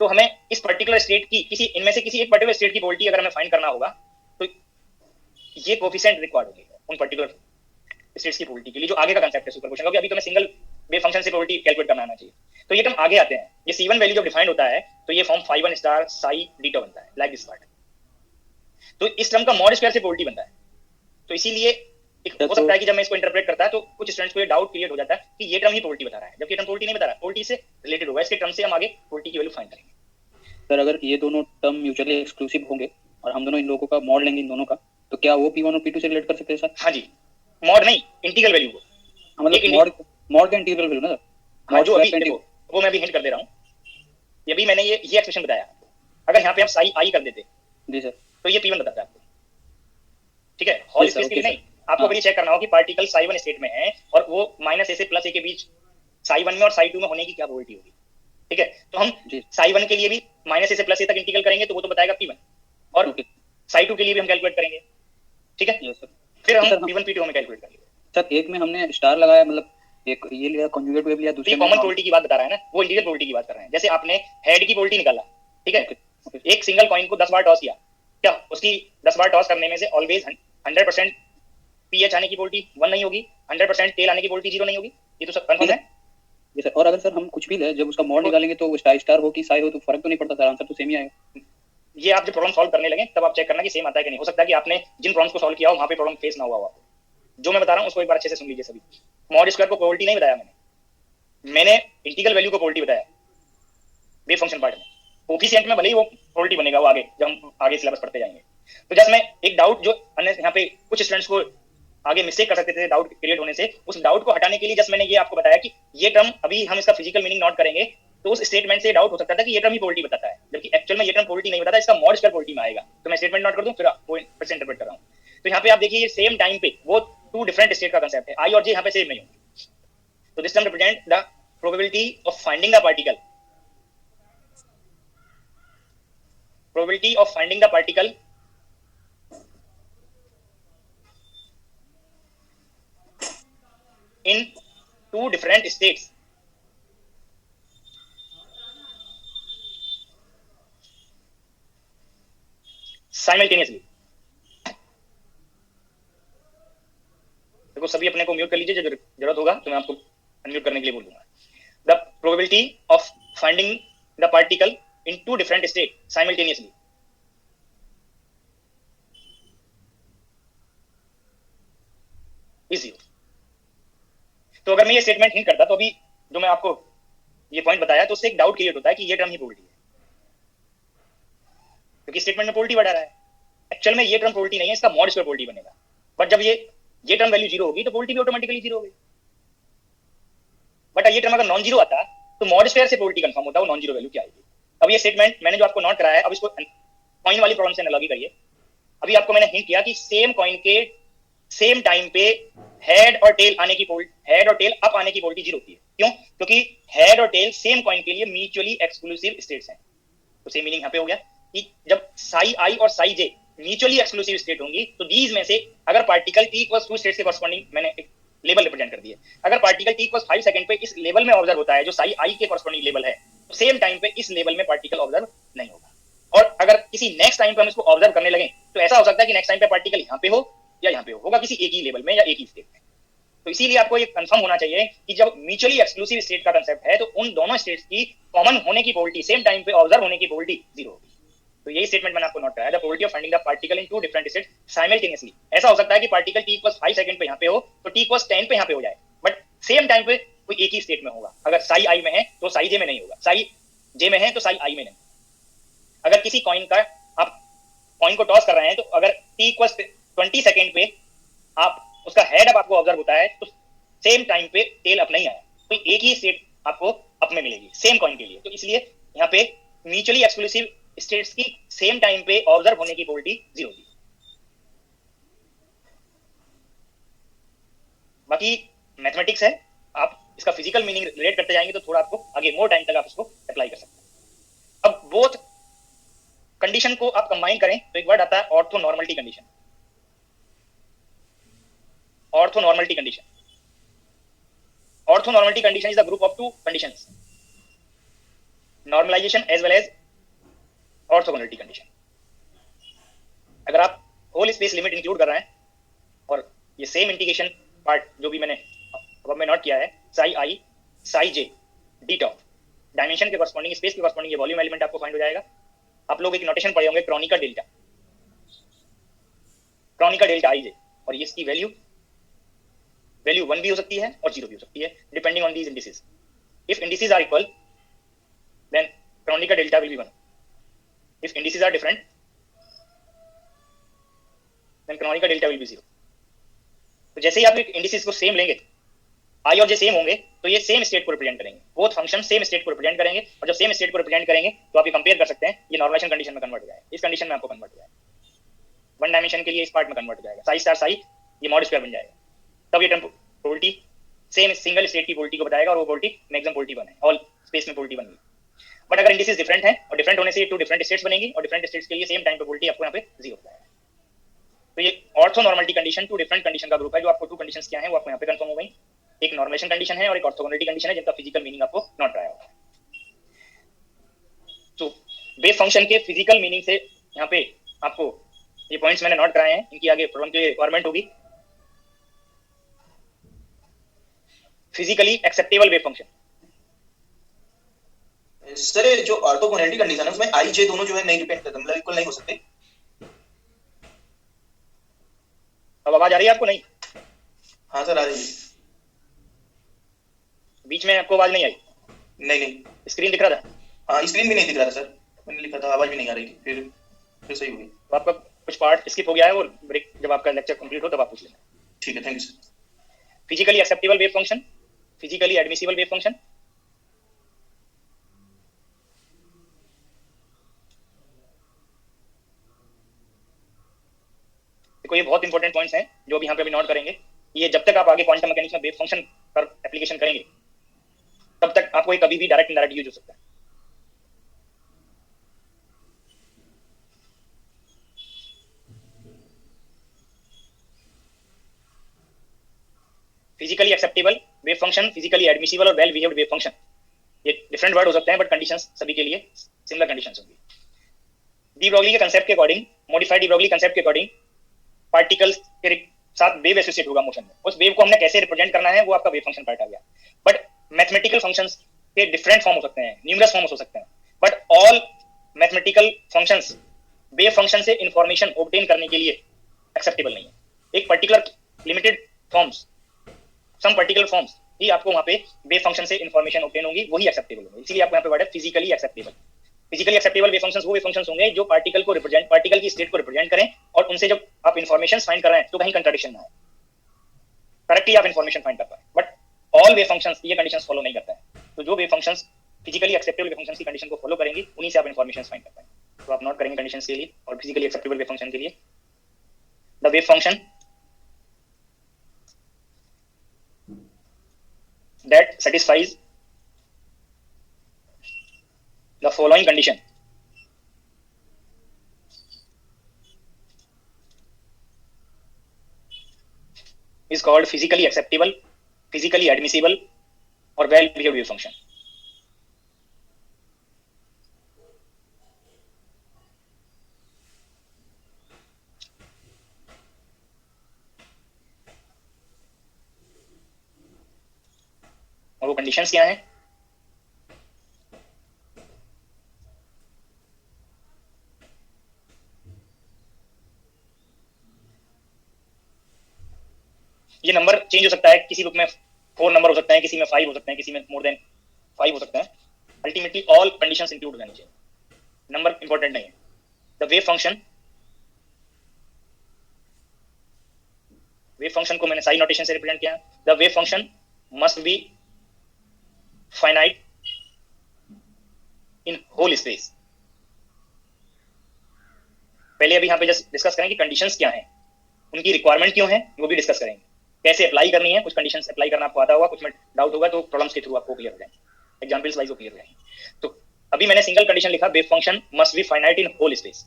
तो हमें इस पर्टिकुलर स्टेट की किसी इनमें से किसी एक पर्टिकुलर स्टेट की प्रोबेबिलिटी अगर हमें फाइंड करना होगा, तो ये कोफिशिएंट रिक्वायर्ड होंगे उन पर्टिकुलर स्टेट्स की प्रोबेबिलिटी के लिए, जो आगे का कांसेप्ट है सुपरपोजिशन, क्योंकि अभी तो मैं सिंगल वेव फंक्शन से प्रोबेबिलिटी कैलकुलेट करना आना चाहिए। तो ये टर्म आगे आते हैं, ये C1 वैल्यू जब डिफाइंड होता है तो ये form phi 1 star psi beta बनता है, लाइक दिस पार्ट। तो इस टर्म का मॉड स्क्वायर से प्रोबेबिलिटी बनता है। तो इसीलिए एक हो सकता है कि जब मैं इसको इंटरप्रेट करता है तो कुछ स्टूडेंट्स को ये डाउट क्रिएट हो जाता है कि ये टर्म ही प्रोबेबिलिटी बता रहा है, जबकि ये टर्म प्रोबेबिलिटी नहीं बता रहा, प्रोबेबिलिटी से रिलेटेड होगा, इसके टर्म से हम आगे प्रोबेबिलिटी की वैल्यू फाइंड करेंगे। सर अगर ये दोनों टर्म म्यूचुअली एक्सक्लूसिव होंगे और हम दोनों इन लोगों का मॉड लेंगे इन दोनों का, तो क्या वो P1 और P2 से रिलेट कर सकते हैं सर? हाँ जी, मॉड नहीं, इंटीग्रल वैल्यू को, मतलब मॉड का इंटीग्रल वैल्यू ना सर? हाँ, जो अभी देखो वो मैं भी हिंट कर दे रहा हूँ। ये भी मैंने ये एक्सप्रेशन बताया, अगर यहाँ पे हम psi i कर देते जी सर, तो ये P1 बताता है आपको। ठीक है, हॉल स्पेस के लिए नहीं, आपको अगर ये चेक करना हो कि पार्टिकल psi 1 स्टेट में है और वो -a से +a के बीच psi 1 में और psi 2 में होने की क्या प्रोबेबिलिटी होगी। ठीक है, तो हम psi 1 के लिए भी -a से +a तक इंटीग्रल करेंगे तो वो तो बताएगा P1, और psi 2 के लिए भी हम कैलकुलेट करेंगे। ठीक है, फिर हम P1 P2 में कैलकुलेट करेंगे। सर एक में हमने स्टार लगाया, मतलब एक ये लिया कॉन्जुगेट वेव लिया, दूसरे में कॉमन प्रोबेबिलिटी की बात बता रहा है ना, वो इंटीग्रल प्रोबेबिलिटी की बात कर रहे हैं। जैसे आपने हेड की प्रोबेबिलिटी निकाला, ठीक है, एक सिंगल कॉइन को 10 बार टॉस किया, क्या उसकी 10 बार टॉस करने में से ऑलवेज 100% पीएच आने की प्रोबेबिलिटी 1 नहीं होगी, 100% टेल आने की प्रोबेबिलिटी 0 नहीं होगी? ये तो सब कंफर्म है। जी सर, और अगर सर हम कुछ भी ले, जब उसका मॉड निकालेंगे तो वो स्टार हो कि साई हो तो फर्क तो नहीं पड़ता सर, आंसर तो सेम ही आएगा। ये आप जब प्रॉब्लम सॉल्व करने लगे तब आप चेक करना कि सेम आता है कि नहीं। हो सकता है कि आपने जिन प्रॉब्लम्स को सॉल्व किया हो वहां पे प्रॉब्लम फेस ना हुआ हो आपको। जो मैं बता रहा हूं उसको एक बार अच्छे से सुन लीजिए सभी। मॉड स्क्वायर को प्रोबेबिलिटी नहीं बताया मैंने इंटीग्रल वैल्यू को प्रोबेबिलिटी बताया वेव फंक्शन पार्ट में। कोफिशिएंट में भले ही वो प्रोबेबिलिटी बनेगा वो आगे जब हम आगे सिलेबस पढ़ते जाएंगे। तो जस्ट मैं एक डाउट जो यहाँ पे कुछ स्टूडेंट्स को आगे मिस्टेक कर सकते थे डाउट क्रिएट होने से, उस डाउट को हटाने के लिए जस्ट मैंने ये आपको बताया कि ये टर्म अभी हम इसका फिजिकल मीनिंग नोट करेंगे तो उस स्टेटमेंट से डाउट हो सकता था कि ये टर्म ही प्रोबेबिलिटी बताता है, जबकि एक्चुअल में ये टर्म प्रोबेबिलिटी नहीं बताता, इसका मॉड स्क्वायर प्रोबेबिलिटी में आएगा। तो मैं स्टेटमेंट नोट कर दूं फिर वो फिर से इंटरप्रेट कर रहा हूं। तो यहाँ पे आप देखिए ये सेम टाइम पे वो टू डिफरेंट स्टेट का कांसेप्ट है, आई और जे यहाँ पे सेम नहीं होंगे। तो this term represent the probability of finding the particle, probability of finding the particle in two different states simultaneously. आपको सभी अपने को म्यूट कर लीजिए, जरूरत होगा तो मैं आपको अनम्यूट करने के लिए बोल दूंगा। The probability of finding the particle in two different state simultaneously is 0। तो अगर मैं ये स्टेटमेंट हिंट करता तो अभी जो मैं आपको ये पॉइंट बताया तो उससे एक डाउट क्रिएट होता है कि ये टर्म ही प्रोबेबिलिटी है, क्योंकि स्टेटमेंट में प्रोबेबिलिटी बढ़ा रहा है। एक्चुअल में ये टर्म प्रोबेबिलिटी नहीं है, इसका मॉड स्क्वायर प्रोबेबिलिटी बनेगा। बट जब ये टर्म वैल्यू 0 होगी तो प्रोबेबिलिटी भी ऑटोमेटिकली 0 होगी। बट ये टर्म अगर नॉन जीरो आता तो मॉड स्क्वायर से प्रोबेबिलिटी कंफर्म होता है, वो नॉन जीरो वैल्यू क्या आएगी। अब ये स्टेटमेंट मैंने जो आपको नोट कराया है, अब इसको कॉइन वाली प्रॉब्लम से एनालॉजी करिए। अभी आपको मैंने हिंट किया कि सेम कॉइन के सेम टाइम पे हेड और टेल आने की हेड और टेल अप आने की प्रोबेबिलिटी 0 होती है। क्यों? क्योंकि हेड और टेल सेम कॉइन के लिए म्यूचुअली एक्सक्लूसिव स्टेट्स हैं। तो सेम मीनिंग यहाँ पे हो गया कि जब साई आई और साई जे म्यूचुअली एक्सक्लूसिव स्टेट होंगी तो दीज में से अगर पार्टिकल टी इक्वल्स 2 स्टेट्स के कॉरस्पॉन्डिंग मैंने एक लेवल रिप्रेजेंट कर दिया, अगर पार्टिकल टी इक्वल्स 5 सेकंड पे इस लेवल में ऑब्जर्व होता है जो साई आई के कॉरस्पॉन्डिंग लेवल है, तो सेम टाइम पे इस लेवल में पार्टिकल ऑब्जर्व नहीं होगा। और अगर किसी नेक्स्ट टाइम पे हम इसको ऑब्जर्व करने लगे तो ऐसा हो सकता है कि नेक्स्ट टाइम पे पार्टिकल यहाँ पे हो या यहाँ पे होगा किसी एक ही लेवल में या एक ही स्टेट में। तो इसीलिए आपको ये कंफर्म होना चाहिए कि जब म्यूचुअली एक्सक्लूसिव स्टेट का कंसेप्ट है तो उन दोनों स्टेट्स की कॉमन होने की प्रोबेबिलिटी, सेम टाइम पे ऑब्जर्व होने की प्रोबेबिलिटी 0 होगी। तो यही स्टेटमेंट मैंने आपको नोट कराया, the probability of finding the particle in two different states simultaneously. ऐसा हो सकता है कि पार्टिकल t इक्वल्स 5 सेकंड पे यहाँ पे हो तो t इक्वल्स 10 पे यहाँ पे हो जाए, बट सेम टाइम पे कोई एक ही स्टेट में होगा। अगर साई आई में है तो साई जे में नहीं होगा, साई जे में है तो साई आई में नहीं। अगर किसी कॉइन का आप कॉइन को टॉस कर रहे हैं तो अगर t इक्वल्स 20 सेकंड पे आप उसका हेड अप आपको ऑब्जर्व होता है तो सेम टाइम पे टेल अप नहीं आया, कोई एक ही स्टेट आपको अप में मिलेगी सेम कॉइन के लिए। तो इसलिए यहाँ पे म्यूचुअली एक्सक्लूसिव स्टेट्स की सेम टाइम पे ऑब्जर्व होने की प्रोबेबिलिटी 0 थी। बाकी मैथमेटिक्स है, आप इसका फिजिकल मीनिंग रिलेट करते जाएंगे तो थोड़ा आपको आगे मोर टाइम तक आप इसको अप्लाई कर सकते हैं। अब बोथ कंडीशन को आप कंबाइन करें तो एक वर्ड आता है orthonormality condition. Orthonormality condition, orthonormality condition is the group of two conditions, normalization as well as orthogonality condition. अगर आप होल स्पेस लिमिट इंक्लूड कर रहे हैं और ये सेम इंटीग्रेशन पार्ट जो भी मैंने अब मैं नोट किया है, साई आई साई जे डी टॉप डायमेंशन के कॉरस्पॉन्डिंग स्पेस के कॉरस्पॉन्डिंग ये वॉल्यूम एलिमेंट आपको फाइंड हो जाएगा। आप लोग एक नोटेशन पढ़े होंगे क्रोनिका डेल्टा, क्रोनिका डेल्टा आई जे, और ये इसकी वैल्यू 1 भी हो सकती है और 0 भी हो सकती है depending on these indices. If indices are equal then Kronecker delta will be 1। If indices are different, then canonical delta will be 0. तो जैसे ही आप इंडिसेस को सेम लेंगे, आई और जे सेम होंगे तो ये सेम स्टेट को रिप्रेजेंट करेंगे, बोथ फंक्शन सेम स्टेट को रिप्रेजेंट करेंगे, और जब सेम स्टेट को रिप्रेजेंट करेंगे तो आप ये कंपेयर कर सकते हैं, ये नॉर्मलाइजेशन कंडीशन में कन्वर्ट हो जाएगा, इस कंडीशन में आपको कन्वर्ट हो जाएगा, वन डायमेंशन के लिए इस पार्ट में कन्वर्ट हो जाएगा, साई स्टार साई ये मॉड स्क्वायर बन जाएगा, तब ये term probability same single state की प्रोबेबिलिटी को बताएगा और वो प्रोबेबिलिटी मैक्सिमम प्रोबेबिलिटी 1 है, ऑल स्पेस में प्रोबेबिलिटी 1 है। बट अगर इंडिसेस डिफरेंट हैं और डिफरेंट होने से ये टू डिफरेंट स्टेट्स बनेंगी और डिफरेंट स्टेट्स के लिए सेम टाइम प्रोबेबिलिटी आपको यहाँ पे 0 होता है। तो ये ऑर्थोनॉर्मलिटी कंडीशन टू डिफरेंट कंडीशन का ग्रुप है, जो आपको टू कंडीशंस क्या हैं वो आपको यहाँ पे कंफर्म हो गई। एक नॉर्मलाइजेशन कंडीशन है और एक ऑर्थोगोनलिटी कंडीशन है जिनका फिजिकल मीनिंग आपको नोट कराया होगा। तो वेव फंक्शन के फिजिकल मीनिंग से यहाँ पे आपको ये पॉइंट्स मैंने नोट कराए हैं, इनकी आगे प्रॉब्लम की रिक्वायरमेंट होगी। Physically acceptable wave function, sir जो ऑर्थोगोनलिटी कंडीशन है उसमें आई जे दोनों जो है नहीं डिपेंड करते, मतलब इक्वल नहीं हो सकते। अब आवाज आ रही है आपको? नहीं? हाँ सर आ रही है। बीच में आपको आवाज नहीं आई? नहीं स्क्रीन दिख रहा था? हाँ स्क्रीन भी नहीं दिख रहा था सर, मैंने लिखा था, आवाज भी नहीं आ रही थी, फिर सही हो गई। तो आपका कुछ पार्ट स्किप हो गया है और ब्रेक जब आपका लेक्चर कंप्लीट हो तब आप पूछ लेना। ठीक है, thank you sir. Physically acceptable wave function, physically admissible wave function. देखो ये बहुत इंपॉर्टेंट पॉइंट्स हैं जो भी यहाँ पे अभी नोट करेंगे। ये जब तक आप आगे क्वांटम मैकेनिक्स में वेव फंक्शन पर एप्लीकेशन करेंगे तब तक आपको ये कभी भी डायरेक्ट इनडायरेक्ट यूज हो सकता है। Physically acceptable wave function, physically admissible और वेल बिहेव्ड वेव फंक्शन, ये डिफरेंट वर्ड हो सकते हैं बट कंडीशंस सभी के लिए सिमिलर कंडीशंस होंगी। डी ब्रॉगली के कंसेप्ट के according, modified de Broglie concept के अकॉर्डिंग, पार्टिकल्स के साथ वेव एसोसिएट होगा मोशन में, उस वेव को हमने कैसे रिप्रेजेंट करना है वो आपका वेव फंक्शन पार्ट आ गया। बट मैथमेटिकल फंक्शंस के डिफरेंट फॉर्म हो सकते हैं, न्यूमरस फॉर्म्स हो सकते हैं, but all mathematical functions wave function से इंफॉर्मेशन ऑब्टेन करने के लिए एक्सेप्टेबल नहीं है। एक particular limited forms, some particular forms ही आपको वहां पे वेव फंक्शन से इंफॉर्मेशन ऑब्टेन होगी, वही एक्सेप्टेबल होंगे। इसीलिए आपको यहाँ पे वर्ड है physically acceptable. Physically acceptable wave functions वो वेव फंक्शंस होंगे जो पार्टिकल को रिप्रेजेंट, पार्टिकल की स्टेट को रिप्रेजेंट करें, और उनसे जब आप इंफॉर्मेशन फाइंड कर रहे हैं तो कहीं कंट्राडिक्शन ना आए, करेक्टली आप इंफॉर्मेशन फाइंड कर पाए। बट ऑल वेव फंक्शंस ये कंडीशंस फॉलो नहीं करते हैं। तो जो wave functions physically acceptable wave functions की कंडीशन को फॉलो करेंगी, उन्हीं से आप इंफॉर्मेशन फाइंड कर पाएंगे। तो आप नोट करेंगे कंडीशंस के लिए और फिजिकली एक्सेप्टेबल वेव फंक्शन के लिए, the wave function that satisfies the following condition is called physically acceptable, physically admissible or well behaved wave function. और वो कंडीशंस क्या हैं? ये नंबर चेंज हो सकता है, किसी बुक में 4 नंबर हो सकते हैं, किसी में 5 हो सकते हैं, किसी में मोर देन 5 हो सकते हैं। अल्टीमेटली ऑल कंडीशंस इंक्लूड हो जानी चाहिए, नंबर इंपॉर्टेंट नहीं है। द वेव फंक्शन को मैंने साइन नोटेशन से रिप्रेजेंट किया। The wave function must be finite in whole space. पहले अभी यहाँ पे जस्ट डिस्कस करेंगे कंडीशंस क्या हैं, उनकी रिक्वायरमेंट क्यों है, वो भी डिस्कस करेंगे। कैसे अप्लाई करनी है, कुछ कंडीशंस अप्लाई करना आपको आता होगा, कुछ में डाउट होगा तो प्रॉब्लम्स के थ्रू आपको क्लियर हो जाएंगे, एग्जांपल्स वाइज वो क्लियर हो जाएंगे। तो अभी मैंने सिंगल कंडीशन लिखा, wave function must be finite in whole space.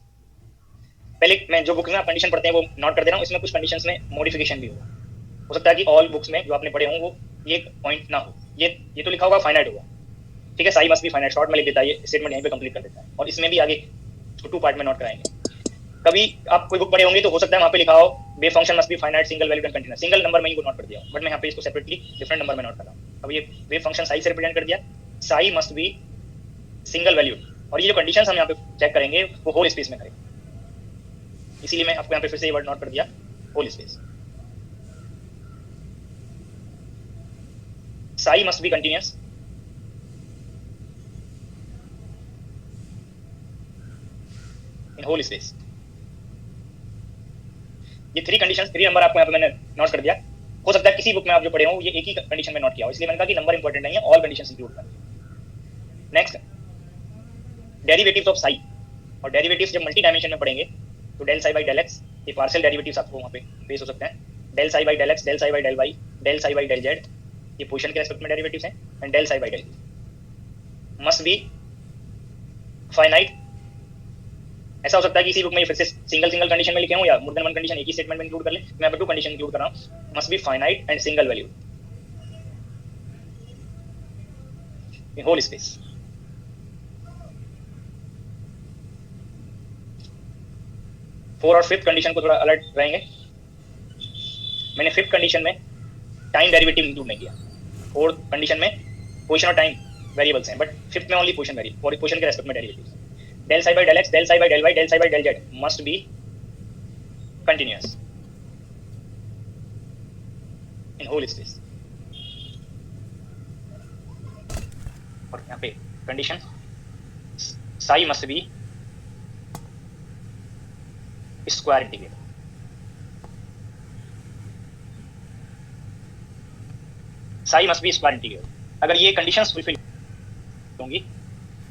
पहले मैं जो बुक में आप कंडीशन पढ़ते हैं वो नोट कर दे रहा हूँ, इसमें कुछ कंडीशंस में मॉडिफिकेशन भी होगा। हो सकता है कि ऑल बुक्स में जो आपने पढ़े हों वो ये पॉइंट ना हो, ये तो लिखा होगा फाइनाइट होगा, ठीक है, psi must be finite, short में लिख देता है, ये स्टेटमेंट यहीं पे कंप्लीट कर देता है। और इसमें भी आगे 2 पार्ट में नोट कराएंगे। कभी आप कोई बुक पढ़े होंगे तो हो सकता है वहां पे लिखा हो wave function must be finite single valued and continuous, single number में ही नोट कर दिया, बट मैं यहाँ पे इसको सेपरेटली डिफरेंट नंबर में नोट कर रहा हूँ। अब ये वेव फंक्शन साई से रिप्रेजेंट कर दिया, Sai must be single valued, और ये जो कंडीशंस हम यहाँ पे चेक करेंगे वो होल स्पेस में करेंगे, इसीलिए मैं आपको यहाँ पे फिर से ये वर्ड नोट कर दिया, whole space. Psi must be continuous, in whole space. ये 3 कंडीशंस, 3 नंबर आपको यहाँ पे मैंने नोट कर दिया। हो सकता है किसी बुक में आप जो पढ़े हो ये एक ही कंडीशन में नोट किया हो, इसलिए मैंने कहा कि नंबर इंपॉर्टेंट नहीं है, ऑल कंडीशंस इंक्लूड करें। नेक्स्ट, डेरिवेटिव्स ऑफ साई, और डेरिवेटिव्स जब मल्टी डायमेंशन में पढ़ेंगे तो del psi by del x, ये पार्शियल डेरिवेटिव्स आपको वहाँ पे फेस हो सकते हैं। Del psi by del x, del psi by del y, del psi by del z, ये पोजीशन के रेस्पेक्ट में डेरिवेटिव्स हैं। And del psi by del must be finite. ऐसा हो सकता है कि इसी बुक में फिर से सिंगल कंडीशन में लिखे हो या मोर देन वन कंडीशन एक ही स्टेटमेंट में इंक्लूड कर ले, मैं यहाँ पे 2 कंडीशन इंक्लूड कर रहा हूँ, must be finite and single value in whole space. Four और 5th कंडीशन को थोड़ा अलर्ट रहेंगे, मैंने 5th कंडीशन में टाइम डेरिवेटिव इंक्लूड नहीं किया। 4th कंडीशन में पोजीशन और टाइम वेरिएबल्स हैं, बट 5th में ओनली पोजीशन वेरिएबल और पोजीशन के रेस्पेक्ट में derivatives. del psi by del x, del psi by del y, del psi by del z must be continuous in whole space. और यहाँ पे condition psi must be square integral. psi must be square integral. अगर ये conditions fulfil होंगी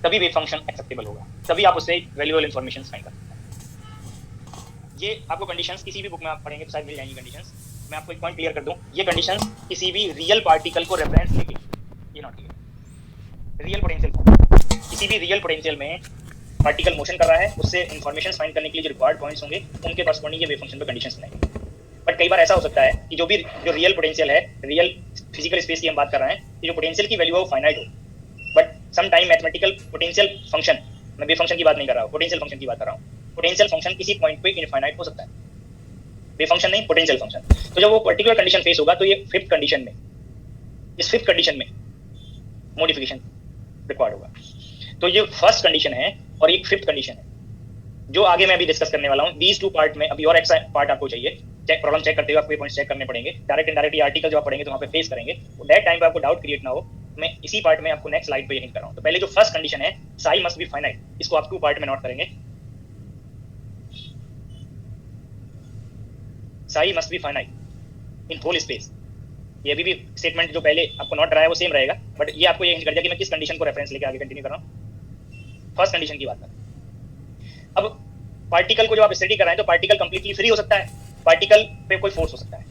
तभी wave function acceptable होगा, तभी आप उससे वैल्यूएबल इंफॉर्मेशन फाइंड कर सकते हैं। ये आपको कंडीशंस किसी भी बुक में आप पढ़ेंगे तो शायद मिल जाएंगी कंडीशंस। मैं आपको एक पॉइंट क्लियर कर दूं, ये कंडीशंस किसी भी रियल पार्टिकल को रेफरेंस लेके, ये नॉट क्लियर, रियल पोटेंशियल, किसी भी रियल पोटेंशियल में पार्टिकल मोशन कर रहा है, उससे इंफॉर्मेशन फाइंड करने के लिए जो रिक्वायर्ड पॉइंट्स होंगे उनके कॉरस्पॉन्डिंग ये वेव फंक्शन पे कंडीशंस बनाएंगे। बट कई बार ऐसा हो सकता है कि जो रियल पोटेंशियल है, रियल फिजिकल स्पेस की हम बात कर रहे हैं, कि जो पोटेंशियल की वैल्यू है वो फाइनाइट हो, but some time mathematical potential function, मैं वेव फंक्शन की बात नहीं कर रहा हूँ, पोटेंशियल फंक्शन की बात कर रहा हूँ, पोटेंशियल फंक्शन किसी पॉइंट पे इनफाइनाइट हो सकता है। वेव फंक्शन नहीं, पोटेंशियल फंक्शन। तो जब वो पर्टिकुलर कंडीशन फेस होगा तो ये फिफ्थ कंडीशन में, इस फिफ्थ कंडीशन में मॉडिफिकेशन रिक्वायर्ड होगा। तो ये फर्स्ट कंडीशन है और ये फिफ्थ कंडीशन है जो आगे मैं अभी डिस्कस करने वाला हूँ। दीज टू पार्ट में अभी और एक्स्ट्रा पार्ट आपको चाहिए, चेक प्रॉब्लम चेक करते हुए आपको ये पॉइंट्स चेक करने पड़ेंगे। डायरेक्ट इनडायरेक्ट ये आर्टिकल जो आप पढ़ेंगे तो वहाँ पे फेस करेंगे, दैट टाइम पे आपको डाउट क्रिएट ना हो। मैं इसी पार्ट में आपको नेक्स्ट स्लाइड पे ये हिंट कर रहा हूँ। तो पहले जो फर्स्ट कंडीशन है साई मस्ट बी फाइनाइट, इसको आप टू पार्ट में नोट करेंगे। Psi must be finite in whole space. ये अभी भी स्टेटमेंट जो पहले आपको नोट रहा है वो सेम रहेगा, बट ये आपको ये हिंट कर दिया कि मैं किस कंडीशन को रेफरेंस लेके आगे कंटिन्यू कर रहा हूँ। फर्स्ट कंडीशन की बात करें। अब पार्टिकल को जब आप स्टडी कर रहे हैं तो पार्टिकल कंप्लीटली फ्री हो सकता है, पार्टिकल पे कोई फोर्स हो सकता है।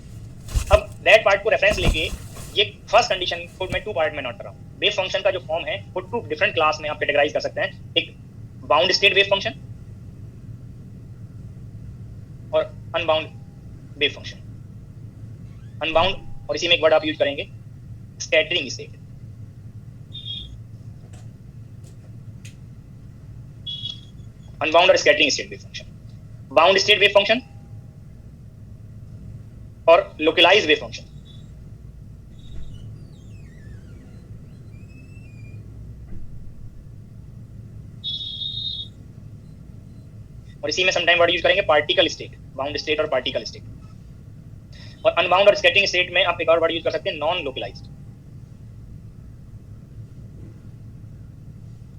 अब दैट पार्ट को रेफरेंस लेके ये फर्स्ट कंडीशन को मैं टू पार्ट में नोट कर रहा हूँ। वेव फंक्शन का जो फॉर्म है वो टू डिफरेंट क्लास में आप कैटेगराइज कर सकते हैं, एक बाउंड स्टेट वेव फंक्शन और अनबाउंड वेव फंक्शन। अनबाउंड और इसी में एक वर्ड आप यूज करेंगे स्कैटरिंग स्टेट। अनबाउंड और scattering state wave function, bound state wave function और लोकलाइज वेव फंक्शन। और इसी में समटाइम वर्ड यूज करेंगे पार्टिकल स्टेट, बाउंड स्टेट और पार्टिकल स्टेट। और अनबाउंड और स्कैटरिंग स्टेट में आप एक और वर्ड यूज कर सकते हैं नॉन लोकलाइज्ड।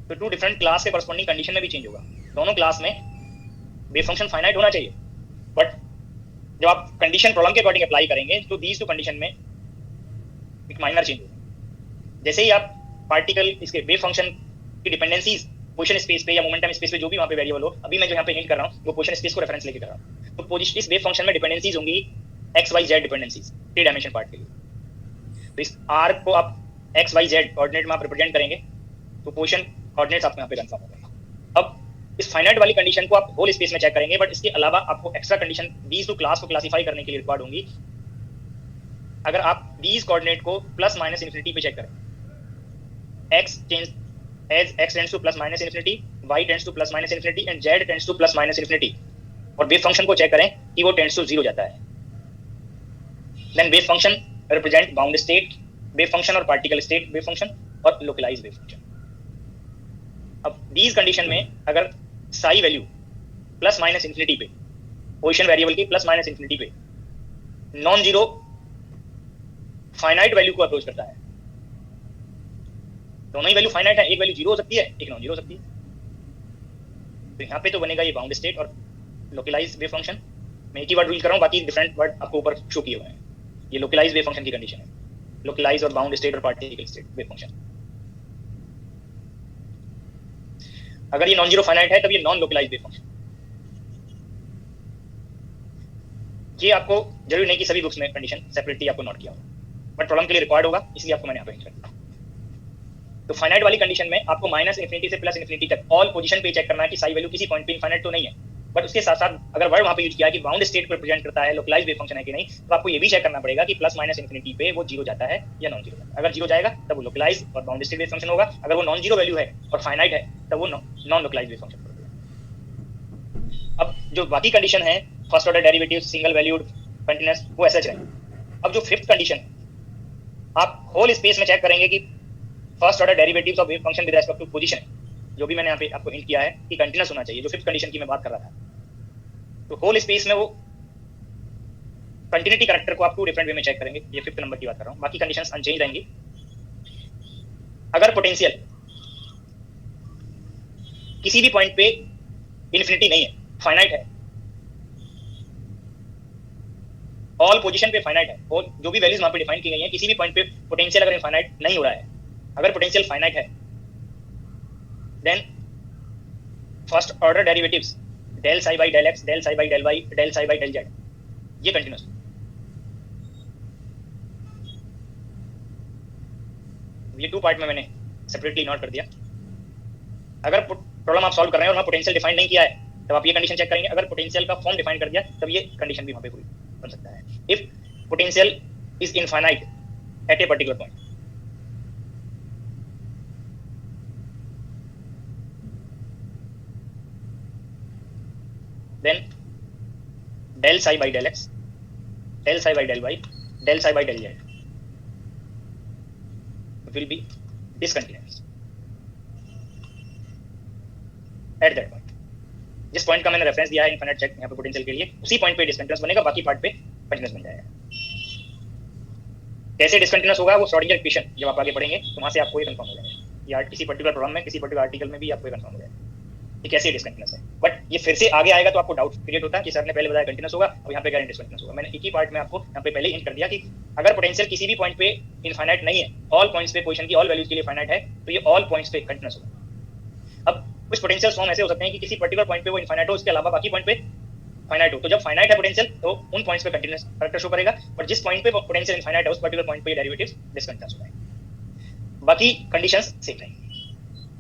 तो टू डिफरेंट क्लास के कॉरस्पॉन्डिंग कंडीशन में भी चेंज होगा। दोनों क्लास में वेव फंक्शन फाइनाइट होना चाहिए, बट जब आप कंडीशन प्रॉब्लम के अकॉर्डिंग अप्लाई करेंगे तो दीज टू कंडीशन में एक माइनर चेंज होगा। जैसे ही आप पार्टिकल इसके वेव फंक्शन की डिपेंडेंसीज पोजीशन स्पेस पे या मोमेंटम स्पेस पे जो भी वहां पे वेरिएबल हो, अभी मैं जो यहाँ पे हिंट कर रहा हूँ वो पोजीशन स्पेस को रेफरेंस लेके कर रहा हूँ। तो पोजीशन इस वेव फंक्शन में डिपेंडेंसीज होंगी x y z dependencies three dimension part के लिए। तो इस आर को आप एक्स वाई जेड कोऑर्डिनेट में आप रिप्रेजेंट करेंगे तो पोजीशन कोऑर्डिनेट्स आपको यहाँ पे कंफर्म हो जाएगा। अब इस फाइनाइट वाली कंडीशन को आप होल स्पेस में चेक करेंगे, बट इसके अलावा आपको extra condition these two class को क्लासिफाई करने के लिए रिक्वायर्ड होंगी। अगर आप दीज कोऑर्डिनेट को प्लस माइनस इन्फिनिटी पे चेक करें, x change as x tends to plus minus infinity, y tends to plus minus infinity and z tends to plus minus infinity, और वेव फंक्शन को check करें कि वो tends to zero जाता है, then wave function represent bound state wave function और particle state wave function और localised wave function. अब दीज कंडीशन में अगर psi value plus minus infinity पे, पोजीशन वेरिएबल की प्लस माइनस इन्फिनिटी पे नॉन जीरो फाइनाइट वैल्यू को approach करता है, दोनों ही वैल्यू फाइनाइट है, एक वैल्यू जीरो हो सकती है एक नॉन जीरो हो सकती है, तो यहाँ पे तो बनेगा ये बाउंड स्टेट और लोकलाइज वेव फंक्शन। मैं एक ही वर्ड यूज कर रहा हूँ, बाकी डिफरेंट वर्ड आपको ऊपर शो किए हुए हैं। ये लोकलाइज वेव फंक्शन की कंडीशन है, लोकलाइज और बाउंड स्टेट और पार्टिकल स्टेट वेव फंक्शन। अगर ये नॉन जीरो फाइनाइट है तब ये नॉन लोकलाइज वेव फंक्शन। ये आपको जरूरी नहीं कि सभी बुक्स में कंडीशन सेपरेटली आपको नोट किया हो, बट प्रॉब्लम के लिए रिक्वायर्ड होगा, इसलिए आपको मैंने यहाँ पे हिंट कर दिया। तो फाइनाइट वाली कंडीशन में आपको माइनस इन्फिनिटी से प्लस इन्फिनिटी तक ऑल पोजीशन पे चेक करना है कि साई वैल्यू किसी पॉइंट पे इनफाइनाइट तो नहीं है, बट उसके साथ साथ अगर वर्ड वहां पे यूज किया है कि बाउंड स्टेट को रिप्रेजेंट करता है, लोकलाइज वेव फंक्शन है कि नहीं, तो आपको ये भी चेक करना पड़ेगा कि प्लस माइनस इन्फिनिटी पे वो जीरो जाता है या नॉन जीरो जाता है। अगर जीरो जाएगा तब वो लोकलाइज और बाउंड स्टेट वेव फंक्शन होगा, अगर वो नॉन जीरो वैल्यू है और फाइनाइट है तब वो नॉन लोकलाइज वेव फंक्शन होगा। अब जो बाकी कंडीशन है first order derivative single valued continuous वो ऐसा रहेंगे। अब जो फिफ्थ कंडीशन आप होल स्पेस में चेक करेंगे कि first order derivatives of wave function with respect to position, जो भी मैंने यहाँ पे आपको हिंट किया है कि कंटीन्यूअस होना चाहिए, जो फिफ्थ कंडीशन की मैं बात कर रहा था। तो होल स्पेस में वो कंटिन्यूटी कैरेक्टर को आप टू डिफरेंट वे में चेक करेंगे, ये फिफ्थ नंबर की बात कर रहा हूँ, बाकी कंडीशंस अनचेंज रहेंगी। अगर पोटेंशियल किसी भी पॉइंट पे इन्फिनिटी नहीं है, फाइनाइट है, ऑल पोजीशन पे फाइनाइट है, और जो भी वैल्यूज वहां पे डिफाइन की गई हैं किसी भी पॉइंट पे पोटेंशियल अगर इनफाइनाइट नहीं हो रहा है, अगर पोटेंशियल फाइनाइट है, then first order derivatives del psi by del x, del psi by del y, del psi by del z, ये कंटिन्यूअस। ये टू पार्ट में मैंने सेपरेटली नोट कर दिया। अगर प्रॉब्लम आप सॉल्व कर रहे हैं और वहां पोटेंशियल डिफाइन नहीं किया है तब आप ये कंडीशन चेक करेंगे, अगर पोटेंशियल का फॉर्म डिफाइन कर दिया तब ये कंडीशन भी वहां पे पूरी बन सकता है। If potential is infinite at a particular point, then del psi by del x del psi by del y, del psi by del z will be discontinuous at that point. जिस point का मैंने reference दिया है infinite check यहाँ पे potential के लिए, उसी पॉइंट पे डिसकंटिन्यूअस बनेगा, बाकी पार्ट पे कंटिन्यूअस बन जाएगा। कैसे डिसकंटिन्यूअस होगा वो श्रोडिंगर इक्वेशन जब आप आगे पढ़ेंगे तो वहां से आपको ये कंफर्म हो जाएगा, या किसी पर्टिकुलर प्रोग्राम में किसी पर्टिकुलर आर्टिकल में भी आपको ये कंफर्म हो जाएगा कि कैसे डिसकंटिन्यूअस है। बट ये फिर से आगे आएगा तो आपको डाउट क्रिएट होता है कि सर ने पहले बताया कंटिन्यूअस होगा और यहाँ पे कह रहे हैं डिसकंटिन्यूअस होगा। मैंने एक ही पार्ट में आपको यहाँ पे पहले हिंट कर दिया कि अगर पोटेंशियल किसी भी पॉइंट पे इनफाइनाइट नहीं है, ऑल पॉइंट्स पे पोजीशन की ऑल वैल्यूज के लिए फाइनाइट है, तो ये ऑल पॉइंट्स पे कंटिन्यूअस होगा। अब कुछ पोटेंशियल फॉर्म ऐसे हो सकते हैं कि किसी पर्टिकुलर पॉइंट पे वो इनफाइनाइट हो, उसके अलावा बाकी पॉइंट पे फाइनाइट हो। तो जब फाइनाइट है पोटेंशियल तो उन पॉइंट्स पे कंटिन्यूअस कैरेक्टर शो करेगा, और जिस पॉइंट पे पोटेंशियल इनफाइनाइट है उस पर्टिकुलर पॉइंट पे डेरिवेटिव्स डिसकंटिन्यूअस हो जाएंगे। बाकी कंडीशंस सेम रहेंगी।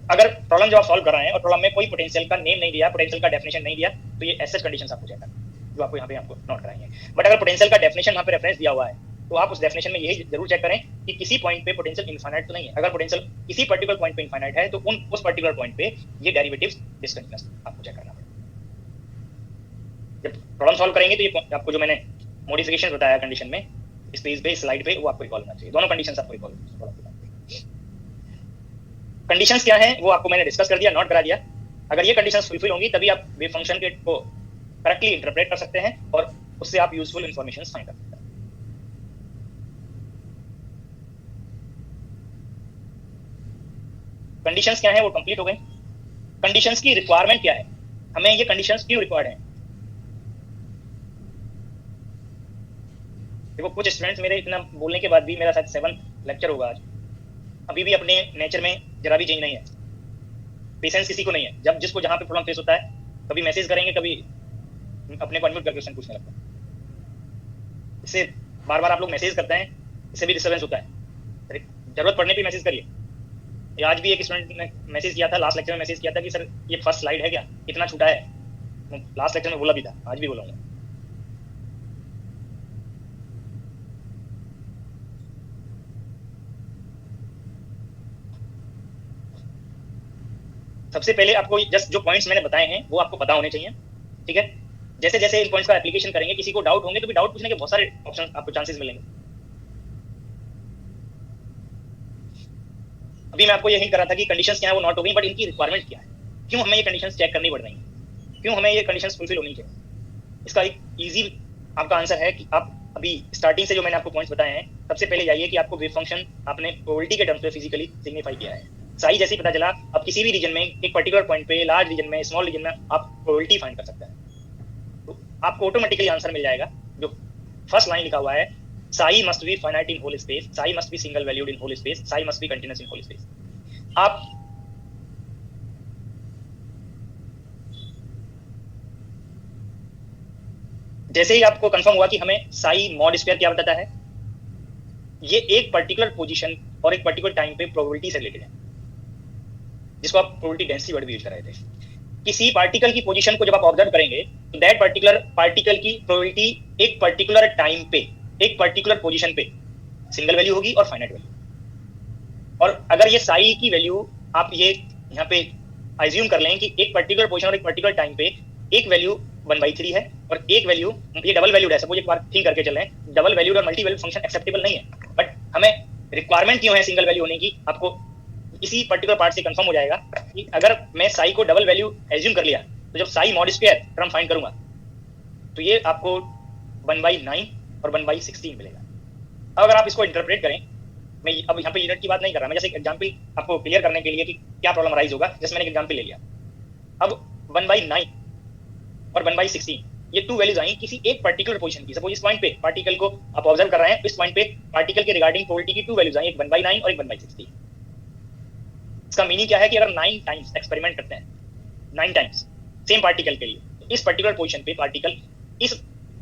अगर प्रॉब्लम जब आप सॉल्व कर रहे हैं और प्रॉब्लम में कोई पोटेंशियल का नेम नहीं दिया, पोटेंशियल का डेफिनेशन नहीं दिया, तो ये ऐसे कंडीशंस आपको चेक करना जो आपको यहाँ पे आपको नोट कराएंगे। बट अगर पोटेंशियल का डेफिनेशन यहाँ पे रेफरेंस दिया हुआ है तो आप उस डेफिनेशन में यही जरूर चेक करें कि किसी पॉइंट पे पोटेंशियल इनफाइनाइट तो नहीं है। अगर पोटेंशियल किसी पर्टिकुलर पॉइंट पे इनफाइनाइट है तो उस पर्टिकुलर पॉइंट पे ये डेरिवेटिव्स डिसकंटिन्यूअस आपको चेक करना पड़ेगा। जब प्रॉब्लम सॉल्व करेंगे तो ये आपको जो मैंने मॉडिफिकेशन बताया कंडीशन में इस पेज पे स्लाइड पे वो आपको रिकॉल होना चाहिए। दोनों कंडीशंस आपको रिकॉल होना चाहिए। कंडीशंस क्या हैं वो आपको मैंने डिस्कस कर दिया, नोट करा दिया। अगर ये कंडीशंस फुलफिल होंगी तभी आप वेव फंक्शन के को करेक्टली इंटरप्रेट कर सकते हैं और उससे आप यूजफुल इंफॉर्मेशन फाइंड कर सकते हैं। कंडीशंस क्या है वो कंप्लीट हो गए। कंडीशंस की रिक्वायरमेंट क्या है, हमें ये कंडीशंस क्यों रिक्वायर्ड हैं। देखो कुछ स्टूडेंट्स मेरे इतना बोलने के बाद भी, मेरा शायद 7th लेक्चर होगा आज, अभी भी अपने नेचर में जरा भी चेंज नहीं है, पेशेंस किसी को नहीं है। जब जिसको जहां पे प्रॉब्लम फेस होता है कभी मैसेज करेंगे, कभी अपने को अनम्यूट करके क्वेश्चन पूछने लगता है। इससे बार बार आप लोग मैसेज करते हैं, इससे भी डिस्टर्बेंस होता है। जरूरत पड़ने पे मैसेज करिए। आज भी एक स्टूडेंट ने मैसेज किया था, लास्ट लेक्चर में मैसेज किया था कि सर ये फर्स्ट स्लाइड है क्या, इतना छोटा है। लास्ट लेक्चर में बोला भी था, आज भी बोलूंगा। सबसे पहले आपको जस्ट जो पॉइंट्स मैंने बताए हैं वो आपको पता होने चाहिए, ठीक है। जैसे जैसे इन पॉइंट्स का एप्लीकेशन करेंगे, किसी को डाउट होंगे तो भी डाउट पूछने के बहुत सारे ऑप्शन आपको चांसेस मिलेंगे। अभी मैं आपको ये हिंट करा था कि कंडीशंस क्या है वो नॉट हो गई, बट इनकी रिक्वायरमेंट क्या है, क्यों हमें ये कंडीशंस चेक करनी पड़ रही हैं, क्यों हमें ये कंडीशंस फुलफिल होनी चाहिए। इसका एक इजी आपका आंसर है कि आप अभी स्टार्टिंग से जो मैंने आपको पॉइंट्स बताए हैं, सबसे पहले जाइए कि आपको वेव फंक्शन आपने प्रोबेबिलिटी के टर्म्स में फिजिकली सिग्निफाई किया है। साई जैसे ही पता चला, अब किसी भी रीजन में, एक पर्टिकुलर पॉइंट पे, लार्ज रीजन में, स्मॉल रीजन में आप प्रोबेबिलिटी फाइंड कर सकते हैं, तो आपको ऑटोमेटिकली आंसर मिल जाएगा। जो फर्स्ट लाइन लिखा हुआ है, psi must be finite in whole space, psi must be single valued in whole space, psi must be continuous in whole space. आप जैसे ही आपको कंफर्म हुआ कि हमें साई मॉड स्क्वायर क्या बताता है, ये एक पर्टिकुलर पोजीशन और एक पर्टिकुलर टाइम पे प्रोबेबिलिटी से रिलेटेड है, जिसको आप प्रोबेबिलिटी डेंसिटी वर्ड भी यूज कर रहे थे। किसी पार्टिकल की पोजीशन को जब आप ऑब्जर्व करेंगे तो दैट पर्टिकुलर पार्टिकल की प्रोबेबिलिटी एक पर्टिकुलर टाइम पे, एक पर्टिकुलर पोजीशन पे सिंगल वैल्यू होगी और फाइनाइट वैल्यू। और अगर ये साई की वैल्यू आप ये यहाँ पे अज्यूम कर लें कि एक पर्टिकुलर पोजीशन और एक पर्टिकुलर टाइम पे एक वैल्यू 1/3 है और एक वैल्यू, ये डबल वैल्यूड है, सपोज एक बार थिंक करके चलें, डबल वैल्यूड और मल्टी वैल्यूड फंक्शन एक्सेप्टेबल नहीं है, बट हमें रिक्वायरमेंट क्यों है सिंगल वैल्यू होने की, आपको इसी पर्टिकुलर पार्ट से कंफर्म हो जाएगा कि अगर मैं साई को डबल वैल्यू एज्यूम कर लिया तो जब Sai mod square term find करूंगा तो ये आपको 1/9 और 1/16 मिलेगा। अब अगर आप इसको इंटरप्रेट करें, मैं अब यहाँ पे यूनिट की बात नहीं कर रहा, मैं जैसे एक एग्जांपल आपको क्लियर करने के लिए कि क्या प्रॉब्लम अराइज होगा, जैसे मैंने एक एग्जांपल ले लिया। अब 1/9 और 1/16 ये टू वैल्यूज आई किसी एक पर्टिकुलर पोजीशन की। सपोज इस पॉइंट पे पार्टिकल को आप ऑब्जर्व कर रहे हैं, इस पॉइंट पे पार्टिकल के रिगार्डिंग प्रोबेबिलिटी की टू वैल्यूज आई, एक 1/9 और एक 1/16। इसका मीनिंग क्या है कि अगर 9 टाइम्स एक्सपेरिमेंट करते हैं, 9 टाइम्स सेम पार्टिकल के लिए, तो इस पर्टिकुलर पोजीशन पे पार्टिकल इस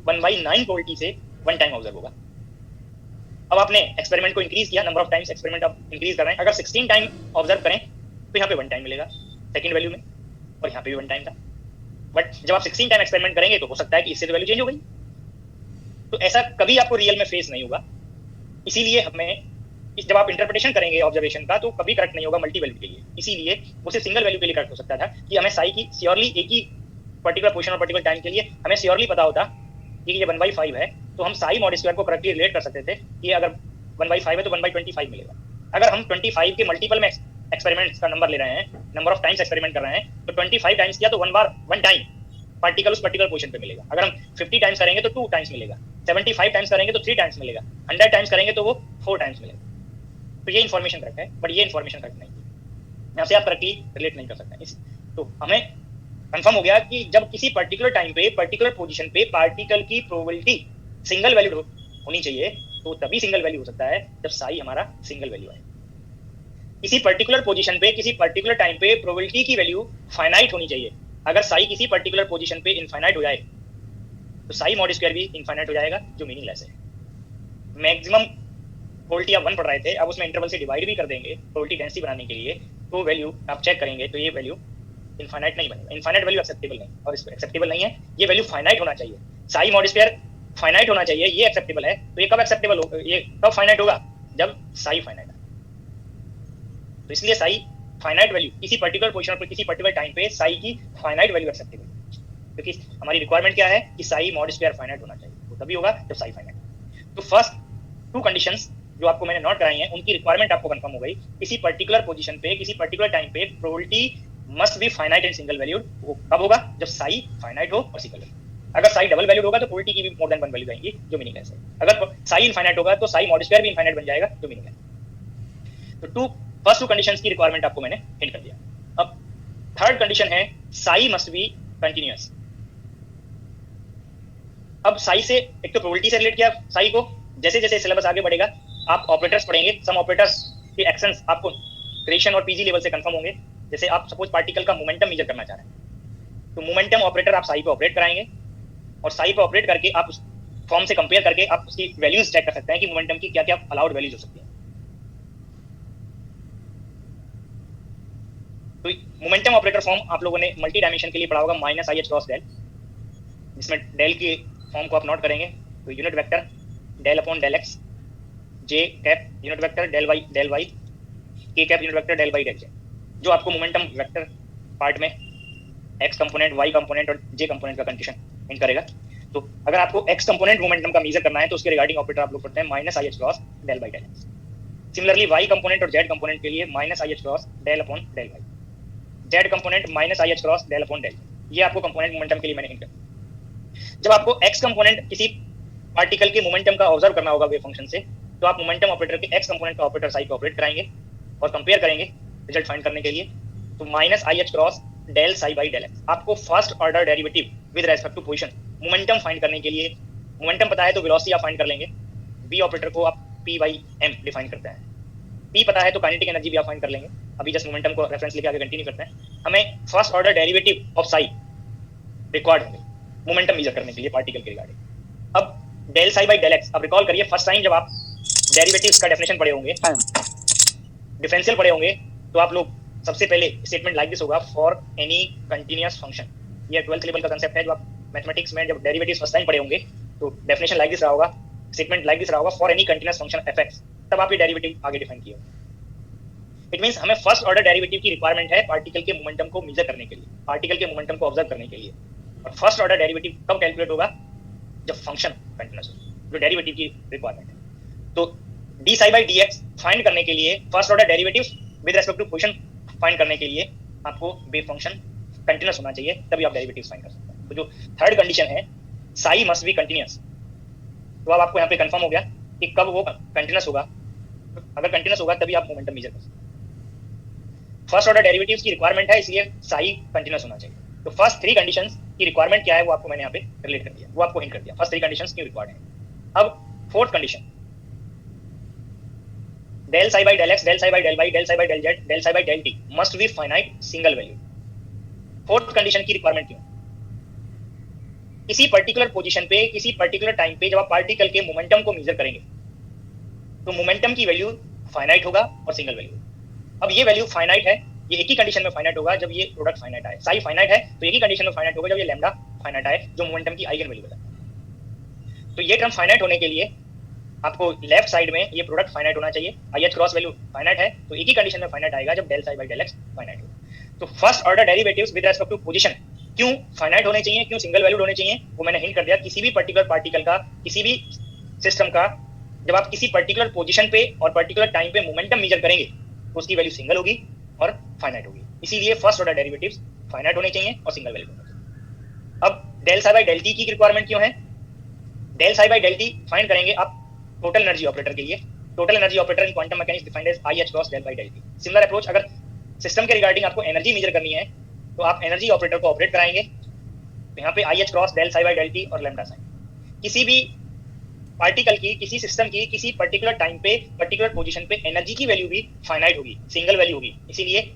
1/9 प्रोबेबिलिटी से 1 टाइम ऑब्जर्व होगा। अब आपने एक्सपेरिमेंट को इंक्रीज किया, नंबर ऑफ टाइम्स एक्सपेरिमेंट आप इंक्रीज कर रहे हैं, अगर 16 टाइम ऑब्जर्व करें तो यहाँ पे 1 टाइम मिलेगा सेकंड वैल्यू में, और यहाँ पे भी 1 टाइम था। बट जब आप 16 टाइम एक्सपेरिमेंट करेंगे तो हो सकता है कि इससे तो वैल्यू चेंज हो गई। तो ऐसा कभी आपको रियल में फेस नहीं होगा। इसीलिए हमें जब आप इंटरप्रिटेशन करेंगे ऑब्जर्वेशन का तो कभी करेक्ट नहीं होगा मल्टी वैल्यू के लिए। इसीलिए वो सिर्फ सिंगल वैल्यू के लिए करेक्ट हो सकता था कि हमें साई की श्योरली एक ही पर्टिकुलर पोजीशन और पर्टिकुलर टाइम के लिए हमें श्योरली पता होता कि ये 1/5 है तो हम साई मॉड स्क्वायर को करेक्टली रिलेट कर सकते थे कि अगर 1/5 है तो 1/25 मिलेगा। अगर हम 25 के मल्टीपल में एक्सपेरिमेंट्स का नंबर ले रहे हैं, नंबर ऑफ टाइम्स एक्सपेरिमेंट कर रहे हैं, तो 25 टाइम्स किया तो वन टाइम पार्टिकल उस पर्टिकुलर पोजीशन पे मिलेगा। अगर हम 50 टाइम्स करेंगे तो 2 टाइम्स मिलेगा, 75 टाइम्स करेंगे तो 3 टाइम्स मिलेगा, 100 टाइम्स करेंगे तो वो 4 टाइम्स मिलेगा। तो ये इन्फॉर्मेशन करेक्ट है, बट ये इन्फॉर्मेशन करेक्ट नहीं है, यहाँ से आप करेक्टली रिलेट नहीं कर सकते। तो हमें कंफर्म हो गया कि जब किसी पर्टिकुलर टाइम पे पर्टिकुलर पोजीशन पे पार्टिकल की प्रोबेबिलिटी सिंगल वैल्यूड होनी चाहिए, तो तभी सिंगल वैल्यू हो सकता है जब साई हमारा सिंगल वैल्यू है। किसी पर्टिकुलर पोजीशन पे किसी पर्टिकुलर टाइम पे प्रोबेबिलिटी की वैल्यू फाइनाइट होनी चाहिए। अगर साई किसी पर्टिकुलर पोजीशन पे इनफाइनाइट हो जाए तो साई मॉड स्क्वायर भी इनफाइनाइट हो जाएगा, जो मीनिंगलेस है। मैक्सिमम प्रोबेबिलिटी आप 1 पढ़ रहे थे, अब उसमें इंटरवल से डिवाइड भी कर देंगे प्रोबेबिलिटी डेंसिटी बनाने के लिए, तो वैल्यू आप चेक करेंगे तो ये वैल्यू इनफाइनाइट नहीं बनेगा। इनफाइनाइट वैल्यू एक्सेप्टेबल नहीं, और एक्सेप्टेबल नहीं है, ये वैल्यू फाइनाइट होना चाहिए। साई मॉड स्क्वायर फाइनाइट होना चाहिए, ये एक्सेप्टेबल है। तो ये कब एक्सेप्टेबल होगा, ये कब फाइनाइट होगा, जब साई फाइनाइट है। तो इसलिए साई फाइनाइट वैल्यू किसी पर्टिकुलर पोजीशन पर किसी पर्टिकुलर टाइम पे साई की फाइनाइट वैल्यू एक्सेप्टेबल, क्योंकि हमारी रिक्वायरमेंट क्या है कि साई मॉड स्क्वायर फाइनाइट होना चाहिए, तो तभी होगा जब साई फाइनाइट। तो फर्स्ट 2 कंडीशंस जो आपको मैंने नोट कराई हैं, उनकी रिक्वायरमेंट आपको कंफर्म हो गई। किसी पर्टिकुलर पोजीशन पे किसी पर्टिकुलर टाइम पे probability must be finite and single valued. वो कब होगा, जब साई फाइनाइट हो और सिंगल वैल्यू। अगर साई डबल वैल्यूड होगा तो प्रोबेबिलिटी की भी मोर देन 1 वैल्यू आएंगी, जो मीनिंग है। अगर साई इनफाइनाइट होगा तो साई मॉड स्क्वायर भी इनफाइनाइट बन जाएगा, जो मीनिंग है। तो फर्स्ट 2 कंडीशंस की रिक्वायरमेंट आपको मैंने हिंट कर दिया। अब थर्ड कंडीशन है साई मस्ट बी कंटीन्यूअस। अब साई से एक तो प्रोबेबिलिटी से रिलेट किया साई को, जैसे जैसे सिलेबस आगे बढ़ेगा आप ऑपरेटर्स पढ़ेंगे, सम ऑपरेटर्स के एक्शंस आपको ग्रेजुएशन और पीजी लेवल से कंफर्म होंगे। जैसे आप सपोज पार्टिकल का मोमेंटम मेजर करना चाह रहे हैं, तो मोमेंटम ऑपरेटर आप साई पे ऑपरेट कराएंगे, और साई पे ऑपरेट करके आप उस फॉर्म से कंपेयर करके आप उसकी वैल्यूज चेक कर सकते हैं कि मोमेंटम की क्या क्या अलाउड वैल्यूज हो सकती हैं। तो मोमेंटम ऑपरेटर फॉर्म आप लोगों ने मल्टी डायमेंशन के लिए पढ़ा होगा, -IH क्रॉस डेल, जिसमें डेल के फॉर्म को आप नोट करेंगे तो unit vector del upon del x, j cap unit vector del y, k cap unit vector del by del z, जो आपको मोमेंटम वेक्टर पार्ट में एक्स कंपोनेंट, वाई कंपोनेंट और जे कंपोनेंट का condition hint करेगा। तो अगर आपको x component momentum का मेजर करना है तो उसके रिगार्डिंग ऑपरेटर आप लोग पढ़ते हैं -IH cross del by del x. Similarly y component और जेड कंपोनेंट के लिए -IH cross del upon del y, z component -IH cross del upon del, ये आपको कंपोनेंट मोमेंटम के लिए मैंने हिंट किया। जब आपको एक्स कंपोनेंट किसी पार्टिकल के मोमेंटम का ऑब्जर्व करना होगा वेव फंक्शन से, तो आप मोमेंटम ऑपरेटर के एक्स कंपोनेंट का ऑपरेटर साई को ऑपरेट कराएंगे और कंपेयर करेंगे रिजल्ट फाइंड करने के लिए। तो -IH cross del psi by del x, आपको first order derivative with respect to position momentum find करने के लिए, मोमेंटम पता है तो वेलोसिटी आप फाइंड कर लेंगे, बी ऑपरेटर को आप P/m डिफाइन करते हैं, P पता है तो काइनेटिक एनर्जी भी आप फाइंड कर लेंगे। अभी जस्ट मोमेंटम को रेफरेंस लेके आगे कंटिन्यू करते हैं। हमें first order derivative of psi required होंगे मोमेंटम मेजर करने के लिए पार्टिकल के रिगार्डिंग। अब del psi by del x, अब रिकॉल करिए फर्स्ट टाइम जब आप डेरिवेटिव्स का डेफिनेशन पढ़े होंगे, डिफरेंशियल पढ़े होंगे, तो आप लोग सबसे पहले स्टेटमेंट लाइक दिस होगा, फॉर एनी कंटीन्यूअस फंक्शन। ये 12th लेवल का कांसेप्ट है, जो आप मैथमेटिक्स में जब डेरिवेटिव्स फर्स्ट टाइम पढ़े होंगे तो डेफिनेशन लाइक दिस रहा होगा, स्टेटमेंट लाइक दिस रहा होगा, for any continuous function fx, तब आप ये डेरिवेटिव आगे डिफाइन किए। इट मींस हमें फर्स्ट ऑर्डर डेरिवेटिव की रिक्वायरमेंट है पार्टिकल के मोमेंटम को मेजर करने के लिए, पार्टिकल के मोमेंटम को ऑब्जर्व करने के लिए। और फर्स्ट ऑर्डर डेरिवेटिव कब कैलकुलेट होगा, जब फंक्शन कंटीन्यूअस हो, जो डेरिवेटिव की रिक्वायरमेंट है। तो d psi by d x find करने के लिए, first order derivatives with respect to position find करने के लिए आपको वेव फंक्शन कंटीन्यूअस होना चाहिए, तभी आप डेरिवेटिव्स फाइंड कर सकते हैं। तो जो थर्ड कंडीशन है साई मस्ट बी कंटीन्यूअस, तो अब आपको यहाँ पे कंफर्म हो गया कि कब वो कंटीन्यूअस होगा, अगर कंटीन्यूअस होगा तभी आप मोमेंटम मेजर कर सकते हैं। फर्स्ट ऑर्डर डेरिवेटिव्स की रिक्वायरमेंट है, इसलिए साई कंटीन्यूअस होना चाहिए। तो फर्स्ट 3 कंडीशंस की रिक्वायरमेंट क्या है वो आपको मैंने यहाँ पे रिलेट कर दिया, वो आपको हिंट कर दिया, फर्स्ट 3 कंडीशंस क्यों रिक्वायर्ड है। अब fourth condition, del psi by del x, del psi by del y, del psi by del z, del psi by del t must be finite single value. Fourth condition की requirement क्यों, किसी particular position पे किसी particular time पे जब आप particle के momentum को मेजर करेंगे तो मोमेंटम की वैल्यू फाइनाइट होगा और सिंगल वैल्यू। अब ये वैल्यू फाइनाइट है, ये एक ही कंडीशन में फाइनाइट होगा जब ये प्रोडक्ट फाइनाइट आए। साई फाइनाइट है तो एक ही कंडीशन में फाइनाइट होगा जब ये लैम्डा फाइनाइट आए, जो मोमेंटम की आइगन वैल्यू बताता है। तो ये टर्म फाइनाइट होने के लिए आपको लेफ्ट साइड में ये प्रोडक्ट फाइनाइट होना चाहिए। IH क्रॉस वैल्यू फाइनाइट है तो एक ही कंडीशन में फाइनाइट आएगा जब del psi by del x finite हो। तो first order derivatives with respect to position क्यों फाइनाइट होने चाहिए, क्यों सिंगल वैल्यूड होने चाहिए, वो मैंने हिंट कर दिया। किसी भी पर्टिकुलर पार्टिकल का, किसी भी सिस्टम का, जब आप किसी पर्टिकुलर पोजीशन पे और पर्टिकुलर टाइम पे मोमेंटम मेजर करेंगे तो उसकी वैल्यू सिंगल होगी और फाइनाइट होगी। इसीलिए फर्स्ट ऑर्डर डेरिवेटिव्स फाइनाइट होने चाहिए और सिंगल वैल्यू होने चाहिए। अब del psi by del t की रिक्वायरमेंट क्यों है? Del psi by del t find करेंगे आप टोटल एनर्जी ऑपरेटर के लिए। Total energy operator in quantum mechanics defined as i h cross del by del t. Similar approach, अगर system के regarding आपको एनर्जी मेजर करनी है तो आप एनर्जी ऑपरेटर को ऑपरेट कराएंगे, तो यहाँ पे i h cross del psi by del t और लैम्डा साइन। किसी भी पार्टिकल की, किसी सिस्टम की, किसी पर्टिकुलर टाइम पे, पर्टिकुलर पोजीशन पे एनर्जी की वैल्यू भी फाइनाइट होगी, सिंगल वैल्यू होगी। इसीलिए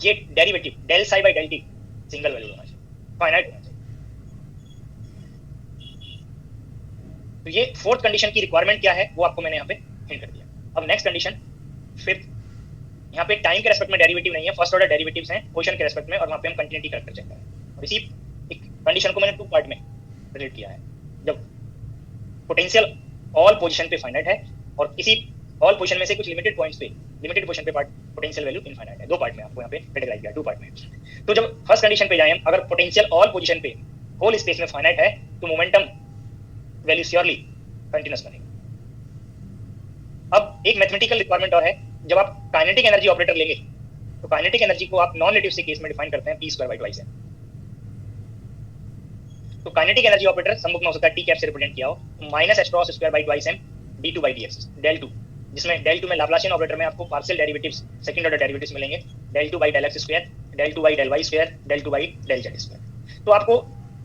ये derivative del psi by del t single value होना चाहिए, फाइनाइट होना चाहिए। तो ये फोर्थ कंडीशन की रिक्वायरमेंट क्या है वो आपको मैंने यहाँ पे हिंट कर दिया। अब नेक्स्ट कंडीशन फिफ्थ, यहाँ पे टाइम के रेस्पेक्ट में डेरिवेटिव नहीं है, फर्स्ट ऑर्डर डेरिवेटिव्स हैं पोजीशन के रेस्पेक्ट में, और वहाँ पे हम कंटिन्यूटी करैक्टर चेक करें। और इसी कंडीशन को मैंने 2 पार्ट में रिलेट किया है। जब पोटेंशियल ऑल पोजीशन पे फाइनाइट है और किसी ऑल पोजीशन में से कुछ लिमिटेड पॉइंट्स पे, लिमिटेड पोजीशन पे पोटेंशियल वैल्यू इनफाइनाइट है। 2 पार्ट में आपको यहाँ पे कैटेगराइज किया, 2 पार्ट में। तो जब फर्स्ट कंडीशन पे जाएं हम, अगर पोटेंशियल ऑल पोजीशन पे होल स्पेस में फाइनाइट है तो मोमेंटम वैल्यू श्योरली कंटीन्यूअस बनेगी। अब एक मैथमेटिकल रिक्वायरमेंट और है, जब आप काइनेटिक एनर्जी ऑपरेटर लेंगे तो काइनेटिक एनर्जी को आप नॉन रिलेटिव केस में डिफाइन करते हैं p²/2m। तो kinetic energy operator some book में हो सकता है टी कैप से रिप्रेजेंट किया हो, -h²/2m d2/dx del 2, जिसमें del 2 में लाप्लासियन ऑपरेटर में आपको partial derivatives, second order derivatives मिलेंगे, del 2/del x², del 2/del y², del 2/del z²। तो आपको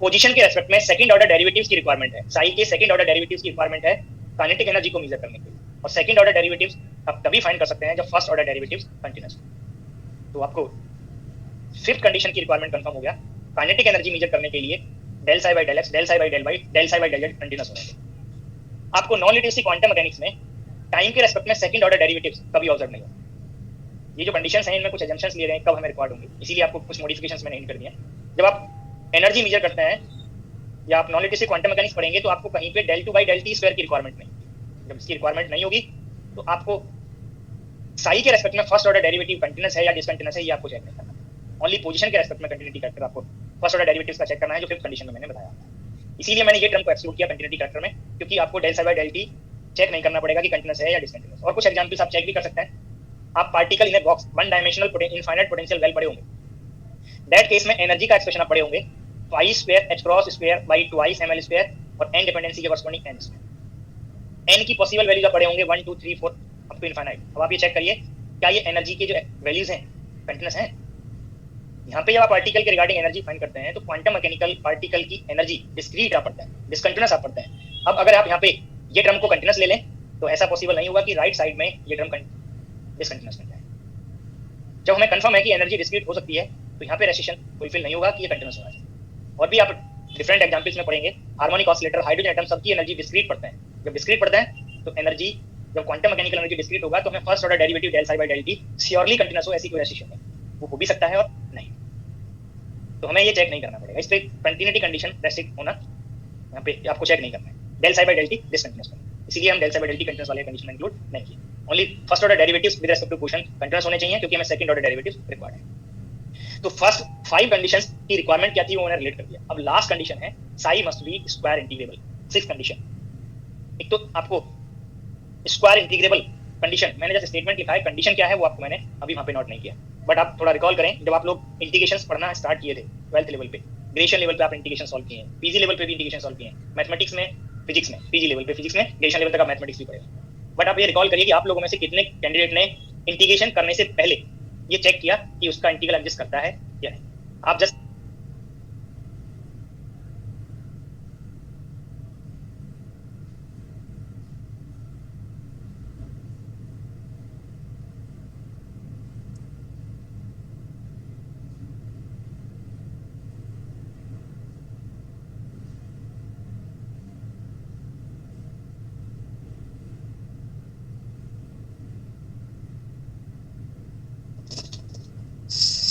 पोजीशन के रेस्पेक्ट में सेकंड ऑर्डर डेरिवेटिव्स की रिक्वायरमेंट है, साई के सेकंड ऑर्डर डेरिवेटिव्स की रिक्वायरमेंट है काइनेटिक एनर्जी को मेजर करने के लिए। और सेकंड ऑर्डर डेरिवेटिव्स आप तभी फाइंड कर सकते हैं जब फर्स्ट ऑर्डर डेरिवेटिव्स कंटीन्यूअस हो। तो आपको फिफ्थ कंडीशन की रिक्वायरमेंट कंफर्म हो गया, काइनेटिक एनर्जी मेजर करने के लिए del psi by del x, del psi by del y, del psi by del z continuous होंगे। आपको नॉन रिलेटिविस्टिक क्वांटम मैकेनिक्स में टाइम के रेस्पेक्ट में सेकंड ऑर्डर डेरिवेटिव्स कभी ऑब्जर्व नहीं होंगे। ये जो कंडीशंस हैं इनमें कुछ एजम्पशंस लिए गए हैं कब हमें रिकॉर्ड होंगे, इसीलिए आपको कुछ मॉडिफिकेशंस मैंने हिंट कर दिए। जब आप एनर्जी मेजर करते हैं या आप नॉन रिलेटिविस्टिक क्वांटम मैकेनिक्स पढ़ेंगे तो आपको कहीं पे del 2/del t² की रिक्वायरमेंट नहीं, जब इसकी रिक्वायरमेंट नहीं होगी तो आपको साई के रेस्पेक्ट में फर्स्ट ऑर्डर डेरिवेटिव कंटीन्यूअस है या डिसकंटीन्यूअस है ये आपको चेक नहीं करना। ओनली पोजीशन के रेस्पेक्ट में कंटिन्यूटी करके आपको फर्स्ट ऑर्डर डेरिवेटिव्स का चेक करना है, जो फिफ्थ कंडीशन में मैंने बताया। इसीलिए मैंने ये टर्म को एक्सक्लूड किया कंटिन्यूटी करैक्टर में, क्योंकि आपको del psi by del t check नहीं करना पड़ेगा कि कंटीन्यूअस है या डिसकंटीन्यूअस। और कुछ एग्जांपल्स आप चेक भी कर सकते हैं। आप particle in a box, one dimensional infinite potential well पढ़े होंगे। दैट केस में एनर्जी का एक्सप्रेशन आप पढ़े होंगे π²h×2/2ml² और n डिपेंडेंसी के कॉरस्पॉन्डिंग n की पॉसिबल वैल्यूज आप पढ़े होंगे 1 2 3 4 अप टू इनफाइनाइट। अब आप ये चेक करिए क्या ये एनर्जी के जो वैल्यूज हैं कंटीन्यूअस हैं। यहाँ पे जब आप पार्टिकल के रिगार्डिंग एनर्जी फाइंड करते हैं तो क्वांटम मैकेनिकल पार्टिकल की एनर्जी डिस्क्रीट आप पढ़ते हैं, डिसकंटीन्यूअस आप पढ़ते हैं। अब अगर आप यहाँ पे ये टर्म को कंटीन्यूअस ले लें तो ऐसा पॉसिबल नहीं होगा कि राइट साइड में ये टर्म डिसकंटीन्यूअस बन जाए। जब हमें कंफर्म है कि एनर्जी डिस्क्रीट हो सकती है तो यहाँ पे रेस्ट्रिक्शन फुलफिल नहीं होगा कि ये कंटीन्यूअस होना चाहिए। और भी आप डिफरेंट एग्जांपल्स में पढ़ेंगे, हार्मोनिक ऑसिलेटर, हाइड्रोजन एटम, सबकी एनर्जी डिस्क्रीट पढ़ते हैं। जब डिस्क्रीट पढ़ते हैं तो एनर्जी, जब क्वांटम मैकेनिकल एनर्जी डिस्क्रीट होगा तो हमें first order derivative del psi by del t surely continuous हो, ऐसी कोई रेस्ट्रिक्शन नहीं, वो हो भी सकता है और नहीं। तो हमें ये चेक नहीं करना पड़ेगा, इस पे कंटिन्यूटी कंडीशन रेस्ट्रिक्ट होना यहाँ पे आपको चेक नहीं करना है। del psi by del t discontinuous होना, इसीलिए हम del psi by del t continuous वाले कंडीशन में इंक्लूड नहीं किए। Only first order derivatives with respect to position continuous होने चाहिए, क्योंकि हमें सेकंड ऑर्डर डेरिवेटिव्स रिक्वायर्ड है। तो फर्स्ट 5 कंडीशंस की रिक्वायरमेंट क्या थी वो मैंने रिलेट कर दिया। अब लास्ट कंडीशन है psi must B square integrable, 6th condition. एक तो आपको स्क्वायर इंटीग्रेबल कंडीशन, मैंने जैसे स्टेटमेंट लिखा है, कंडीशन क्या है वो आपको मैंने अभी वहां पे नोट नहीं किया, बट आप थोड़ा रिकॉल करें। जब आप लोग इंटीग्रेशंस पढ़ना स्टार्ट किए थे 12th लेवल पे, ग्रेजुएशन लेवल पे आप इंटीग्रेशन सॉल्व किए हैं, पीजी लेवल पे भी इंटीग्रेशन सॉल्व किए हैं, मैथमेटिक्स में, फिजिक्स में, पीजी लेवल पे फिजिक्स में, ग्रेजुएशन लेवल तक आप मैथमेटिक्स भी पढ़े। बट आप ये रिकॉल करिए कि आप लोगों में से कितने कैंडिडेट ने इंटीग्रेशन करने से पहले ये चेक किया कि उसका इंटीग्रल एग्जिस्ट करता है या नहीं। आप जस्ट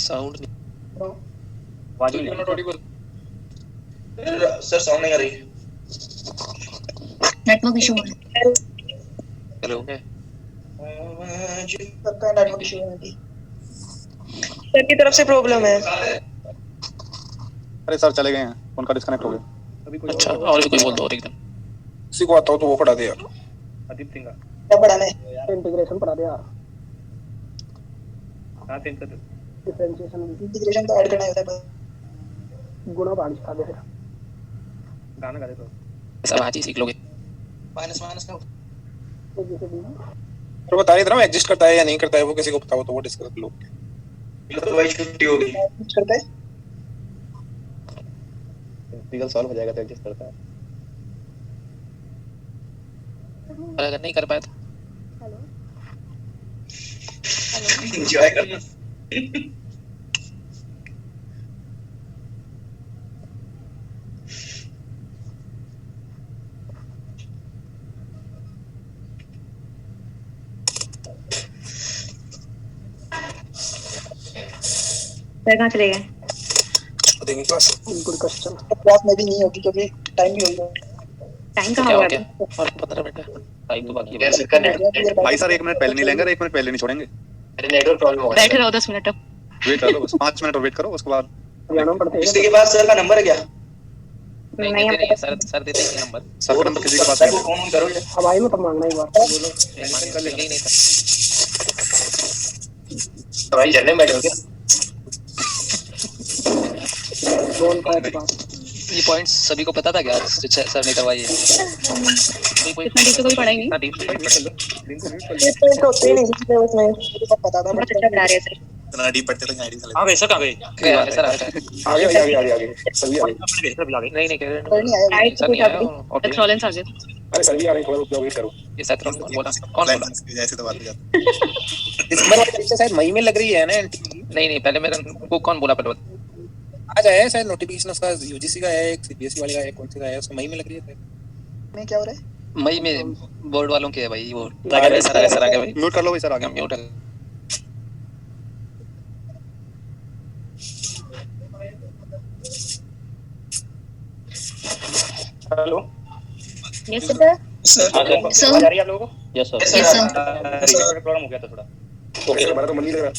साउंड आवाज नहीं आ रही। सर साउंड नहीं आ रही। नेटवर्क इशू है। हेलो, जी सबका नेटवर्क इशू है, सर की तरफ से प्रॉब्लम है। अरे सर चले गए हैं, उनका डिस्कनेक्ट हो गया। अभी कोई अच्छा और भी कोई बोल दो और एकदम किसी को आता हो तो वो पढ़ा दे यार। अदीप सिंह क्या पढ़ाना है? इंटीग्रेशन पढ़ा दे यार। हाँ सेंसर डिफरेंशिएशन इंटीग्रेशन तो ऐड करना ही होता है बस। गुणा भाग सिखा दे फिर। गाना गा दे तो सब आज ही सीख लोगे। माइनस माइनस का तो बता ही दे रहा हूं एग्जिस्ट करता है या नहीं करता है, वो किसी को पता हो तो वो डिस्कस कर लो। तो भाई छुट्टी होगी। कुछ करता है इंटीग्रल सॉल्व हो जाएगा तो एडजस्ट करता है। और अगर नहीं कर पाए तो एंजॉय करना। कहाँ चले गए? देंगे क्लास। Good question. क्लास में भी नहीं होगी क्योंकि टाइम भी होगा। टाइम तो कहाँ क्या हुआ हो अभी? गया और 15 मिनट है टाइम तो बाकी है। यार सर का नेट भाई सर 1 मिनट पहले नहीं लेंगे और 1 मिनट पहले नहीं छोड़ेंगे। अरे नेटवर्क प्रॉब्लम होगा। बैठे रहो 10 मिनट अब। वेट कर लो बस 5 मिनट और वेट करो, उसके बाद जाना पड़ता है। इसके बाद सर का नंबर है क्या? नहीं नहीं, देते नहीं सर देते ही नंबर सर का नंबर किसी के पास सर को नहीं फोन करो या अब आई में तब मांगना एक बार बोलो। कर लेंगे ही नहीं था। भाई झरने में बैठे हो क्या? कौन का है पास? ये पॉइंट्स सभी को पता था क्या सर ने करवाई है? कोई इतना डीप तो कोई पढ़ा ही नहीं। इतना deep नहीं पढ़ा। ये तो होते ही नहीं इसलिए उसमें मुझे सब पता था बहुत अच्छा पढ़ा रहे हैं सर। इतना डीप पढ़ते थे आईडी हाँ वैसा कहाँ गए? क्या है सर आता है? आगे आगे सभी आ गए। नहीं नहीं कह रहे नहीं आया आए तो कुछ अभी ओके एक्सोलेंस आ गए। अरे सर भी आ रहे हैं, थोड़ा वेट करो। ये सर बोला कौन बोला? जैसे तो बात हो जाती दिसंबर वाली परीक्षा शायद मई में लग रही है ना एनटीए। नहीं नहीं पहले मेरा को कौन बोला पहले बता। आ जाए शायद नोटिफिकेशन उसका यूजीसी का है, एक सीबीएसई वाले का है, कौन सा है उसका मई में लग रही है। में क्या हो रहा है? मई में बोर्ड वालों के है भाई वो सर आ गए भाई म्यूट कर लो भाई सर आगे। म्यूट है। Hello yes sir. सर आ रही है आप लोगों को? Yes sir yes sir. Problem हो गया था थोड़ा। ओके हमारा तो मन नहीं लग रहा।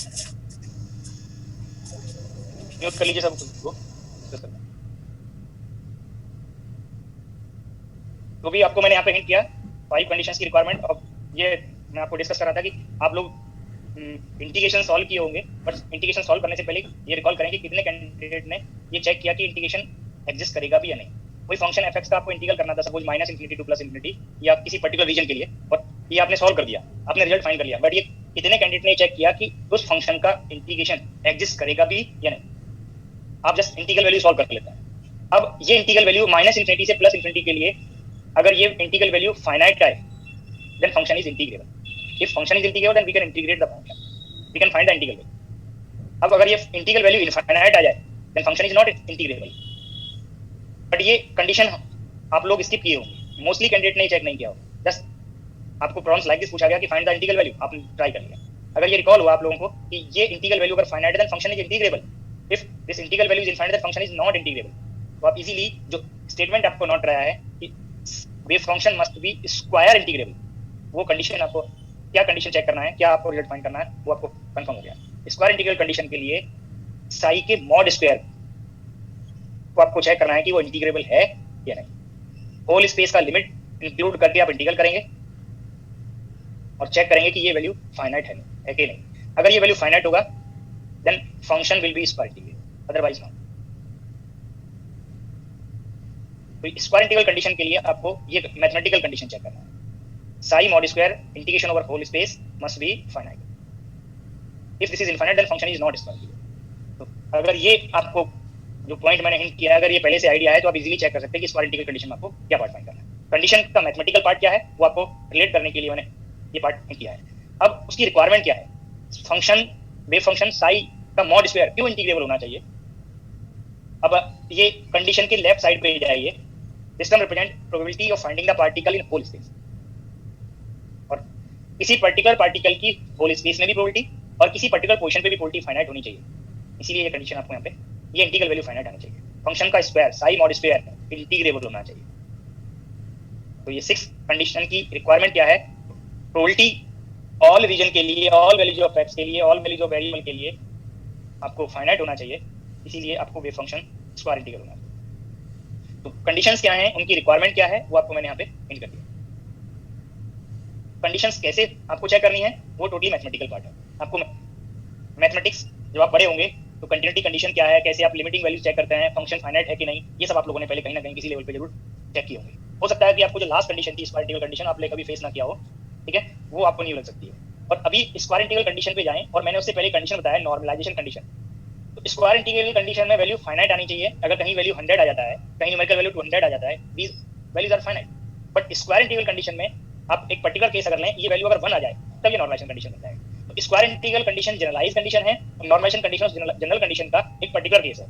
म्यूट कर लीजिए सबको। तो भी आपको मैंने यहाँ पे हिंट किया 5 कंडीशंस की रिक्वायरमेंट। अब ये मैं आपको डिस्कस कर रहा था कि आप लोग इंटीग्रेशन सॉल्व किए होंगे, बट इंटीग्रेशन सॉल्व करने से पहले ये रिकॉल करें कि कितने कैंडिडेट ने ये चेक किया कि इंटीग्रेशन एग्जिस्ट करेगा भी या नहीं। कोई फंक्शन एफ(x) का आपको इंटीग्रल करना था, सपोज -∞ टू +∞ या किसी पर्टिकुलर रीजन के लिए, और ये आपने सॉल्व कर दिया, आपने रिजल्ट फाइंड कर लिया, बट ये कितने कैंडिडेट ने चेक किया कि उस फंक्शन का इंटीग्रेशन एग्जिस्ट करेगा भी या नहीं। आप जस्ट इंटीग्रल वैल्यू सॉल्व कर लेते हैं। अब ये इंटीग्रल वैल्यू -∞ से +∞ के लिए अगर ये इंटीग्रल वैल्यू फाइनाइट है, then function is integrable. If function is integrable then we can integrate the function, we can find the integral value. अब अगर ये इंटीग्रल वैल्यू इनफाइनाइट आ जाए, then function is not integrable. But ये condition आप लोग skip किए होंगे, मोस्टली कैंडिडेट ने चेक नहीं किया होगा। जस्ट आपको प्रॉब्लम्स लाइक दिस पूछा गया कि फाइंड द इंटीग्रल वैल्यू, आपने ट्राई कर लिया। अगर ये रिकॉल हुआ आप लोगों को कि ये इंटीग्रल वैल्यू अगर फाइनाइट है, then function is integrable. If this integral value is infinite, then function is not integrable. तो आप इजीली जो स्टेटमेंट आपको नोट रहा है कि wave function must B square integrable, वो कंडीशन आपको क्या कंडीशन चेक करना है, क्या आपको रिजल्ट फाइंड करना है, वो आपको कंफर्म हो गया। स्क्वायर इंटीग्रल कंडीशन के लिए साई के मॉड स्क्वायर को आपको चेक करना है कि वो इंटीग्रेबल है या नहीं। होल स्पेस का लिमिट इंक्लूड करके आप इंटीग्रल करेंगे और चेक करेंगे कि ये वैल्यू फाइनाइट है कि नहीं। अगर ये वैल्यू फाइनाइट होगा, then function will be square integral, otherwise not. तो स्क्वायर इंटीग्रल कंडीशन के लिए आपको ये मैथमेटिकल कंडीशन चेक करना है। Psi mod square integration over whole space must be finite. If this is infinite, then function is not square integral. तो अगर ये आपको जो पॉइंट मैंने हिंट किया, अगर ये पहले से आइडिया है, तो आप इजीली चेक कर सकते हैं कि स्क्वायर इंटीग्रल कंडीशन में आपको क्या पार्ट फाइंड करना है। कंडीशन का मैथमेटिकल पार्ट क्या है, वो आपको रिलेट करने के लिए मैंने ये पार्ट हिंट किया है। अब उसकी रिक्वायरमेंट क्या है, फंक्शन वेव फंक्शन साई का मॉड स्क्वायर क्यों इंटीग्रेबल होना चाहिए। अब ये कंडीशन के लेफ्ट साइड पे जाइए, this term represent probability of finding the particle in whole space. और किसी पर्टिकुलर पार्टिकल की होल स्पेस में भी प्रोबेबिलिटी और किसी पर्टिकुलर पोजीशन पे भी प्रोबेबिलिटी फाइनाइट होनी चाहिए। इसीलिए ये कंडीशन आपको यहाँ पे ये इंटीग्रल वैल्यू फाइनाइट आनी चाहिए। फंक्शन का square Sai mod square integrable होना चाहिए। तो ये 6 कंडीशन की रिक्वायरमेंट क्या है, प्रोबेबिलिटी ऑल रीजन के लिए, ऑल वैल्यूज ऑफ एक्स के लिए, ऑल वैल्यूज ऑफ वेरिएबल के लिए आपको फाइनाइट होना चाहिए। इसीलिए आपको वेव फंक्शन स्क्वायर इंटीग्रल होना चाहिए। तो कंडीशंस क्या हैं, उनकी रिक्वायरमेंट क्या है, वो आपको मैंने यहाँ पे हिंट कर दिया। कंडीशंस कैसे आपको चेक करनी है वो टोटली मैथमेटिकल पार्ट है। आपको मैथमेटिक्स जब आप पढ़े होंगे तो कंटिन्यूटी कंडीशन क्या है, कैसे आप लिमिटिंग वैल्यू चेक करते हैं, फंक्शन फाइनाइट है कि नहीं, ये सब आप लोगों ने पहले कहीं ना कहीं किसी लेवल पे जरूर चेक किए होंगे। हो सकता है कि आपको जो लास्ट कंडीशन थी स्क्वायर इंटीग्रल कंडीशन आपने कभी फेस ना किया हो, ठीक है, वो आपको नहीं लग सकती है। और अभी स्क्वायर इंटीग्रल कंडीशन पे जाएं, और मैंने उससे पहले कंडीशन बताया नॉर्मलाइजेशन कंडीशन। तो स्क्वायर इंटीग्रल कंडीशन में वैल्यू फाइनाइट आनी चाहिए। अगर कहीं वैल्यू 100 आ जाता है, कहीं न्यूमेरिकल वैल्यू 200 आ जाता है, these values are finite. But square integral condition में आप एक पर्टिकुलर केस अगर लें, ये वैल्यू अगर 1 आ जाए तब ये नॉर्मलाइजेशन कंडीशन बन जाएगा। तो square integral condition generalise condition है, और नॉर्मलाइजेशन कंडीशन जनरल कंडीशन का एक पर्टिकुलर केस है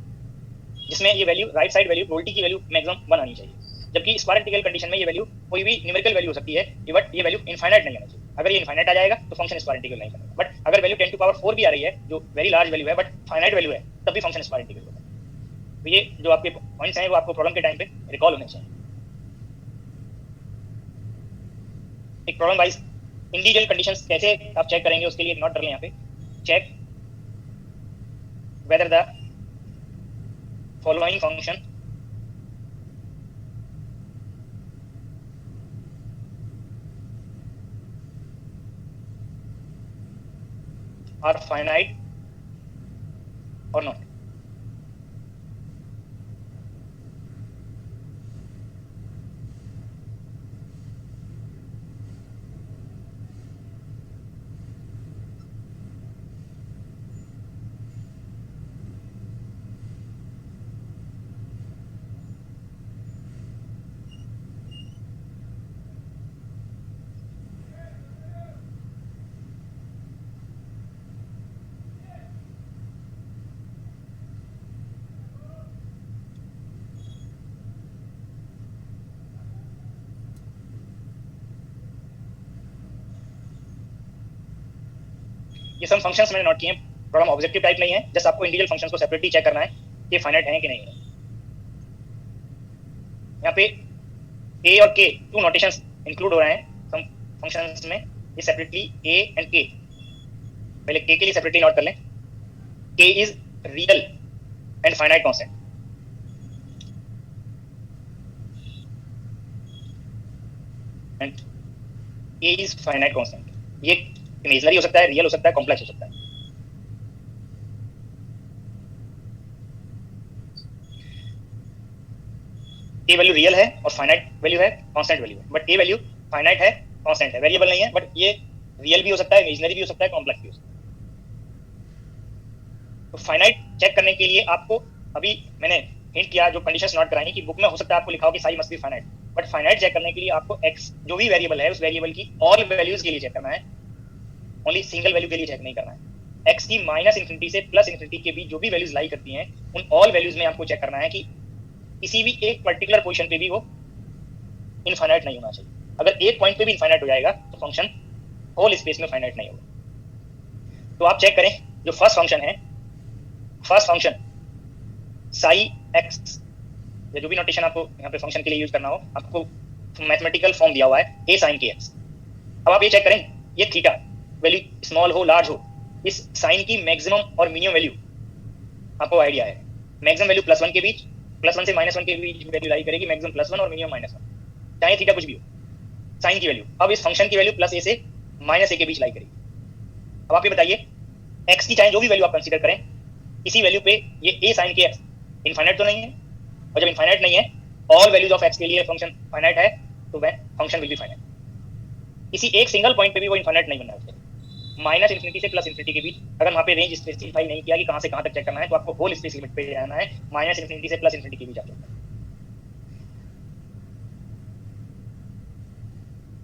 जिसमें ये value right side value probability की वैल्यू मैक्सिमम 1 आनी चाहिए। जबकि स्क्वायर इंटीग्रल कंडीशन में ये वैल्यू कोई भी न्यूमेरिकल वैल्यू हो सकती है, बट ये वैल्यू इनफाइनाइट नहीं आना चाहिए। अगर ये इनफाइनाइट आ जाएगा तो फंक्शन स्क्वायर इंटीग्रल नहीं बनेगा। बट अगर वैल्यू 10⁴ भी आ रही है, जो वेरी लार्ज वैल्यू है बट फाइनाइट वैल्यू है, तब भी फंक्शन स्क्वायर इंटीग्रल होगा। तो ये जो आपके पॉइंट्स हैं वो आपको प्रॉब्लम के टाइम पे रिकॉल होने चाहिए। एक प्रॉब्लम वाइज इंडिविजुअल कंडीशंस कैसे आप चेक करेंगे उसके लिए एक नोट कर लें यहाँ पे। Check whether the following function are finite और नॉट। ये सब फंक्शंस मैंने नोट किए हैं। प्रॉब्लम ऑब्जेक्टिव टाइप नहीं है, जस्ट आपको इंडिविजुअल फंक्शंस को सेपरेटली चेक करना है कि फाइनाइट है कि नहीं है। यहाँ पे a और k टू नोटेशंस इंक्लूड हो रहे हैं सम फंक्शंस में, ये सेपरेटली a एंड k। पहले k के लिए सेपरेटली नोट कर लें। k is real and finite constant. And a is finite constant. ये इमेजिनरी हो सकता है, रियल हो सकता है, कॉम्प्लेक्स हो सकता है। a वैल्यू रियल है और फाइनाइट वैल्यू है, कांस्टेंट वैल्यू है। बट a वैल्यू फाइनाइट है, कांस्टेंट है, वेरिएबल नहीं है, बट ये रियल भी हो सकता है, इमेजिनरी भी हो सकता है, कॉम्प्लेक्स भी हो सकता है। तो फाइनाइट चेक करने के लिए आपको अभी मैंने हिंट किया, जो कंडीशंस नोट कराई कि बुक में हो सकता है आपको लिखा हो कि psi must be finite. But finite check करने के लिए आपको x जो भी वेरिएबल है उस वेरिएबल की ऑल वैल्यूज के लिए चेक करना है, ओनली सिंगल वैल्यू के लिए चेक नहीं करना है। x की -∞ से +∞ के बीच जो भी वैल्यूज लाई करती हैं उन ऑल वैल्यूज में आपको चेक करना है कि किसी भी एक पर्टिकुलर पोजीशन पे भी वो इनफाइनाइट नहीं होना चाहिए। अगर एक पॉइंट पे भी इनफाइनाइट हो जाएगा तो फंक्शन होल स्पेस में फाइनाइट नहीं होगा। तो आप चेक करें जो फर्स्ट फंक्शन है, फर्स्ट फंक्शन साई x, या जो भी नोटेशन आपको यहाँ पे फंक्शन के लिए यूज करना हो, आपको मैथमेटिकल फॉर्म दिया हुआ है a sin kx। अब आप ये चेक करें, ये थीटा वैल्यू स्मॉल हो लार्ज हो, इस साइन की मैक्सिमम और मिनिमम वैल्यू आपको आइडिया है। मैक्सिमम वैल्यू +1 के बीच, +1 से -1 के बीच वैल्यू लाई करेगी, मैक्सिमम +1 और मिनिमम -1, चाहे थीटा कुछ भी हो, साइन की वैल्यू। अब इस फंक्शन की वैल्यू +a से -a के बीच लाई करेगी। अब आप ये बताइए x की चाहे जो भी वैल्यू आप कंसीडर करें, इसी वैल्यू पे ये a sin kx इनफाइनाइट तो नहीं है, और जब इनफाइनाइट नहीं है, ऑल वैल्यूज ऑफ x के लिए फंक्शन फाइनाइट है, तो वह फंक्शन विल बी फाइनाइट। किसी एक सिंगल पॉइंट पे भी वो इनफाइनाइट नहीं बनना है। -∞ से +∞ के बीच, अगर वहाँ पे रेंज स्पेसिफाई नहीं किया कि कहाँ से कहाँ तक चेक करना है, तो आपको होल स्पेस लिमिट पे जाना है, -∞ से +∞ के बीच आपको।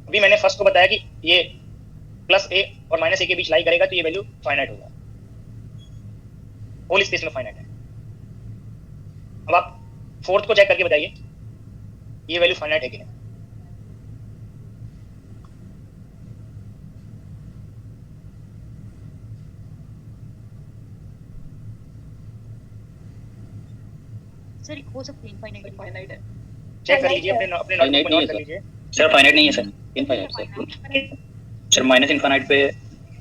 अभी मैंने फर्स्ट को बताया कि ये +a और -a के बीच लाई करेगा तो ये वैल्यू फाइनाइट होगा, होल स्पेस में फाइनाइट है। अब आप फोर्थ को चेक करके बताइए ये वैल्यू फाइनाइट है कि नहीं। सर हो सकती है इनफाइनाइट है। चेक कर लीजिए, अपने नोट को नोट कर लीजिए। सर फाइनाइट नहीं है सर, इनफाइनाइट सर। सर -∞ पे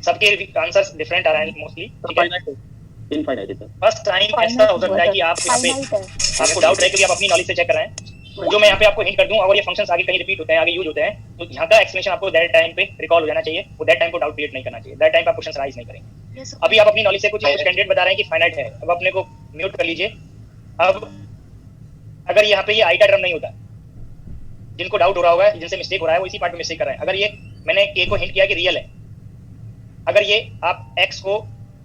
सबके आंसर्स डिफरेंट आ रहे हैं मोस्टली, ठीक है। इनफाइनाइट है सर। फर्स्ट टाइम ऐसा हो सकता है कि आप यहाँ पे आपको डाउट रहे क्योंकि आप अपनी नॉलेज से चेक कर रहे हैं। जो मैं यहाँ पे आपको हिंट कर दूं, अगर ये फंक्शंस आगे कहीं रिपीट होते हैं, आगे यूज होते हैं, तो यहाँ का एक्सप्लेनेशन आपको दैट टाइम पे रिकॉल हो जाना चाहिए। वो दैट टाइम को डाउट क्रिएट नहीं करना चाहिए, दैट टाइम पे आप क्वेश्चन राइज नहीं करेंगे। अभी आप अपनी नॉलेज से कुछ कैंडिडेट बता रहे हैं कि फाइनाइट है, अब अपने को म्यूट कर लीजिए। अब अगर यहाँ पे ये आई का टर्म नहीं होता, जिनको डाउट हो रहा होगा, जिनसे मिस्टेक हो रहा है, वो इसी पार्ट में मिस्टेक कर रहे हैं। अगर ये मैंने के को हिंट किया कि रियल है, अगर ये आप एक्स को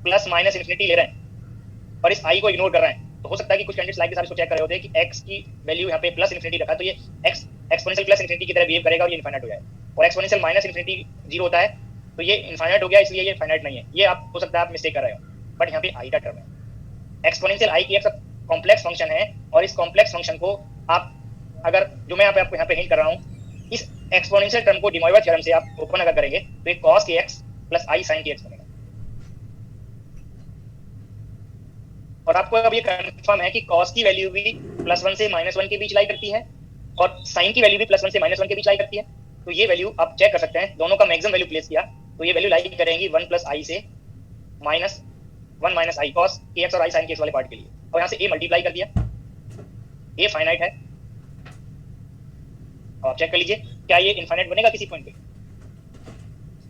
प्लस माइनस इन्फिनिटी ले रहे हैं और इस आई को इग्नोर कर रहे हैं, तो हो सकता है कि कुछ कैंडिडेट्स लाइक के साथ इसको चेक कर रहे होते हैं कि एक्स की वैल्यू यहाँ पे प्लस इन्फिनिटी रखा है, तो ये एक्स एक्सपोनेंशियल प्लस इन्फिनिटी की तरह बिहेव करेगा और ये इनफाइनाइट हो जाएगा। और एक्सपोनेंशियल माइनस इन्फिनिटी 0 होता है, तो ये इनफाइनाइट हो गया, इसलिए ये फाइनाइट नहीं है। ये आप हो सकता है आप मिस्टेक कर रहे हो, बट यहाँ पे आई का टर्म है। एक्सपोनेंशियल आई की एक कॉम्प्लेक्स फंक्शन है, और इस कॉम्प्लेक्स फंक्शन को आप अगर जो मैं आपको यहाँ पे हिंट कर रहा हूँ, इस एक्सपोनेंशियल टर्म को डिमॉइवर थ्योरम से आप ओपन अगर करेंगे तो ये cos kx plus i sin kx बनेगा। और आपको अब ये कंफर्म है कि cos की वैल्यू भी +1 से -1 के बीच लाई करती है और sin की वैल्यू भी +1 से -1 के बीच लाई करती है। तो ये वैल्यू आप चेक कर सकते हैं, दोनों का मैक्सिमम वैल्यू प्लेस किया तो ये वैल्यू लाई करेंगी 1 + i से -1 - i cos kx और i sin kx वाले पार्ट के लिए। और यहाँ से a मल्टीप्लाई कर दिया, a फाइनाइट है। और चेक कर लीजिए क्या ये इनफाइनाइट बनेगा किसी पॉइंट पे,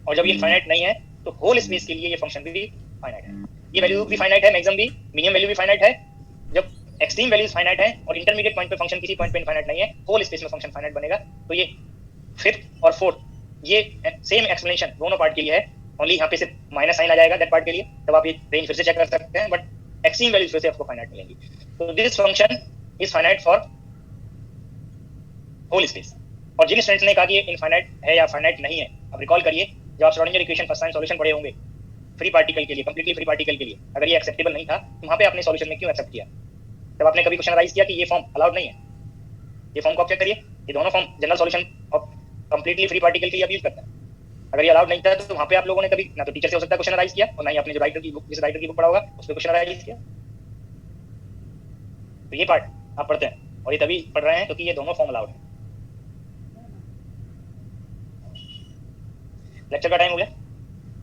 और जब ये इनफाइनाइट नहीं है तो होल स्पेस के लिए ये फंक्शन भी फाइनाइट है। ये वैल्यू भी फाइनाइट है, मैक्सिमम भी, मिनिमम वैल्यू भी फाइनाइट है। जब एक्सट्रीम वैल्यूज फाइनाइट है और इंटरमीडिएट पॉइंट पे फंक्शन किसी पॉइंट पे इनफाइनाइट नहीं है, होल स्पेस में फंक्शन फाइनाइट बनेगा। तो ये फिफ्थ और फोर्थ ये सेम एक्सप्लेनेशन दोनों पार्ट के लिए है, ओनली यहाँ पे सिर्फ माइनस साइन आ जाएगा दैट पार्ट के लिए, तब आप ये रेंज फिर से चेक कर सकते हैं, बट एक्सट्रीम वैल्यूज फिर से आपको फाइनाइट मिलेंगी। तो this function is finite for whole space. और जिन स्टूडेंट्स ने कहा कि ये इनफाइनाइट है या फाइनाइट नहीं है, अब रिकॉल करिए जब आप Schrodinger equation first time solution पढ़े होंगे फ्री पार्टिकल के लिए, कंप्लीटली फ्री पार्टिकल के लिए, अगर ये एक्सेप्टेबल नहीं था तो वहाँ पे आपने सॉल्यूशन में क्यों एक्सेप्ट किया? तब आपने कभी क्वेश्चन राइज किया कि ये फॉर्म अलाउड नहीं है? ये फॉर्म को आप चेक करिए, ये दोनों फॉर्म जनरल सॉल्यूशन और कंप्लीटली फ्री पार्टिकल के लिए आप यूज करते हैं। अगर ये अलाउड नहीं था तो वहाँ पे आप लोगों ने कभी ना तो टीचर से हो सकता है क्वेश्चन राइज किया, और ना ही आपने जो राइटर की बुक, जिस राइटर की बुक पढ़ा होगा उस पर क्वेश्चन राइज किया। तो ये पार्ट आप पढ़ते हैं, और ये तभी पढ़ रहे हैं क्योंकि ये दोनों फॉर्म अलाउड है। लेक्चर का टाइम हो गया,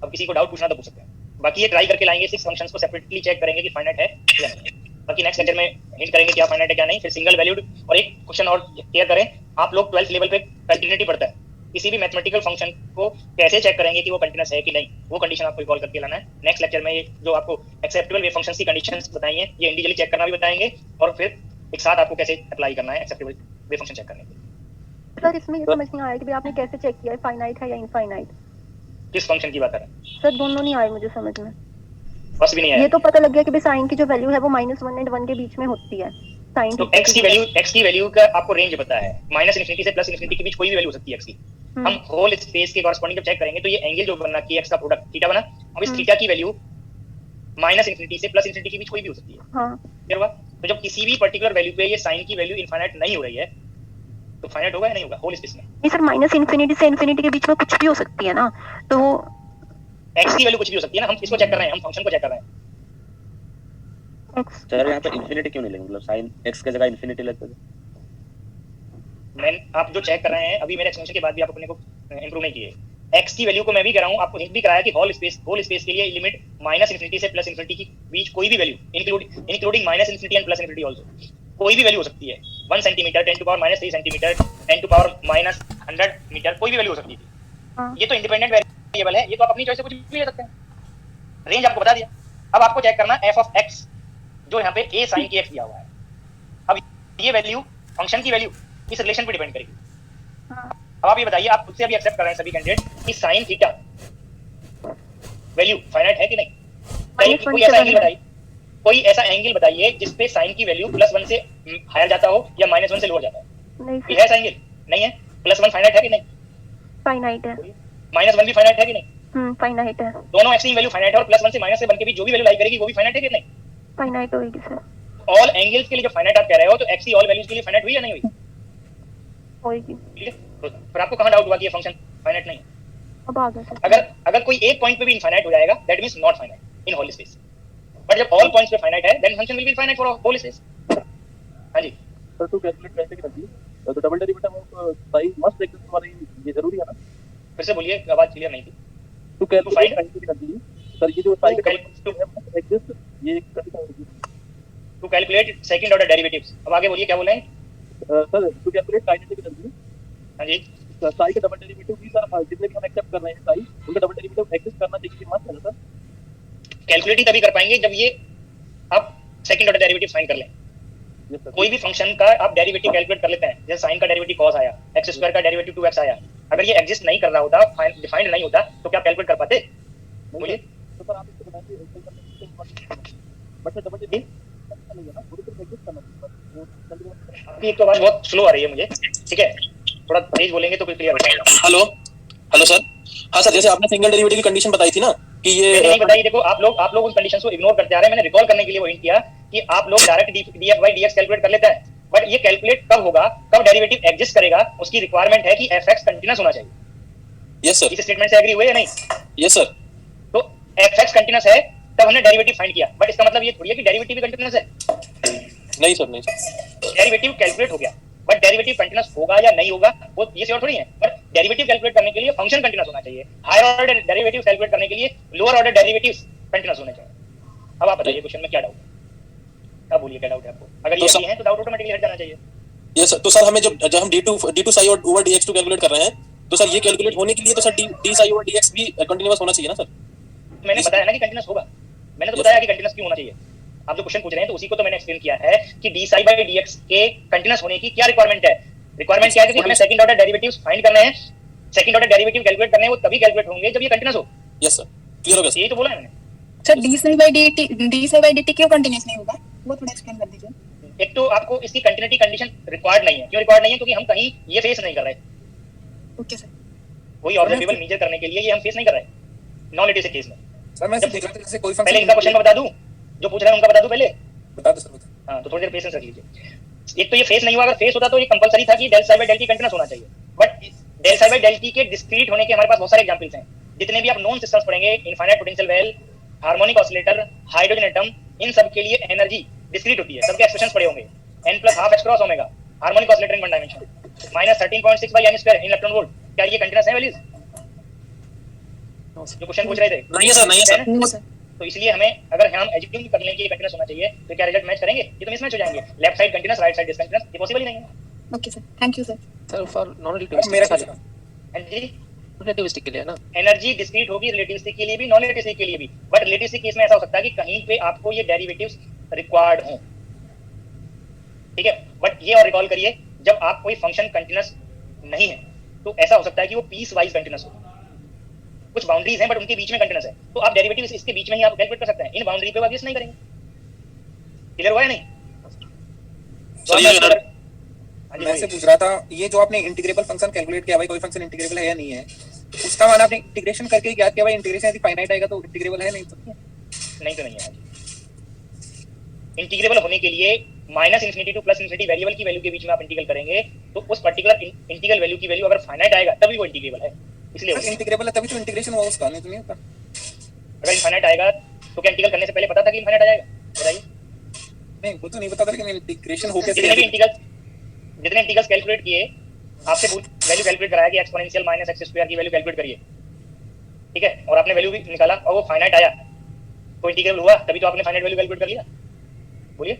अब किसी को डाउट पूछना तो पूछ सकते हैं। बाकी ये ट्राई करके लाएंगे, 6 फंक्शंस को सेपरेटली चेक करेंगे कि फाइनाइट है या नहीं। बाकी नेक्स्ट लेक्चर में हिंट करेंगे क्या फाइनाइट है क्या नहीं, फिर सिंगल वैल्यूड। और एक क्वेश्चन और क्लियर करें, आप लोग 12th लेवल पे कंटिन्यूटी पढ़ता है, किसी भी मैथमेटिकल फंक्शन को कैसे चेक करेंगे कि वो कंटिन्यूअस है कि नहीं, वो कंडीशन आपको रिकॉल करके लाना है। नेक्स्ट लेक्चर में ये जो आपको एक्सेप्टेबल वेव फंक्शंस की कंडीशंस बताई हैं, ये इंडिविजुअली चेक करना भी बताएंगे, और फिर एक साथ आपको कैसे अप्लाई करना है एक्सेप्टेबल वेव फंक्शन चेक करने के लिए। सर इसमें ये समझ नहीं आया कि आपने कैसे चेक किया है फाइनाइट है या इनफाइनाइट? किस फंक्शन की बात कर रहे हैं सर? दोनों नहीं आए मुझे समझ में, बस भी नहीं आया। ये तो पता लग गया कि साइन की जो वैल्यू है वो -1 और 1 के बीच में होती है। साइन तो x की वैल्यू का आपको रेंज पता है, -∞ से +∞ के बीच कोई भी वैल्यू हो सकती है x की। हम होल स्पेस के कॉरस्पॉन्डिंग जब चेक करेंगे तो ये एंगल जो बना कि x का प्रोडक्ट थीटा बना, अब इस थीटा की वैल्यू -∞ से +∞ के बीच कोई भी हो सकती है। हां, फिर हुआ तो जब किसी भी पर्टिकुलर वैल्यू पे ये साइन की वैल्यू इनफाइनाइट नहीं हो रही है तो फाइनाइट होगा या नहीं होगा होल स्पेस में? नहीं सर, -∞ से ∞ के बीच में कुछ भी हो सकती है ना, तो x की वैल्यू कुछ भी हो सकती है ना, हम इसको चेक कर रहे हैं, हम फंक्शन को चेक कर रहे हैं। सर यहाँ पे इन्फिनिटी क्यों नहीं लेंगे, मतलब साइन x की जगह इन्फिनिटी लेते हैं? मैं आप जो चेक कर रहे हैं अभी मेरे एक्सप्लेनेशन के बाद भी आप अपने को इंप्रूव नहीं किए। x की वैल्यू को मैं भी कर रहा हूं, आपको हिंट भी कराया कि होल स्पेस के लिए लिमिट -∞ से +∞ के बीच कोई भी वैल्यू इंक्लूडिंग -∞ एंड +∞ आल्सो, कोई भी वैल्यू हो सकती है। 1 सेंटीमीटर 10⁻³ सेंटीमीटर 10⁻100 मीटर, कोई भी वैल्यू हो सकती है। ये तो इंडिपेंडेंट वेरिएबल है, ये तो आप अपनी चॉइस से कुछ भी ले सकते हैं। रेंज आपको बता दिया, अब आपको चेक करना f ऑफ x जो यहाँ पे a sin kx दिया हुआ है। अब ये वैल्यू फंक्शन की वैल्यू इस रिलेशन पे डिपेंड करेगी। अब आप ये बताइए, आप खुद से अभी एक्सेप्ट कर रहे हैं सभी कैंडिडेट कि sin थीटा वैल्यू फाइनाइट है कि नहीं? कोई ऐसा एंगल बताइए, कोई ऐसा एंगल बताइए जिस पे sin की वैल्यू +1 से हायर जाता हो या -1 से लोअर जाता हो। नहीं है ऐसा एंगल? नहीं है। +1 फाइनाइट है कि नहीं? फाइनाइट है। -1 भी फाइनाइट है कि नहीं? फाइनाइट है। दोनों एक्सट्रीम वैल्यू फाइनाइट है, और +1 से -1 के बीच जो भी वैल्यू लाई करेगी वो भी फाइनाइट है कि नहीं? फाइनाइट होगी सर। ऑल एंगल्स के लिए जो फाइनाइट आप कह रहे हो तो x की ऑल वैल्यूज के लिए फाइनाइट हुई या नहीं हुई? होगी। ठीक है, तो फिर आपको कहां डाउट हुआ कि ये फंक्शन फाइनाइट नहीं है? अब आ गया सर। अगर कोई एक पॉइंट पे भी इनफाइनाइट हो जाएगा that means not finite in whole space, but जब ऑल पॉइंट्स पे फाइनाइट है then function will be finite for whole space. हां जी सर, टू कैलकुलेट कैसे करती है तो double derivative of sign must exist वाला ये जरूरी है ना? फिर से बोलिए, आवाज क्लियर नहीं थी। टू कैलकुलेट कैसे करती है सर ये जो साई का एग्जिस्ट ये to calculate second order derivatives. अब आगे बोलिए क्या बोल रहे हैं? Sir to calculate kinetic energy. हाँ जी साई का डबल डेरिवेटिव भी सर जितने भी हम एक्सेप्ट कर रहे हैं साई उनका डबल डेरिवेटिव एग्जिस्ट करना चाहिए कि मत है सर। कैलकुलेट ही तभी कर पाएंगे जब ये आप सेकंड ऑर्डर डेरिवेटिव फाइंड कर लें। कोई भी फंक्शन का आप डेरिवेटिव कैलकुलेट कर लेते हैं, जैसे साइन का डेरिवेटिव cos आया, x स्क्वायर का डेरिवेटिव 2x आया, अगर ये एग्जिस्ट नहीं कर रहा होता, डिफाइंड नहीं होता, तो क्या कैलकुलेट कर पाते? बोलिए। तो सर आप इसको बताइए बट डबल डेरिवेटिव नहीं है ना, वो तो एग्जिस्ट करना चाहिए। आपकी एक तो आवाज बहुत स्लो आ रही है मुझे, ठीक है, थोड़ा तेज बोलेंगे तो फिर क्लियर हो जाएगा। Hello hello sir. हाँ सर, जैसे आपने सिंगल डेरिवेटिव की कंडीशन बताई थी ना कि ये नहीं बताइए। देखो आप लोग उन कंडीशंस को इग्नोर करते आ रहे हैं। मैंने रिकॉल करने के लिए वो हिंट किया कि आप लोग direct df by dx calculate कर लेते हैं, बट ये कैलकुलेट कब होगा, कब डेरिवेटिव एग्जिस्ट करेगा, उसकी रिक्वायरमेंट है कि fx कंटीन्यूअस होना चाहिए। Yes sir. इस स्टेटमेंट से एग्री हुए या नहीं? Yes sir. तो fx कंटीन्यूअस है तब हमने डेरिवेटिव फाइंड किया, बट इसका मतलब ये थोड़ी है कि डेरिवेटिव भी कंटीन्यूअस है। नहीं सर, नहीं सर। डेरिवेटिव कैलकुलेट हो गया, बट डेरिवेटिव कंटीन्यूअस होगा या नहीं होगा वो ये श्योर थोड़ी है। बट डेरिवेटिव कैलकुलेट करने के लिए फंक्शन कंटीन्यूअस होना चाहिए। हायर ऑर्डर डेरिवेटिव कैलकुलेट करने के लिए लोअर ऑर्डर डेरिवेटिव्स कंटीन्यूअस होने चाहिए। अब आप बताइए क्वेश्चन में क्या डाउट है? अब बोलिए क्या डाउट है आपको? अगर ये सही है तो डाउट ऑटोमेटिकली हट जाना चाहिए। Yes sir. तो सर हमें जब हम d2 psi over dx2 calculate कर रहे हैं, तो सर ये कैलकुलेट होने के लिए तो sir d psi over dx भी कंटीन्यूअस होना चाहिए ना सर? मैंने बताया ना कि कंटीन्यूअस होगा। मैंने तो बताया कि कंटीन्यूअस क्यों होना चाहिए। आप जो क्वेश्चन पूछ रहे हैं तो उसी को तो मैंने एक्सप्लेन किया है कि d psi by dx के कंटीन्यूअस होने की क्या रिक्वायरमेंट है। रिक्वायरमेंट क्या है कि हमें सेकंड ऑर्डर डेरिवेटिव्स फाइंड करने हैं, सेकंड ऑर्डर डेरिवेटिव कैलकुलेट करने हैं, वो तभी कैलकुलेट होंगे जब ये कंटीन्यूअस हो। यस सर, क्लियर हो गया। यही तो बोला है मैंने। Sir d psi by dt क्यों कंटीन्यूअस नहीं होगा, वो थोड़ा एक्सप्लेन कर दीजिए। एक तो आपको इसकी कंटिन्यूटी कंडीशन रिक्वायर्ड नहीं है। क्यों रिक्वायर्ड नहीं है? क्योंकि हम कहीं ये फेस नहीं कर रहे। Okay sir. कोई ऑब्जर्वेबल मेजर करने के लिए ये हम फेस नहीं कर रहे नॉन लिटिस केस में। सर मैं देख रहा था जैसे कोई फंक्शन पहले इनका क्वेश्चन मैं बता दूं, जो पूछ रहे हैं उनका बता दूं पहले। बता दो सर, बता। हां तो थोड़ी देर पेशेंस रख लीजिए। एक तो ये फेस नहीं हुआ, अगर फेस होता तो ये कंपलसरी था कि del psi by del t continuous होना चाहिए, but del psi by del t के डिस्क्रीट होने के हमारे पास बहुत सारे एग्जांपल्स हैं। जितने भी आप नॉन सिस्टम्स पढ़ेंगे, infinite potential well, harmonic oscillator, hydrogen atom, इन सब के लिए एनर्जी डिस्क्रीट होती है। सबके एक्सप्रेशंस पढ़े होंगे। n + ½ h cross omega, harmonic oscillator in one dimension, -13.6 by n square in electron volt. क्या ये कंटीन्यूअस है वैल्यूज जो क्वेश्चन पूछ रहे थे? नहीं है सर, नहीं है सर। No sir. तो इसलिए हमें अगर हम एज्यूम कर लें कि ये कंटीन्यूअस होना चाहिए तो क्या रिजल्ट मैच करेंगे? ये तो मिसमैच हो जाएंगे। Left side continuous, right side discontinuous, ये पॉसिबल ही नहीं है। Okay sir, thank you sir. Sir for non relativistic मेरा खाली हां जी, रिलेटिविस्टिक के लिए है ना। एनर्जी डिस्क्रीट होगी रिलेटिविस्टिक के लिए भी, नॉन रिलेटिविस्टिक के लिए भी। बट रिलेटिविस्टिक केस में ऐसा हो सकता है कि कहीं पे आपको ये डेरिवेटिव्स रिक्वायर्ड हो, ठीक है। बट ये और रिकॉल करिए, जब आप कोई फंक्शन कंटीन्यूअस नहीं है तो ऐसा हो सकता है कि वो पीस वाइज कंटीन्यूअस हो। कुछ बाउंड्रीज हैं बट उनके बीच में कंटीन्यूअस है, तो आप डेरिवेटिव इसके बीच में ही आप कैलकुलेट कर सकते हैं। इन बाउंड्री पे एग्जिस्ट नहीं करेंगे। क्लियर हुआ है नहीं? सर ये जो मैं से पूछ रहा था, ये जो आपने इंटीग्रेबल फंक्शन कैलकुलेट किया भाई, कोई फंक्शन इंटीग्रेबल है या नहीं है, उसका मान आपने इंटीग्रेशन करके ही ज्ञात किया भाई। इंटीग्रेशन यदि फाइनाइट आएगा तो इंटीग्रेबल है, नहीं तो नहीं तो नहीं है। इंटीग्रेबल होने के लिए -∞ टू +∞ वेरिएबल की वैल्यू के बीच में आप इंटीग्रल करेंगे तो उस पर्टिकुलर इंटीग्रल वैल्यू की वैल्यू अगर फाइनाइट आएगा तभी वो इंटीग्रेबल है। इसलिए इंटीग्रेबल है तभी तो इंटीग्रेशन हुआ उसका, नहीं तो नहीं होता। अगर इनफाइनाइट आएगा तो क्या इंटीग्रल करने से पहले पता था कि इनफाइनाइट आ जाएगा? बताइए। नहीं, वो तो नहीं पता था, लेकिन इंटीग्रेशन हो कैसे? जितने इंटीग्रल्स कैलकुलेट किए, आपसे वैल्यू कैलकुलेट कराया कि एक्सपोनेंशियल -x² की वैल्यू कैलकुलेट करिए, ठीक है, और आपने वैल्यू भी निकाला और वो फाइनाइट आया तो इंटीग्रल हुआ, तभी तो आपने फाइनाइट वैल्यू कैलकुलेट कर लिया। बोलिए।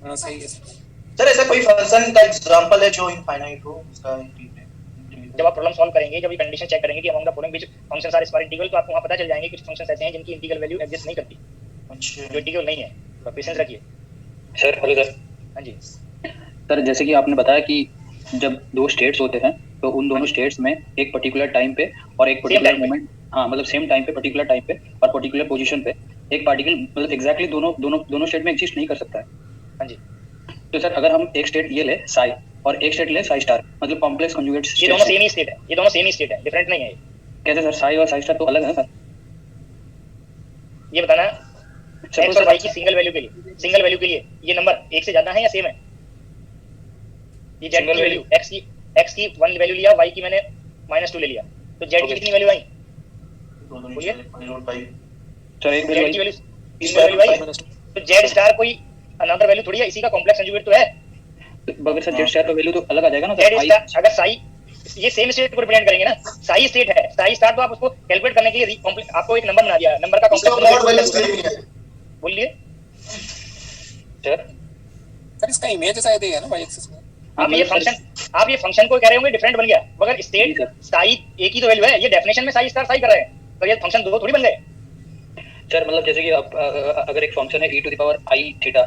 हां सही है सर। ऐसा कोई फंक्शन का एग्जांपल है जो इनफाइनाइट हो उसका इंटीग्रेट? जब आप प्रॉब्लम सॉल्व करेंगे, जब ये कंडीशन चेक करेंगे कि among the following which functions are square integral, तो आपको वहां पता चल जाएंगे कुछ फंक्शंस ऐसे हैं जिनकी इंटीग्रल वैल्यू एग्जिस्ट नहीं करती। अच्छा, जो इंटीग्रल नहीं है, तो पेशेंस रखिए। Sir hello sir. हां जी सर, जैसे कि आपने बताया कि जब दो स्टेट्स होते हैं तो उन दोनों स्टेट्स में एक पर्टिकुलर टाइम पे और एक पर्टिकुलर मोमेंट, हाँ मतलब सेम टाइम पे, पर्टिकुलर टाइम पे और पर्टिकुलर पोजीशन पे एक पार्टिकल मतलब एग्जैक्टली दोनों स्टेट में एग्जिस्ट नहीं कर सकता है। हां जी। तो सर अगर हम एक स्टेट ये ले साई और एक स्टेट ले साई स्टार, मतलब कॉम्प्लेक्स कंजुगेट, ये दोनों सेम ही स्टेट है, ये दोनों सेम ही स्टेट है, डिफरेंट नहीं है। कैसे सर? साई और साई स्टार तो अलग है सर। ये बताना x और y की सिंगल वैल्यू के लिए ये नंबर एक से ज्यादा है या सेम है? ये z की वैल्यू x की 1 वैल्यू लिया, y की मैंने -2 ले लिया, तो z की कितनी वैल्यू आई? बोलिए सर एक z की वैल्यू आई, तो z स्टार कोई अनदर वैल्यू थोड़ी है, इसी का कॉम्प्लेक्स कंजुगेट तो है। बगैर सर z स्टार का वैल्यू तो अलग आ जाएगा ना z सर। स्टार अगर साई ये सेम स्टेट को रिप्रेजेंट करेंगे ना, साई स्टेट है, साई स्टार तो आप उसको कैलकुलेट करने के लिए आपको एक नंबर बना दिया, नंबर का कॉम्प्लेक्स। बोलिए सर इसका इमेज शायद है ना y एक्सिस में। आप ये फंक्शन को कह रहे होंगे डिफरेंट बन गया, मगर स्टेट साई एक ही तो वैल्यू है, ये डेफिनेशन में साई स्टार साई कर रहे हैं, तो ये फंक्शन दो थोड़ी बन गए सर। मतलब जैसे कि आप अगर एक फंक्शन है e to the power i theta,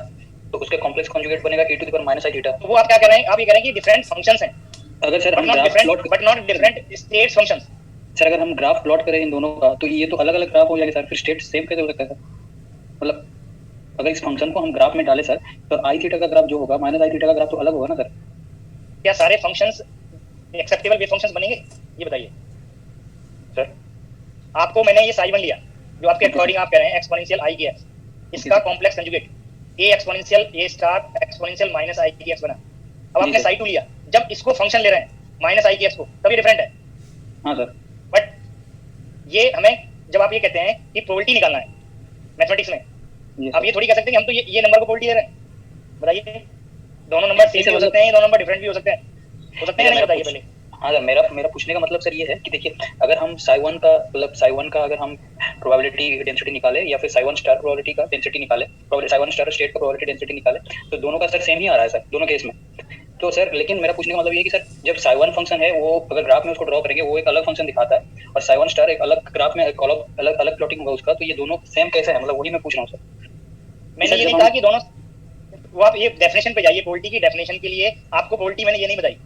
तो उसका कॉम्प्लेक्स कॉन्जुगेट बनेगा e to the power minus i theta. तो वो आप क्या कह रहे हैं, आप ये कह रहे हैं कि डिफरेंट फंक्शंस हैं, अगर सर हम graph plot but not different state functions. Sir अगर हम ग्राफ प्लॉट करें इन दोनों का, तो ये तो अलग अलग ग्राफ हो जाएगा सर, फिर स्टेट सेम कैसे हो सकता है सर? मतलब अगर इस फंक्शन को हम ग्राफ में डालें सर, तो i थीटा का ग्राफ जो होगा माइनस i थीटा का ग्राफ तो अलग होगा ना सर? क्या सारे फंक्शंस एक्सेप्टेबल वेव फंक्शंस बनेंगे, ये बताइए सर। आपको मैंने ये साई1 लिया जो आपके अकॉर्डिंग आप कह रहे हैं एक्सपोनेंशियल i की x, इसका complex conjugate a exponential a star exponential minus i की x बना। अब आपने साई2 लिया, जब इसको फंक्शन ले रहे हैं माइनस i की x को, तब ये डिफरेंट है। हाँ सर। बट ये हमें जब आप ये कहते हैं कि प्रोबेबिलिटी निकालना है मैथमेटिक्स में, आप ये थोड़ी कह सकते हैं कि हम तो ये नंबर को प्रोबेबिलिटी दे रहे हैं। बताइए, दोनों नंबर सेम भी हो सकते हैं, दोनों नंबर डिफरेंट भी हो सकते हैं, नहीं? बताइए पहले। हाँ सर, मेरा पूछने का मतलब सर ये है कि देखिए, अगर हम साई1 का मतलब साई1 का अगर हम प्रोबेबिलिटी डेंसिटी निकाले या फिर साई1 स्टार प्रोबेबिलिटी का डेंसिटी निकाले, साई1 स्टार स्टेट का प्रोबेबिलिटी डेंसिटी निकाले, तो दोनों का सर सेम ही आ रहा है सर दोनों केस में। तो सर लेकिन मेरा पूछने का मतलब ये है कि सर जब साई1 फंक्शन है वो अगर ग्राफ में उसको ड्रॉ करेंगे वो एक अलग फंक्शन दिखाता है, और साई1 स्टार एक अलग ग्राफ में अलग प्लॉटिंग होगा उसका, तो ये दोनों सेम कैसे है? मतलब वही मैं पूछ रहा हूँ सर। मैंने ये नहीं कहा कि दोनों, वो आप ये डेफिनेशन पे जाइए, प्रोबेबिलिटी की डेफिनेशन के लिए आपको प्रोबेबिलिटी मैंने ये नहीं बताई।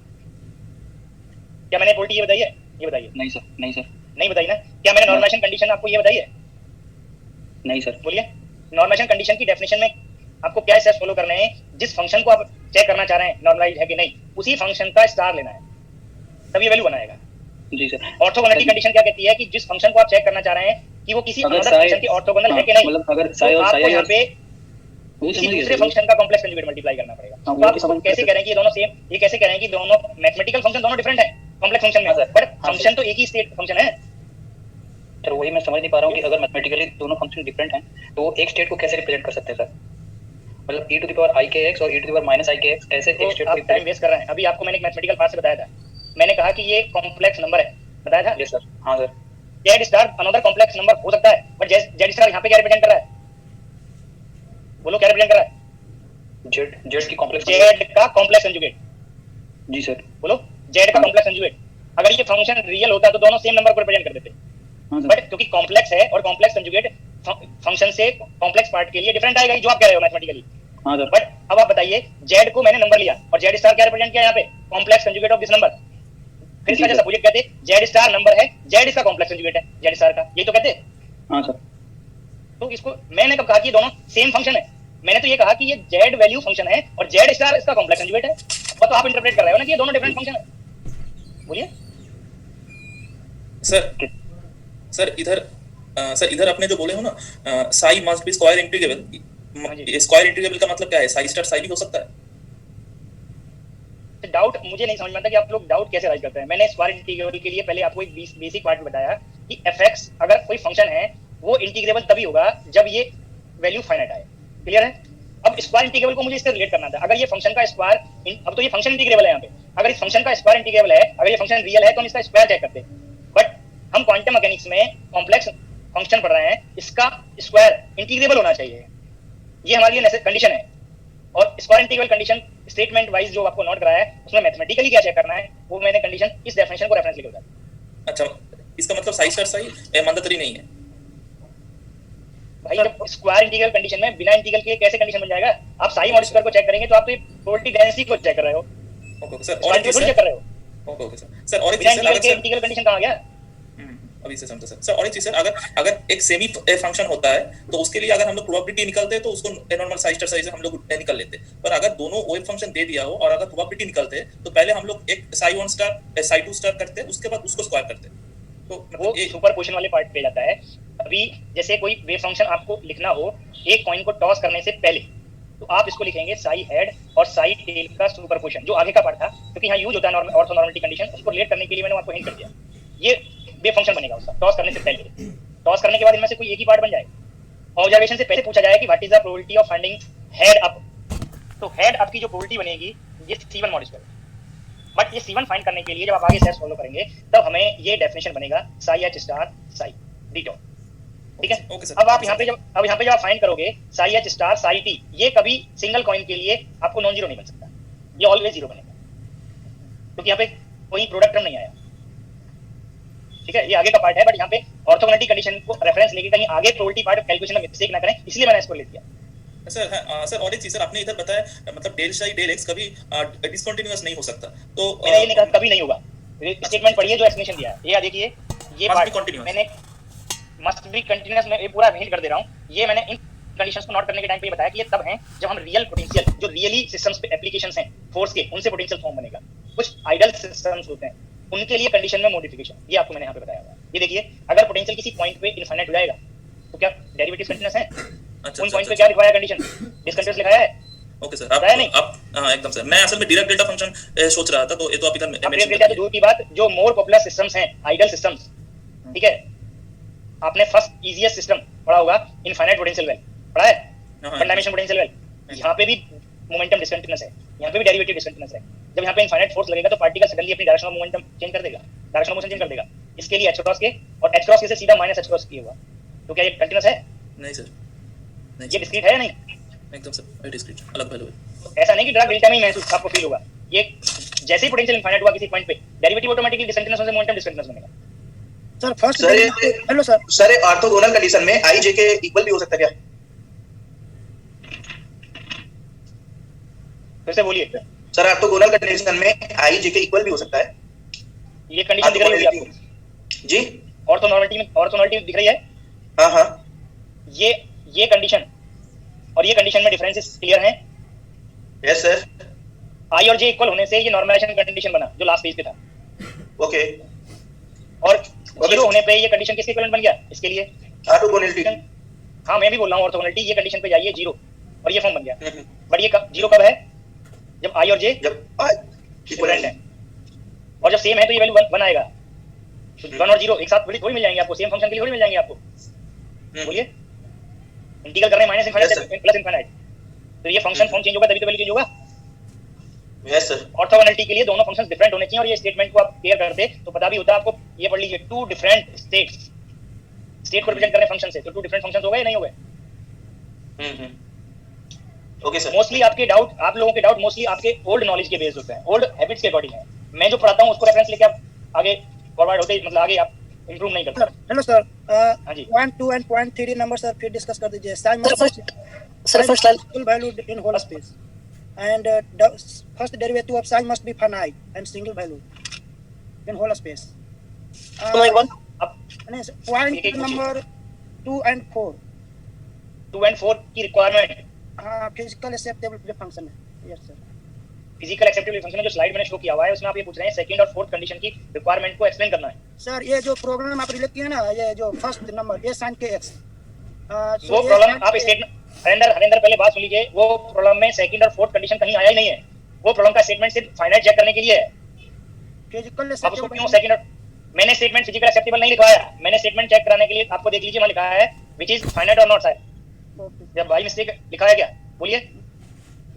क्या मैंने प्रोबेबिलिटी ये बताई है? ये बताइए। नहीं सर, नहीं सर, नहीं बताई ना। क्या मैंने नॉर्मलाइजेशन कंडीशन आपको ये बताई है? नहीं सर। बोलिए, नॉर्मलाइजेशन कंडीशन की डेफिनेशन में आपको क्या स्टेप्स फॉलो करने हैं? जिस फंक्शन को आप चेक करना चाह रहे हैं नॉर्मलाइज है कि नहीं, उसी फंक्शन का स्टार लेना है, तभी वैल्यू बनाएगा। जी सर। ऑर्थोगोनलिटी कंडीशन क्या कहती है कि जिस फंक्शन को आप चेक करना चाह रहे हैं कि वो किसी अदर फंक्शन की ऑर्थोगोनल है कि नहीं, मतलब अगर साई और आपको साई यहाँ पे किसी दूसरे फंक्शन का कॉम्प्लेक्स कंजुगेट मल्टीप्लाई करना पड़ेगा। तो आप इसको कैसे कह रहे हैं कि ये दोनों सेम, ये कैसे कह रहे हैं कि दोनों मैथमेटिकल फंक्शन दोनों डिफरेंट है कॉम्प्लेक्स फंक्शन में, बट फंक्शन तो एक ही स्टेट फंक्शन है। सर वही मैं समझ नहीं पा रहा हूँ कि अगर मैथमेटिकली दोनों फंक्शन डिफरेंट हैं तो वो एक स्टेट को कैसे रिप्रेजेंट कर सकते हैं सर? मतलब e to the power i के x और e to the power minus i के x ऐसे एक स्टेट आप टाइम वेस्ट कर रहे हैं। अभी आपको मैंने एक मैथमेटिकल पार्ट से बताया था, मैंने कहा कि ये कॉम्प्लेक्स नंबर है, बताया था। Yes sir. हाँ sir. Z star another complex number हो सकता है, बट जेड स्टार यहाँ पे क्या रिप्रेजेंट कर रहा है? बोलो क्या रिप्रेजेंट कर रहा है? जेड की कॉम्प्लेक्स, जेड का कॉम्प्लेक्स कंजुगेट। जी सर। बोलो, जेड का कॉम्प्लेक्स कंजुगेट। अगर ये फंक्शन रियल होता तो दोनों सेम नंबर को रिप्रेजेंट कर देते, बट क्योंकि कॉम्प्लेक्स है और कॉम्प्लेक्स कंजुगेट फंक्शन से कॉम्प्लेक्स पार्ट के लिए डिफरेंट आएगा, जो आप कह रहे हो मैथमेटिकली। हाँ सर। बट अब आप बताइए, जेड को मैंने नंबर लिया और जेड स्टार क्या रिप्रेजेंट किया यहाँ पे? Complex conjugate of this number. फिर इसका जैसा पूछे कहते जेड स्टार नंबर है, जेड इसका कॉम्प्लेक्स कंजुगेट है जेड स्टार का, ये तो कहते। हाँ सर। तो इसको मैंने कब कहा कि दोनों सेम फंक्शन है? मैंने तो ये कहा कि ये जेड वैल्यू फंक्शन है और जेड स्टार इसका कॉम्प्लेक्स कंजुगेट है, तो आप इंटरप्रेट कर रहे हो ना कि ये दोनों डिफरेंट फंक्शन है। बोलिए सर इधर आपने जो बोले हो ना Sai must B square integrable, square integrable का मतलब क्या है? साई स्टार साई भी हो सकता है? डाउट मुझे नहीं समझ में आता कि आप लोग डाउट कैसे राइज करते हैं। मैंने स्क्वायर इंटीग्रेबल के लिए पहले आपको एक बेसिक पार्ट बताया कि fx अगर कोई फंक्शन है वो इंटीग्रेबल तभी होगा जब ये वैल्यू फाइनाइट आए। क्लियर है? अब स्क्वायर इंटीग्रेबल को मुझे इससे रिलेट करना था। अगर ये फंक्शन का स्क्वायर, अब तो ये फंक्शन इंटीग्रेबल है यहाँ पे, अगर इस फंक्शन का स्क्वायर इंटीग्रेबल है, अगर ये फंक्शन रियल है तो हम इसका स्क्वायर चेक करते हैं। बट हम क्वांटम मैकेनिक्स में कॉम्प्लेक्स फंक्शन पढ़ रहे हैं, इसका स्क्वायर इंटीग्रेबल होना चाहिए, ये हमारे लिए कंडीशन है। और square integral condition statement wise जो आपको नोट कराया है उसमें मैथमेटिकली क्या चेक करना है वो मैंने कंडीशन इस डेफिनेशन को रेफरेंस लिखा था। अच्छा, इसका मतलब साई स्टार साई मंदतरी नहीं है भाई। जब स्क्वायर इंटीग्रल कंडीशन में बिना इंटीग्रल के कैसे कंडीशन बन जाएगा? आप साई मॉड स्क्वायर को चेक करेंगे तो आप तो ये प्रोबेबिलिटी डेंसिटी को चेक कर रहे हो। ओके सर, और एक चेक कर रहे हो। ओके सर, और एक बिना चीज इंटीग्रल के इंटीग्रल कंडीशन कहां गया? अभी से समझा सर। और एक चीज सर, अगर एक सेमी फंक्शन होता है तो उसके लिए अगर हम लोग प्रोबेबिलिटी निकालते हैं तो उसको नॉर्मल साई स्टार साई से हम लोग निकाल लेते हैं। पर अगर दोनों ओएफ फंक्शन दे दिया हो और अगर प्रोबेबिलिटी निकालते हैं तो पहले हम लोग एक साई1 स्टार साई2 स्टार करते हैं, उसके बाद उसको स्क्वायर करते हैं। तो वो सुपरपोजिशन वाले पार्ट पे जाता है। अभी जैसे कोई वेव फंक्शन आपको लिखना हो एक कॉइन को टॉस करने से पहले, तो आप इसको लिखेंगे साई हेड और साई टेल का सुपरपोजिशन, जो आगे का पार्ट था, क्योंकि यहाँ यूज होता है ऑर्थोनॉर्मलिटी कंडीशन, उसको रिलेट करने के लिए मैंने आपको हिंट कर दिया। ये वेव फंक्शन बनेगा उसका टॉस करने से पहले। टॉस करने के बाद इनमें से कोई एक ही पार्ट बन जाए। ऑब्जर्वेशन से पहले पूछा जाए कि what is the probability of finding head up, तो हेड अप की जो प्रोबेबिलिटी बनेगी ये C1 मॉड स्क्वायर। बट ये C1 फाइंड करने के लिए जब आप आगे स्टेप्स फॉलो करेंगे तब हमें ये डेफिनेशन बनेगा psi h star psi d dot, ठीक है। Okay sir. अब आप यहाँ पे जब आप फाइंड करोगे psi h star psi t, ये कभी सिंगल कॉइन के लिए आपको नॉन जीरो नहीं बन सकता, ये ऑलवेज जीरो बनेगा क्योंकि यहाँ पे कोई प्रोडक्ट टर्म नहीं आया, ठीक है। ये आगे का पार्ट है, बट यहाँ पे ऑर्थोगोनैलिटी कंडीशन को रेफरेंस लेके कहीं आगे प्रोबेबिलिटी पार्ट कैलकुलेशन में मिस्टेक ना करें, इसलिए मैंने इसको ले लिया। सर सर और एक चीज सर, आपने इधर बताया मतलब डेल शाई डेल एक्स कभी डिसकंटीन्यूअस नहीं हो सकता, तो मैंने ये नहीं कहा कभी नहीं होगा, स्टेटमेंट पढ़िए जो एक्सप्लेनेशन दिया है, ये देखिए ये Must be पार्ट continuous। मैंने मस्ट बी कंटीन्यूअस में ये पूरा हिंट कर दे रहा हूँ, ये मैंने इन कंडीशंस को नोट करने के टाइम पे ये बताया कि ये तब है जब हम रियल पोटेंशियल जो रियली सिस्टम्स पे एप्लीकेशंस हैं फोर्स के, उनसे पोटेंशियल फॉर्म बनेगा। कुछ आइडल सिस्टम्स होते हैं उनके लिए कंडीशन में मॉडिफिकेशन, ये आपको मैंने यहाँ पे बताया हुआ है। ये देखिए अगर पोटेंशियल किसी पॉइंट पे इनफाइनाइट हो जाएगा तो क्या डेरिवेटिव कंटीन्यूअस है? उन पॉइंट पे क्या लिखवाया कंडीशन? डिसकंटीन्यूअस लिखाया है। ओके सर, आप हाँ एकदम सर, मैं असल में डायरेक्ट डेल्टा फंक्शन सोच रहा था, तो ये तो आप इधर डायरेक्ट डेल्टा तो दूर की बात, जो मोर पॉपुलर सिस्टम्स हैं आइडल सिस्टम्स, ठीक है। आपने फर्स्ट इजीएस्ट सिस्टम पढ़ा होगा इनफाइनाइट पोटेंशियल वेल, पढ़ा है वन डायमेंशन पोटेंशियल वेल, यहाँ पे भी मोमेंटम डिसकंटीन्यूअस है, यहाँ पे भी डेरिवेटिव डिसकंटीन्यूअस है। जब यहाँ पे इनफाइनाइट फोर्स लगेगा तो पार्टिकल सडनली अपनी डायरेक्शन ऑफ मोमेंटम चेंज कर देगा, डायरेक्शन ऑफ मोशन चेंज कर देगा। इसके लिए h क्रॉस के और h क्रॉस के से सीधा माइनस h क्रॉस की होगा, तो क्या ये कंटीन्यूअस है? नहीं सर, नहीं ये डिस्क्रीट है या नहीं? एकदम सर, वेरी डिस्क्रीट, अलग वैल्यू है। ऐसा नहीं कि डायरेक्ट डेल्टा में ही महसूस आपको फील होगा, ये जैसे ही पोटेंशियल इनफाइनाइट हुआ किसी पॉइंट पे डेरिवेटिव ऑटोमेटिकली डिसकंटीन्यूअस से मोमेंटम डिसकंटीन्यूअस बनेगा। Sir first sir hello sir sir orthogonal condition में आई जे के इक्वल भी हो सकता है क्या? फिर से बोलिए सर ऑर्थोगोनल कंडीशन में आई जे के इक्वल भी हो सकता है? ये कंडीशन दिख रही है आपको जी ऑर्थोगोनलिटी दिख रही है? हाँ हाँ, ये कंडीशन और ये कंडीशन में डिफरेंसेस क्लियर हैं? Yes sir. आई और जे इक्वल होने से ये नॉर्मलाइजेशन कंडीशन बना जो लास्ट पेज पे था, ओके। और जीरो होने पे ये कंडीशन किसके इक्विवेलेंट बन गया? इसके लिए ऑर्थोगोनलिटी। हाँ मैं भी बोल रहा हूँ ऑर्थोगोनलिटी, ये कंडीशन पे जाइए जीरो और ये फॉर्म बन गया। बट ये जीरो कब है? जब आई और जे इक्विवेलेंट है, और जब सेम है तो ये वैल्यू 1 आएगा। तो 1 और 0 एक साथ थोड़ी मिल जाएंगे आपको, सेम फंक्शन के लिए थोड़ी मिल जाएंगे आपको। बोलिए इंटीग्रल कर रहे हैं माइनस इनफाइनाइट प्लस इनफाइनाइट, तो ये फंक्शन फॉर्म चेंज होगा तभी तो वैल्यू चेंज होगा। Yes sir. ऑर्थोगोनलिटी के लिए दोनों फंक्शंस डिफरेंट होने चाहिए, और ये स्टेटमेंट को आप क्लियर करते तो पता भी होता आपको। ये पढ़ लीजिए, टू डिफरेंट स्टेट्स, स्टेट को रिप्रेजेंट कर रहे हैं फंक्शन से, तो टू डिफरेंट फंक्शंस हो गए या नहीं हो गए? Okay sir. मोस्टली आपके डाउट, आप लोगों के डाउट मोस्टली आपके ओल्ड नॉलेज के बेस्ड होते हैं, ओल्ड हैबिट्स के अकॉर्डिंग है। मैं जो पढ़ाता हूं उसको रेफरेंस लेके आप आगे फॉरवर्ड होते, मतलब आगे आप इंप्रूव नहीं करते। हेलो सर, हाँ जी, point 2 and point 3 number sir फिर डिस्कस कर दीजिए। Psi sir first line full value in whole space and first derivative of sign must be finite and single value in whole space. अब नहीं sir, point number 2 and 4 2 and 4 की requirement, हाँ physical acceptable function है। Yes sir, physical acceptable function है जो slide मैंने show किया हुआ है, उसमें आप ये पूछ रहे हैं सेकंड और फोर्थ कंडीशन की रिक्वायरमेंट को एक्सप्लेन करना है। सर ये जो प्रोग्राम आप रिलेट किए ना, ये जो फर्स्ट नंबर ए साइन के एक्स, वो प्रॉब्लम आप स्टेटमेंट हरिंदर पहले बात सुन लीजिए, वो प्रॉब्लम में सेकंड और फोर्थ कंडीशन कहीं आया ही नहीं है। वो प्रॉब्लम का स्टेटमेंट सिर्फ फाइनाइट चेक करने के लिए है। फिजिकल आप उसको क्यों सेकंड और, मैंने स्टेटमेंट फिजिकल एक्सेप्टेबल नहीं लिखवाया, मैंने स्टेटमेंट चेक कराने के लिए आपको देख लीजिए, मैं लिखा है व्हिच इज फाइनाइट और नॉट साइन। जब भाई मिस्टेक लिखा है क्या? बोलिए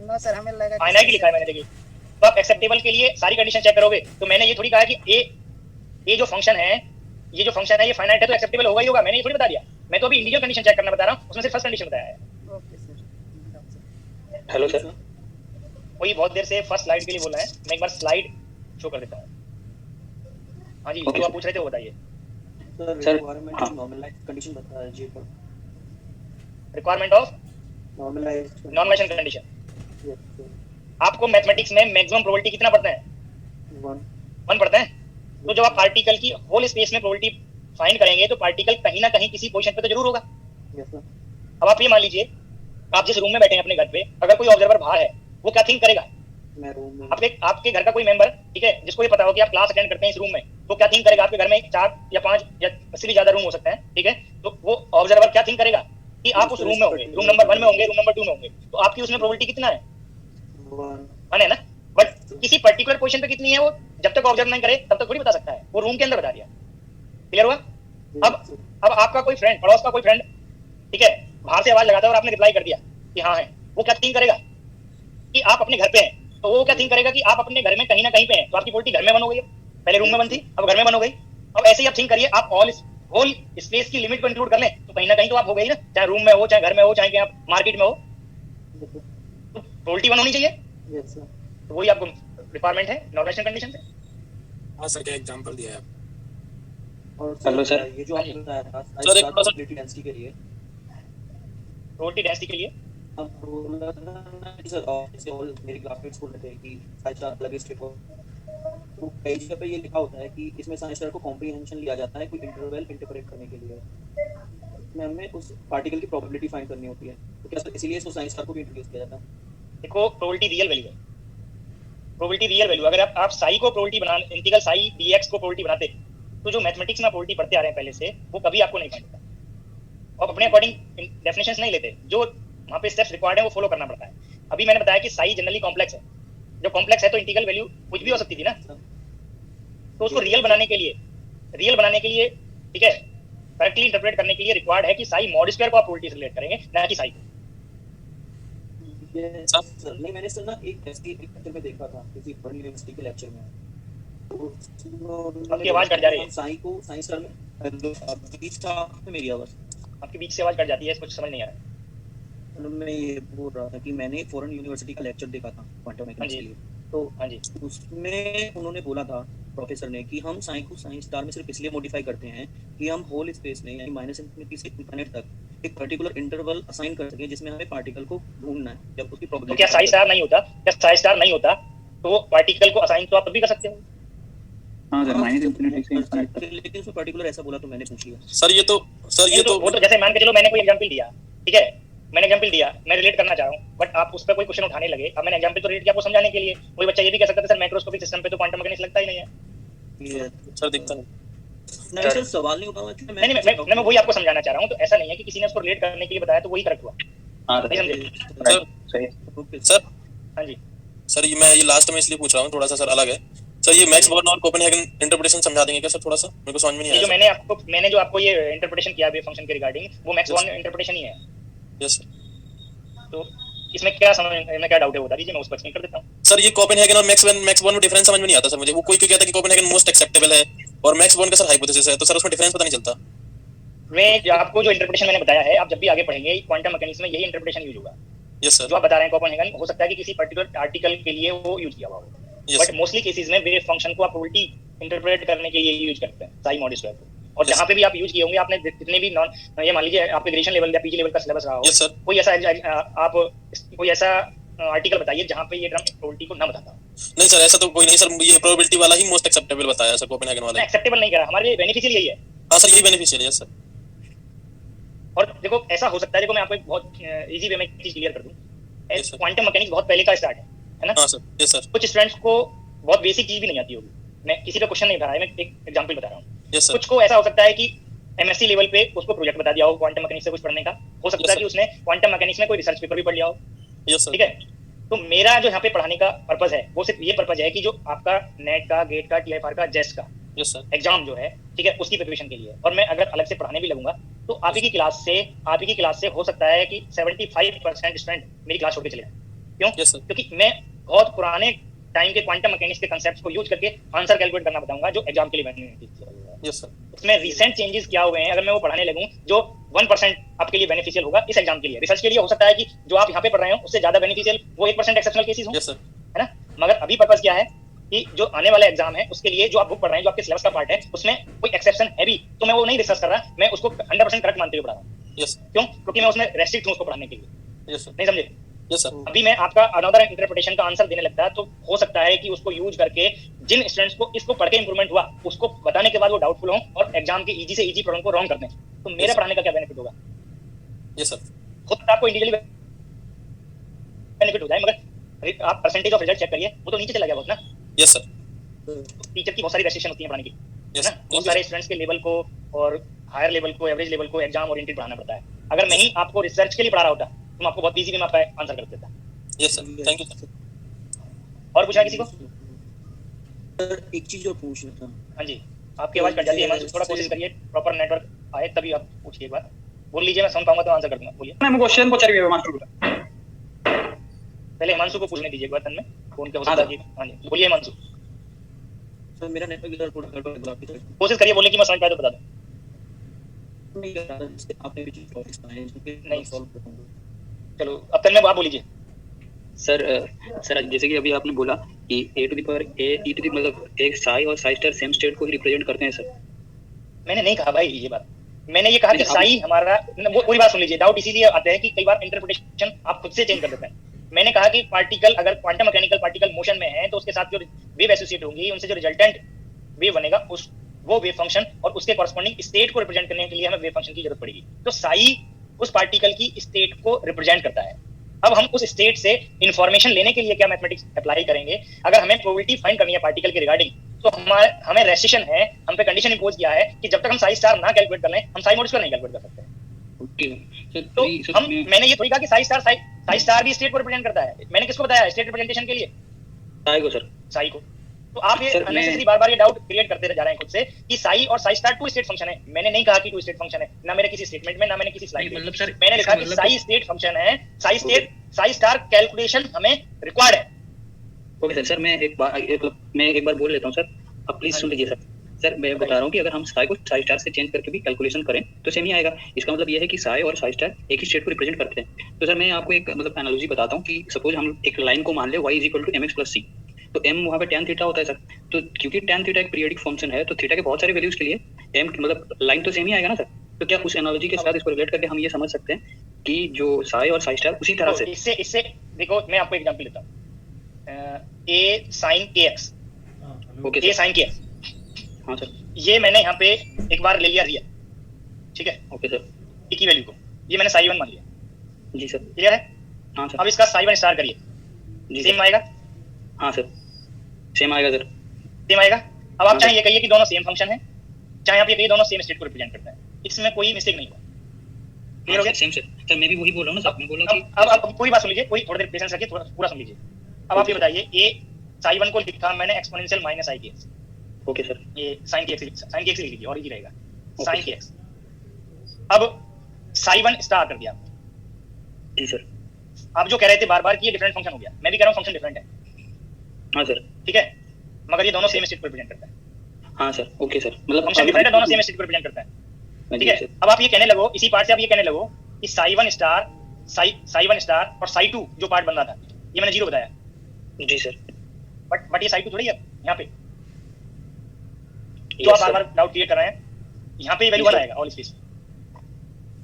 ना सर, हमें लगा फाइनाइट लिखा है मैंने, देखिए। तो आप एक्सेप्टेबल के लिए सारी कंडीशन चेक करोगे, तो मैंने ये थोड़ी कहा कि ये जो फंक्शन है, ये फाइनाइट है तो एक्सेप्टेबल होगा ही होगा, मैंने ये थोड़ी बता दिया। मैं तो अभी इंडिविजुअल कंडीशन चेक करना बता रहा हूँ, उसमें सिर्फ फर्स्ट कंडीशन बताया है। Hello sir. वही बहुत देर से फर्स्ट स्लाइड के लिए बोल रहा है, मैं एक बार स्लाइड शो कर देता हूँ। हाँ जी, जो आप पूछ रहे थे वो बताइए सर। कंडीशन बता दीजिए। Requirement of normalisation condition. आपको मैथमेटिक्स में मैक्सिमम प्रोबेबिलिटी कितना पढ़ते हैं? 1 पढ़ते हैं। तो जब आप पार्टिकल की होल स्पेस में प्रोबेबिलिटी फाइंड करेंगे तो पार्टिकल कहीं ना कहीं किसी पोजीशन पे तो जरूर होगा। अब आप ये मान लीजिए, आप जिस रूम में बैठे हैं अपने घर पे, अगर कोई ऑब्जर्वर बाहर है, वो क्या थिंक करेगा? आपके घर का कोई मेंबर, ठीक है, जिसको ये पता हो कि आप क्लास अटेंड करते हैं इस रूम में, तो क्या थिंक करेगा? आपके घर में 4 या 5 या 80 भी ज्यादा रूम हो सकते हैं, ठीक है, तो वो ऑब्जर्वर क्या थिंक करेगा कि आप उस रूम में होंगे, रूम नंबर 1 में होंगे, रूम नंबर 2 में होंगे, तो आपकी उसमें प्रोबेबिलिटी कितना है? 1 है ना। बट किसी पर्टिकुलर पोजीशन पे कितनी है, वो जब तक ऑब्जर्व नहीं करे तब तक थोड़ी बता सकता है, वो रूम के अंदर बता दिया। क्लियर हुआ? अब आपका कोई फ्रेंड, पड़ोस का कोई फ्रेंड, ठीक है, बाहर से आवाज लगाता है और आपने रिप्लाई कर दिया कि हाँ है, वो क्या थिंक करेगा कि आप अपने घर पे हैं, तो वो क्या थिंक करेगा कि आप अपने घर में कहीं ना कहीं पे हैं, तो आपकी प्रोबेबिलिटी घर में 1 हो गई है, पहले रूम में 1 थी, अब घर में 1 हो गई। अब ऐसे ही आप थिंक करिए, आप होल स्पेस की लिमिट को इंक्लूड कर लें, तो कहीं ना कहीं तो आप हो गई ना, चाहे रूम में हो, चाहे घर में हो, चाहे कहीं आप मार्केट में हो, तो प्रोबेबिलिटी 1 होनी चाहिए। Yes sir. तो वही आपको रिक्वायरमेंट है नॉर्मलाइजेशन कंडीशन से। हाँ सर, क्या एग्जांपल दिया है आप? और हेलो सर। ये जो आपने बताया था सर, एक थोड़ा सा- प्रोबेबिलिटी डेंसिटी के लिए, प्रोबेबिलिटी डेंसिटी के लिए अब बोला था ना कि सर जैसे और मेरे क्लासमेट्स बोल रहे थे कि साइंस स्टार अलग स्टेप हो, तो कई जगह पे ये लिखा होता है कि इसमें साइंस स्टार को कॉम्प्रिहेंशन लिया जाता है कोई इंटरवल इंटरप्रेट करने के लिए, इसमें हमें उस पार्टिकल की प्रोबेबिलिटी फाइंड करनी होती है। तो क्या सर इसीलिए इसको साइंस स्टार को भी इंट्रोड्यूस किया जाता है? देखो, प्रोबेबिलिटी रियल वैल्यू है, प्रोबेबिलिटी रियल वैल्यू। अगर आप साई को प्रोबेबिलिटी बना, इंटीग्रल साई dx को प्रोबेबिलिटी बनाते, तो जो मैथमेटिक्स में प्रोबेबिलिटी पढ़ते आ रहे हैं पहले से, वो कभी आपको नहीं फाइंड होता। और अपने अकॉर्डिंग डेफिनेशंस नहीं लेते, जो वहाँ पे स्टेप्स रिक्वायर्ड है वो फॉलो करना पड़ता है। अभी मैंने बताया कि साई जनरली कॉम्प्लेक्स है, जो कॉम्प्लेक्स है तो इंटीग्रल वैल्यू कुछ भी हो सकती थी ना, तो उसको रियल बनाने के लिए ठीक है, करेक्टली इंटरप्रेट करने के लिए रिक्वायर्ड है कि साई मॉड स्क्वायर को आप प्रोबेबिलिटी से रिलेट करेंगे, ना कि साई को। सर नहीं, मैंने सर ना एक ऐसी एक लेक्चर में देखा था किसी बड़ी यूनिवर्सिटी के लेक्चर में, आपकी आवाज कट जा रही है। साई को साइंस स्टार में बीच था मेरी आवाज, आपके बीच से आवाज कट जाती है, कुछ समझ नहीं आ रहा है। मैं ये बोल रहा था कि मैंने फॉरेन यूनिवर्सिटी का लेक्चर देखा था क्वांटम मैकेनिक्स के लिए, तो हाँ जी, उसमें उन्होंने बोला था प्रोफेसर ने कि हम साई को साइंस स्टार में सिर्फ इसलिए मॉडिफाई करते हैं कि हम होल स्पेस में यानी माइनस इन्फिनिटी से इनफिनिट तक एक पर्टिकुलर इंटरवल असाइन कर सके जिसमें हमें पार्टिकल को ढूंढना है, जब उसकी तो प्रोबेबिलिटी क्या साई स्टार नहीं होता, तो पार्टिकल को असाइन तो आप तभी कर सकते हो। हाँ सर, माइनस इन्फिनिटी से इनफिनिट तक। लेकिन उसमें पर्टिकुलर ऐसा बोला तो मैंने पूछ लिया। सर ये तो वो तो जैसे मान के चलो मैंने कोई एग्जांपल दिया, ठीक है, मैंने एग्जांपल दिया, मैं रिलेट करना चाह रहा हूं, बट आप उस पर कोई क्वेश्चन उठाने लगे। अब मैंने एग्जांपल तो रिलेट किया आपको समझाने के लिए। कोई बच्चा ये भी कह सकता है सर माइक्रोस्कोपिक सिस्टम पे तो क्वांटम मैकेनिक्स लगता ही नहीं है। सर दिखता नहीं। नहीं सर, सवाल नहीं उठा हुआ, नहीं मैं वही आपको समझाना चाह रहा हूं। तो ऐसा नहीं है कि किसी ने उसको रिलेट करने के लिए बताया तो वही करेक्ट हुआ। हाँ नहीं समझे? सर सही। सर हाँ जी, सर ये लास्ट में इसलिए पूछ रहा हूँ, थोड़ा सा सर अलग है सर। ये मैक्स बॉर्न और कोपेनहेगन इंटरप्रिटेशन समझा देंगे क्या सर? थोड़ा सा मेरे को समझ में नहीं ये आया। जो मैंने जो आपको ये इंटरप्रिटेशन किया वेव फंक्शन के रिगार्डिंग, वो मैक्स बॉर्न इंटरप्रिटेशन ही है। Yes sir. तो इसमें क्या समझ में क्या डाउट है बता दीजिए, मैं उसको एक्सप्लेन कर देता हूँ। सर ये कोपेनहेगन और मैक्स बॉर्न में डिफरेंस समझ में नहीं आता सर मुझे। वो कोई क्यों कहता है कि कोपेनहेगन मोस्ट एक्सेप्टेबल है और मैक्स बॉर्न का सर हाइपोथेसिस है, तो सर उसमें डिफरेंस पता नहीं चलता। आपको जो इंटरप्रिटेशन मैंने बताया है, आप जब भी आगे पढ़ेंगे क्वांटम मैकेनिक्स में यही इंटरप्रिटेशन यूज होगा। Yes sir. जो आप बता रहे हैं कोपेनहेगन, हो सकता है कि किसी पर्टिकुलर आर्टिकल के लिए वो यूज किया हुआ हो, बट मोस्टली केसेस में वेव फंक्शन को आप उल्टी इंटरप्रेट करने के लिए यूज करते हैं साई मॉड स्क्वायर को। और जहाँ पे भी आप यूज किए होंगे, आपने जितने भी नॉन, ये मान लीजिए आपके ग्रेजुएशन लेवल या पीजी लेवल का सिलेबस रहा हो, यस सर। कोई ऐसा आर्टिकल बताइए जहाँ पे ये टर्म प्रोबेबिलिटी को ना बताता हो। नहीं सर, ऐसा तो कोई नहीं सर। ये प्रोबेबिलिटी वाला ही मोस्ट एक्सेप्टेबल बताया सर, कोपेनहेगन वाला। एक्सेप्टेबल नहीं करा, हमारे लिए बेनिफिशियल यही है। हाँ सर, यही बेनिफिशियल है सर। और देखो ऐसा हो सकता है, देखो मैं आपको एक बहुत इजी वे में चीज क्लियर कर दूं। Yes, sir. क्वांटम मैकेनिक्स बहुत पहले का स्टार्ट है ना? हाँ सर। Yes sir. कुछ स्टूडेंट्स को बहुत बेसिक चीज भी नहीं आती होगी। मैं किसी पे क्वेश्चन नहीं उठा रहा है, मैं एक एग्जांपल बता रहा हूँ। Yes sir. कुछ को ऐसा हो सकता है कि एमएससी लेवल पे उसको प्रोजेक्ट बता दिया हो क्वांटम मैकेनिक्स से कुछ पढ़ने का। हो सकता है कि उसने क्वांटम मैकेनिक्स में कोई रिसर्च पेपर भी पढ़ लिया हो। Yes sir. ठीक है, तो मेरा जो यहाँ पे पढ़ाने का पर्पज है वो सिर्फ ये पर्पज है कि जो आपका नेट का, गेट का, टीएफआर का, जेस्ट का यस सर। एग्जाम जो है, ठीक है, उसकी प्रिपरेशन के लिए। और मैं अगर अलग से पढ़ाने भी लगूंगा तो आप ही की क्लास से हो सकता है कि 75% स्टूडेंट मेरी क्लास छोड़ के चले जाए। क्यों? Yes, sir. क्योंकि मैं बहुत पुराने टाइम के क्वांटम मैकेनिक्स के कांसेप्ट्स को यूज करके आंसर कैलकुलेट करना बताऊंगा जो एग्जाम के लिए मैंने यस सर। उसमें रिसेंट चेंजेस क्या हुए हैं, अगर मैं वो पढ़ाने लगूं जो 1% आपके लिए बेनिफिशियल होगा इस एग्जाम के लिए। रिसर्च के लिए हो सकता है कि जो आप यहाँ पे पढ़ रहे हो उससे ज्यादा बेनिफिशियल वो 1% एक्सेप्शनल केसेस हो, यस सर। है ना? मगर अभी पर्पस क्या है कि जो आने वाला एग्जाम है उसके लिए जो आप बुक पढ़ रहे हैं, जो आपके सिलेबस का पार्ट है, उसमें कोई एक्सेप्शन है भी तो मैं वो नहीं डिस्कस कर रहा, मैं उसको 100% करेक्ट मानते हुए पढ़ा रहा हूँ। यस। क्यों? क्योंकि मैं उसमें रेस्ट्रिक्ट हूँ उसको पढ़ाने के लिए। Yes sir. नहीं समझे? Yes sir. अभी मैं आपका अनदर इंटरप्रिटेशन का आंसर देने लगता है तो हो सकता है कि उसको यूज करके जिन स्टूडेंट्स को इसको पढ़ के इंप्रूवमेंट हुआ उसको बताने के बाद वो डाउटफुल हो और एग्जाम के इजी से इजी प्रॉब्लम को रॉन्ग कर दें, तो मेरा पढ़ाने का क्या बेनिफिट होगा? Yes sir. खुद आपको इंडिविजुअली बेनिफिट हो जाए, मगर आप परसेंटेज ऑफ रिजल्ट चेक करिए, वो तो नीचे चला गया बहुत ना। Yes sir. टीचर की बहुत सारी रेस्ट्रिक्शन होती है पढ़ाने की, है Yes. ना? बहुत सारे स्टूडेंट्स के लेवल को और हायर लेवल को, एवरेज लेवल को एग्जाम ओरिएंटेड पढ़ाना पड़ता है। अगर मैं ही आपको रिसर्च के लिए पढ़ा रहा होता तो मैं आपको बहुत इजी वे में आपका आंसर कर देता। Yes sir. Thank you sir. और पूछना किसी को? सर एक चीज और पूछना था। हाँ जी, आपकी आवाज कट जाती है, थोड़ा कोशिश करिए प्रॉपर नेटवर्क आए तभी आप पूछिए एक बार। बोल लीजिए, मैं सुन पाऊंगा तो आंसर कर दूंगा। बोलिए। मैं क्वेश्चन पचारिए मास्टर को। पहले हिमांशु को पूछने दीजिए एक बार तन में फोन के हो सकता है कि हाँ जी बोलिए हिमांशु। सर मेरा नेटवर्क इधर थोड़ा गड़बड़ है आपकी तरफ कोशिश करिए बोलने की, मैं समझ पाया तो बता दूं। नहीं कर रहा था, जिससे आपने भी टॉपिक्स बनाए जिसके नहीं। सॉल्व करूंगा। चलो अब तन में आप बोलिए। सर जैसे कि अभी आपने बोला कि a to the power a e to the मतलब एक साई और साई स्टार सेम स्टेट को ही रिप्रेजेंट करते हैं सर। मैंने नहीं कहा भाई ये बात, मैंने ये कहा कि साई हमारा, वो पूरी बात सुन लीजिए। डाउट इसीलिए आते हैं कि कई बार इंटरप्रिटेशन आप खुद से चेंज कर देते हैं। मैंने कहा कि पार्टिकल अगर क्वांटम मैकेनिकल पार्टिकल मोशन में है तो उसके साथ जो वेव एसोसिएट होंगी उनसे जो रिजल्टेंट वेव बनेगा उस वो वेव फंक्शन और उसके कॉरस्पॉन्डिंग स्टेट को रिप्रेजेंट करने के लिए हमें वेव फंक्शन की जरूरत पड़ेगी। तो साई उस पार्टिकल की स्टेट को रिप्रेजेंट करता है। अब हम उस स्टेट से इंफॉर्मेशन लेने के लिए क्या मैथमेटिक्स अप्लाई करेंगे? अगर हमें प्रोबेबिलिटी फाइंड करनी है पार्टिकल के रिगार्डिंग तो हमें रेस्ट्रिक्शन है, हम पे कंडीशन इंपोज किया है कि जब तक हम साई स्टार ना कैलकुलेट कर लें हम साई मॉड स्क्वायर नहीं कैलकुलेट कर सकते। तो हम मैंने ये थोड़ी कहा कि साई स्टार भी स्टेट को रिप्रेजेंट करता है। मैंने किसको बताया स्टेट रिप्रेजेंटेशन के लिए? साई को सर, साई को। तो आप ये अननेसेसरी बार-बार ये डाउट क्रिएट करते जा रहे हैं खुद से कि साई और psi star two state function है। मैंने नहीं कहा कि टू स्टेट फंक्शन है, ना मेरे किसी स्टेटमेंट में, ना मैंने किसी स्लाइड में। मतलब मैंने लिखा कि साई स्टेट फंक्शन है, साई स्टार कैलकुलेशन हमें रिक्वायर्ड है। ओके सर मैं एक बार बोल लेता हूँ सर, आप प्लीज सुन लीजिए सर मैं बता रहा हूँ कि अगर हम साई को साई स्टार से चेंज करके भी कैलकुलेशन करें तो सेम ही आएगा। इसका मतलब ये है कि साई और साई स्टार एक ही स्टेट को रिप्रेजेंट करते हैं। तो सर मैं आपको एक मतलब एनालॉजी बताता हूँ कि सपोज हम एक लाइन को मान ले y = mx + c, तो m वहाँ पे tan थीटा होता है सर। तो क्योंकि tan थीटा एक पीरियडिक फंक्शन है तो थीटा के बहुत सारे वैल्यूज के लिए m मतलब लाइन तो सेम ही आएगा ना सर। तो क्या उस एनालॉजी के साथ इसको रिलेट करके हम ये समझ सकते हैं कि जो साई और साई स्टार उसी तरह से इससे देखो मैं आपको एग्जांपल लेता हूँ, a sin kx, okay a sin kx, हाँ सर ये मैंने यहाँ पे एक बार ले लिया रियल, ठीक है, ओके सर, ए की वैल्यू को ये मैंने साई 1 मान लिया। जी सर, क्लियर है? हाँ सर। अब इसका साई 1 स्टार करिए, सेम आएगा? हाँ सर सेम आएगा सर, सेम आएगा। अब आप चाहे ये कहिए कि दोनों सेम फंक्शन है, चाहे आप ये कहिए दोनों सेम स्टेट को रिप्रेजेंट करता है, इसमें कोई मिस्टेक नहीं हुआ। क्लियर हो गया? सेम सर मैं भी वही बोल रहा हूँ ना सर, मैं बोला कि अब पूरी बात सुन लीजिए, कोई थोड़ी देर पेशेंस रखिए, थोड़ा पूरा सुन लीजिए। अब आप ये बताइए ए साई 1 को लिखा मैंने एक्सपोनेंशियल माइनस आई के एक्स, ओके सर, ये sin kx लिख लीजिए और इजी रहेगा, sin kx। अब साई 1 स्टार कर दिया जी सर। आप जो कह रहे थे बार-बार कि ये डिफरेंट फंक्शन हो गया, मैं भी कह रहा हूँ फंक्शन डिफरेंट है, हाँ सर, ठीक है, मगर ये दोनों सेम स्टेट को रिप्रेजेंट करता है। हाँ सर, ओके सर, मतलब फंक्शन डिफरेंट है, दोनों सेम स्टेट को रिप्रेजेंट करता है, ठीक है। अब आप ये कहने लगो, इसी पार्ट से आप ये कहने लगो कि साई 1 स्टार और साई 2 जो पार्ट बन रहा था ये मैंने 0 बताया, जी सर, बट ये साई 2 थोड़ी है यहाँ पे, तो आप बार-बार डाउट क्रिएट कर रहे हैं। यहाँ पे वैल्यू 1 आएगा ऑल स्पेस।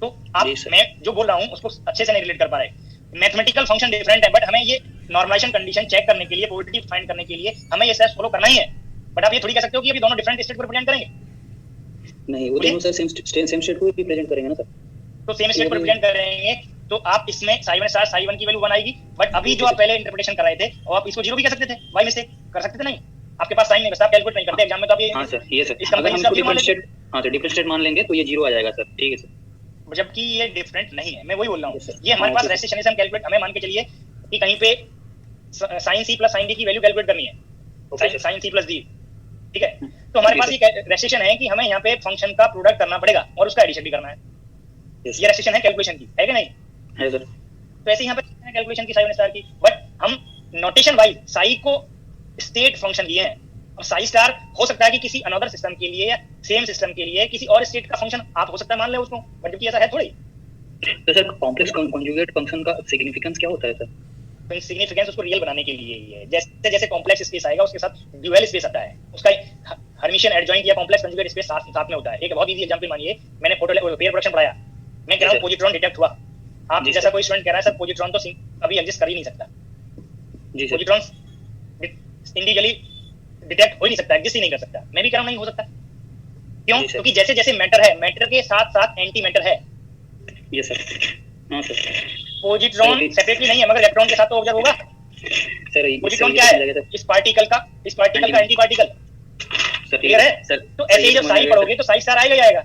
तो आप मैं जो बोल रहा हूँ उसको अच्छे से नहीं रिलेट कर पा रहे। मैथमेटिकल फंक्शन डिफरेंट है, बट हमें ये नॉर्मलाइजेशन कंडीशन चेक करने के लिए, प्रोबेबिलिटी फाइंड करने के लिए हमें ये स्टेप्स फॉलो करना ही है। बट आप ये थोड़ी कह सकते हो कि अभी दोनों डिफरेंट स्टेट को रिप्रेजेंट करेंगे, नहीं वो दोनों सर सेम स्टेट को रिप्रेजेंट करेंगे ना सर। तो सेम स्टेट को रिप्रेजेंट करेंगे तो आप इसमें साई 1 स्टार साई 1 की वैल्यू 1 आएगी। बट अभी जो आप पहले इंटरप्रिटेशन कर रहे थे और आप इसको 0 भी कह सकते थे, बाय मिस्टेक कर सकते थे, नहीं आपके पास साइन नहीं बचता, आप कैलकुलेट नहीं करते एग्जाम में, तो आप ये हाँ सर, ये सर इस कंपनी से डिफरेंट स्टेट, हाँ सर डिफरेंट स्टेट मान लेंगे तो ये 0 आ जाएगा सर, ठीक है सर। जबकि ये डिफरेंट नहीं है, मैं वही बोल रहा हूँ। ये हमारे पास रेस्ट्रिक्शन है, हम कैलकुलेट, हमें मान के चलिए कि कहीं पे sin c + sin d की वैल्यू कैलकुलेट करनी है, sin c + d, ठीक है। तो हमारे पास ये रेस्ट्रिक्शन है कि हमें यहाँ पे फंक्शन का प्रोडक्ट करना पड़ेगा और उसका एडिशन भी करना है। ये रेस्ट्रिक्शन है कैलकुलेशन की, है कि नहीं? है सर। तो ऐसे यहाँ पे कैलकुलेशन की साई 1 स्टार की, बट हम नोटेशन वाइज साई को स्टेट फंक्शन दिए हैं और साई स्टार हो सकता है कि किसी अनदर सिस्टम के लिए या सेम सिस्टम के लिए किसी और स्टेट का फंक्शन आप हो सकता है मान ले उसको, बट जबकि ऐसा है थोड़ी। तो सर कॉम्प्लेक्स कॉन्जुगेट फंक्शन का सिग्निफिकेंस क्या होता है सर? तो सिग्निफिकेंस उसको रियल बनाने के लिए ही है। जैसे जैसे कॉम्प्लेक्स स्पेस आएगा उसके साथ ड्यूअल स्पेस आता है, उसका हर्मिशियन एडजॉइंट या कॉम्प्लेक्स कंजुगेट स्पेस साथ में होता है। एक बहुत इजी एग्जांपल मानिए, मैंने फोटो पेयर प्रोडक्शन पढ़ाया, मैं कह रहा हूं पॉजिट्रॉन डिटेक्ट हुआ, आप जैसा कोई स्टूडेंट कह रहा है सर पॉजिट्रॉन तो कभी एग्जिस्ट कर ही नहीं सकता, जी सर, पॉजिट्रॉन इंडिविजुअली डिटेक्ट हो ही नहीं सकता, एग्जिस्ट ही नहीं कर सकता। मैं भी कह रहा हूं नहीं हो सकता, क्यों? क्योंकि जैसे जैसे मैटर है, मैटर के साथ साथ एंटी मैटर है। ये सर, हाँ सर, पॉजिट्रॉन सेपरेटली नहीं है मगर इलेक्ट्रॉन के साथ तो ऑब्जर्व होगा सर। पॉजिट्रॉन क्या है? इस पार्टिकल का एंटी पार्टिकल, क्लियर है सर? तो ऐसे ही जब साई पढ़ोगे तो साई स्टार आएगा ही आएगा।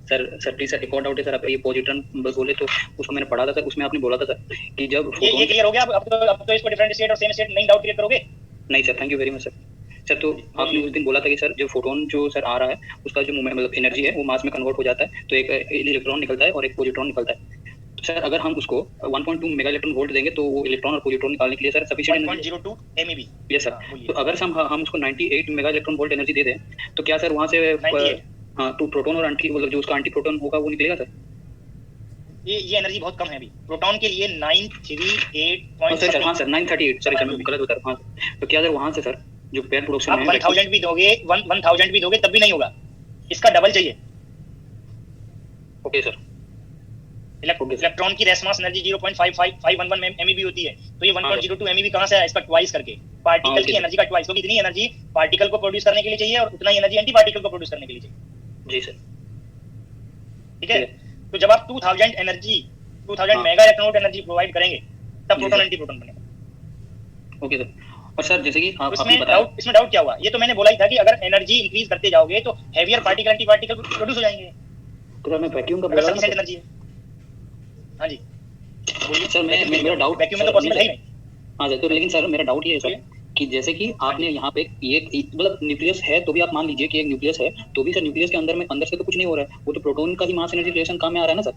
सर प्लीज सर एक और डाउट है सर, आप ये पॉजिट्रॉन बोले तो उसको मैंने पढ़ा था सर, उसमें आपने बोला था सर कि जब ये क्लियर हो गया। अब तो इसको डिफरेंट स्टेट और सेम स्टेट नहीं डाउट क्लियर करोगे? नहीं sir, thank you very much sir. Sir तो आपने उस दिन बोला था कि सर जो फोटोन जो सर आ रहा है उसका जो मतलब एनर्जी है वो मास में कन्वर्ट हो जाता है, तो एक इलेक्ट्रॉन निकलता है और एक पॉजिट्रॉन निकलता है। सर अगर हम उसको 1.2 मेगा इलेक्ट्रॉन वोल्ट देंगे तो वो इलेक्ट्रॉन और पॉजिट्रॉन निकालने के लिए sir sufficient 1.02 MeV। Yes sir. तो अगर हम उसको 98 मेगा इलेक्ट्रॉन वोल्ट एनर्जी दे दें तो क्या सर वहाँ से 98? हाँ तो प्रोटॉन और एंटी मतलब जो उसका एंटी प्रोटॉन होगा वो निकलेगा सर? ये एनर्जी बहुत कम है अभी प्रोटॉन के लिए 938 सर हाँ सर 938 सर मैं गलत बता रहा हूँ। तो क्या सर वहाँ से सर जो पेयर प्रोडक्शन आप 1000 भी दोगे 1000 भी दोगे तब भी नहीं होगा, इसका डबल चाहिए। Okay sir. इलेक्ट्रॉन की रेस मास एनर्जी 0.55511 MeV होती है, तो ये 1.02 MeV कहाँ से आया? इसका ट्वाइस करके पार्टिकल की एनर्जी का ट्वाइस, क्योंकि इतनी एनर्जी पार्टिकल को प्रोड्यूस करने के लिए चाहिए और उतना ही एनर्जी एंटी पार्टिकल को प्रोड्यूस करने के लिए चाहिए। जी सर। ठीक है, तो जब आप 2000 energy 2000 mega electron energy provide करेंगे तब प्रोटॉन एंटी प्रोटॉन बनेगा। Okay sir. और सर जैसे कि इसमें डाउट क्या हुआ? ये तो मैंने बोला ही था कि अगर एनर्जी इंक्रीज करते जाओगे तो heavier particle anti particle produce हो जाएंगे। तो मैं वैक्यूम का बोल रहा हूं एनर्जी है। हां जी बोलिए सर। मेरा डाउट वैक्यूम में तो पॉसिबल है ही नहीं। हां सर। तो लेकिन सर मेरा डाउट ये है सर कि जैसे कि आपने यहाँ पे ये मतलब न्यूक्लियस है तो भी आप मान लीजिए कि एक न्यूक्लियस है तो भी सर न्यूक्लियस के अंदर से तो कुछ नहीं हो रहा है, वो तो प्रोटॉन का ही मास एनर्जी रिलेशन काम में आ रहा है ना सर?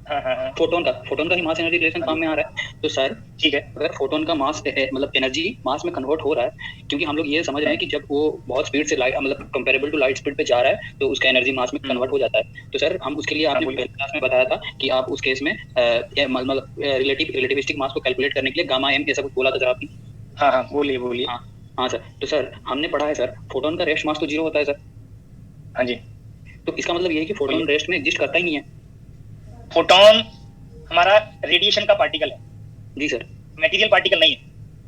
हाँ। फोटोन का ही मास एनर्जी रिलेशन काम में आ रहा है। तो सर ठीक है, अगर फोटोन का मास मतलब एनर्जी मास में कन्वर्ट हो रहा है, क्योंकि हम लोग ये समझ रहे हैं कि जब वो बहुत स्पीड से लाइट मतलब कंपेरेबल टू लाइट स्पीड पे जा रहा है तो उसका एनर्जी मास में कन्वर्ट हो जाता है। तो सर हम उसके लिए आपने पहले क्लास में बताया था कि आप उस केस में मतलब रिलेटिविस्टिक मास को कैलकुलेट करने के लिए गामा एम ऐसा कुछ बोला था सर आपने। हाँ बोलिए। हाँ सर। तो सर हमने पढ़ा है सर फोटोन का रेस्ट मास तो 0 होता है सर। हाँ जी। तो इसका मतलब ये है कि फोटोन रेस्ट में एग्जिस्ट करता ही नहीं है। फोटोन हमारा रेडिएशन का पार्टिकल है। जी सर। मटेरियल पार्टिकल नहीं है।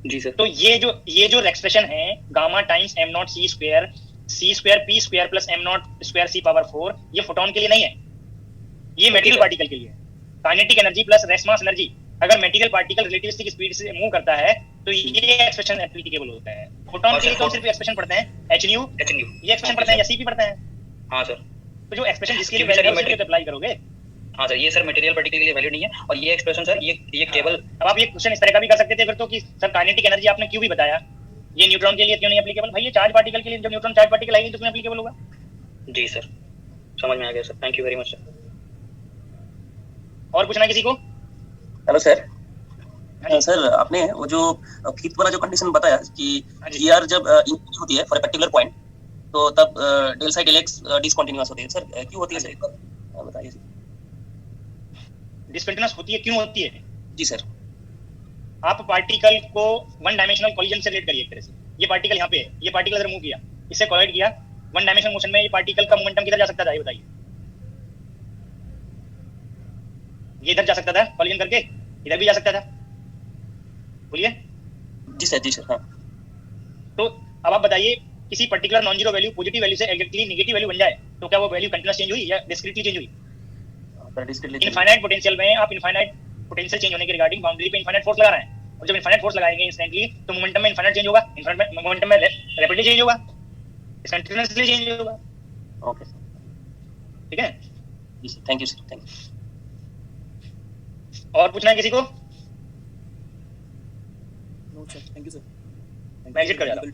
जी सर। तो ये जो एक्सप्रेशन है gamma times m0 c² p² plus m0² c⁴ ये फोटोन के लिए नहीं है, ये मटेरियल पार्टिकल के लिए है। Kinetic energy plus rest mass energy अगर मटेरियल पार्टिकल रिलेटिविस्टिक स्पीड से मूव करता है तो ये एक्सप्रेशन एप्लीकेबल होता है। फोटोन के लिए तो सिर्फ एक्सप्रेशन पढ़ते हैं hν ये एक्सप्रेशन पढ़ते हैं या Cp पढ़ते हैं। हाँ सर। तो जो एक्सप्रेशन जिसके लिए वैलिड है उसी पे अप्लाई करोगे। हाँ सर ये सर मटेरियल पार्टिकल के लिए वैलिड नहीं है और ये एक्सप्रेशन सर ये केवल अब आप ये क्वेश्चन इस तरह का भी कर सकते थे फिर तो कि सर काइनेटिक एनर्जी आपने क्यों भी बताया, ये न्यूट्रॉन के लिए क्यों नहीं एप्लीकेबल? भाई ये चार्ज पार्टिकल के लिए जब न्यूट्रॉन चार्ज पार्टिकल आएगी तो क्यों एप्लीकेबल होगा? जी सर समझ में आ गया sir, thank you very much sir. और पूछना है किसी को? Hello sir. सर आपने वो जो फिफ्थ वाला जो कंडीशन बताया कि ईआर जब इंक्रीज होती है फॉर अ पर्टिकुलर पॉइंट तो तब del side del x discontinuous होती है सर, क्यों होती है सर? एक बार बताइए सर। डिसकंटीन्यूअस होती है, क्यों होती है? जी सर। आप पार्टिकल को वन डायमेंशनल कोलिजन से रिलेट करिए एक तरह से। ये पार्टिकल यहाँ पे है, ये पार्टिकल इधर मूव किया, इससे कोलाइड किया, वन डायमेंशनल मोशन में ये पार्टिकल का मोमेंटम किधर जा सकता था? ये बताइए। ये इधर जा सकता था कोलिजन करके, इधर भी जा सकता था। बोलिए। जी सर। हाँ। तो अब आप बताइए किसी particular non zero value positive value से एग्जैक्टली नेगेटिव वैल्यू बन जाए तो क्या वो वैल्यू कंटीन्यूअस चेंज हुई या डिस्क्रीटली चेंज हुई? इनफाइनाइट पोटेंशियल में आप इनफाइनाइट पोटेंशियल चेंज होने के रिगार्डिंग बाउंड्री पे इनफाइनाइट फोर्स लगा रहे हैं और जब इनफाइनाइट फोर्स लगाएंगे इंस्टेंटली तो मोमेंटम में इनफाइनाइट चेंज होगा, इनफाइनाइट मोमेंटम में रैपिडली चेंज होगा, कंटीन्यूअसली चेंज होगा। Okay sir. ठीक है जी sir, thank you sir. Thank you. और पूछना है किसी को? No sir, thank you sir. मैं एग्जिट कर जा रहा हूं।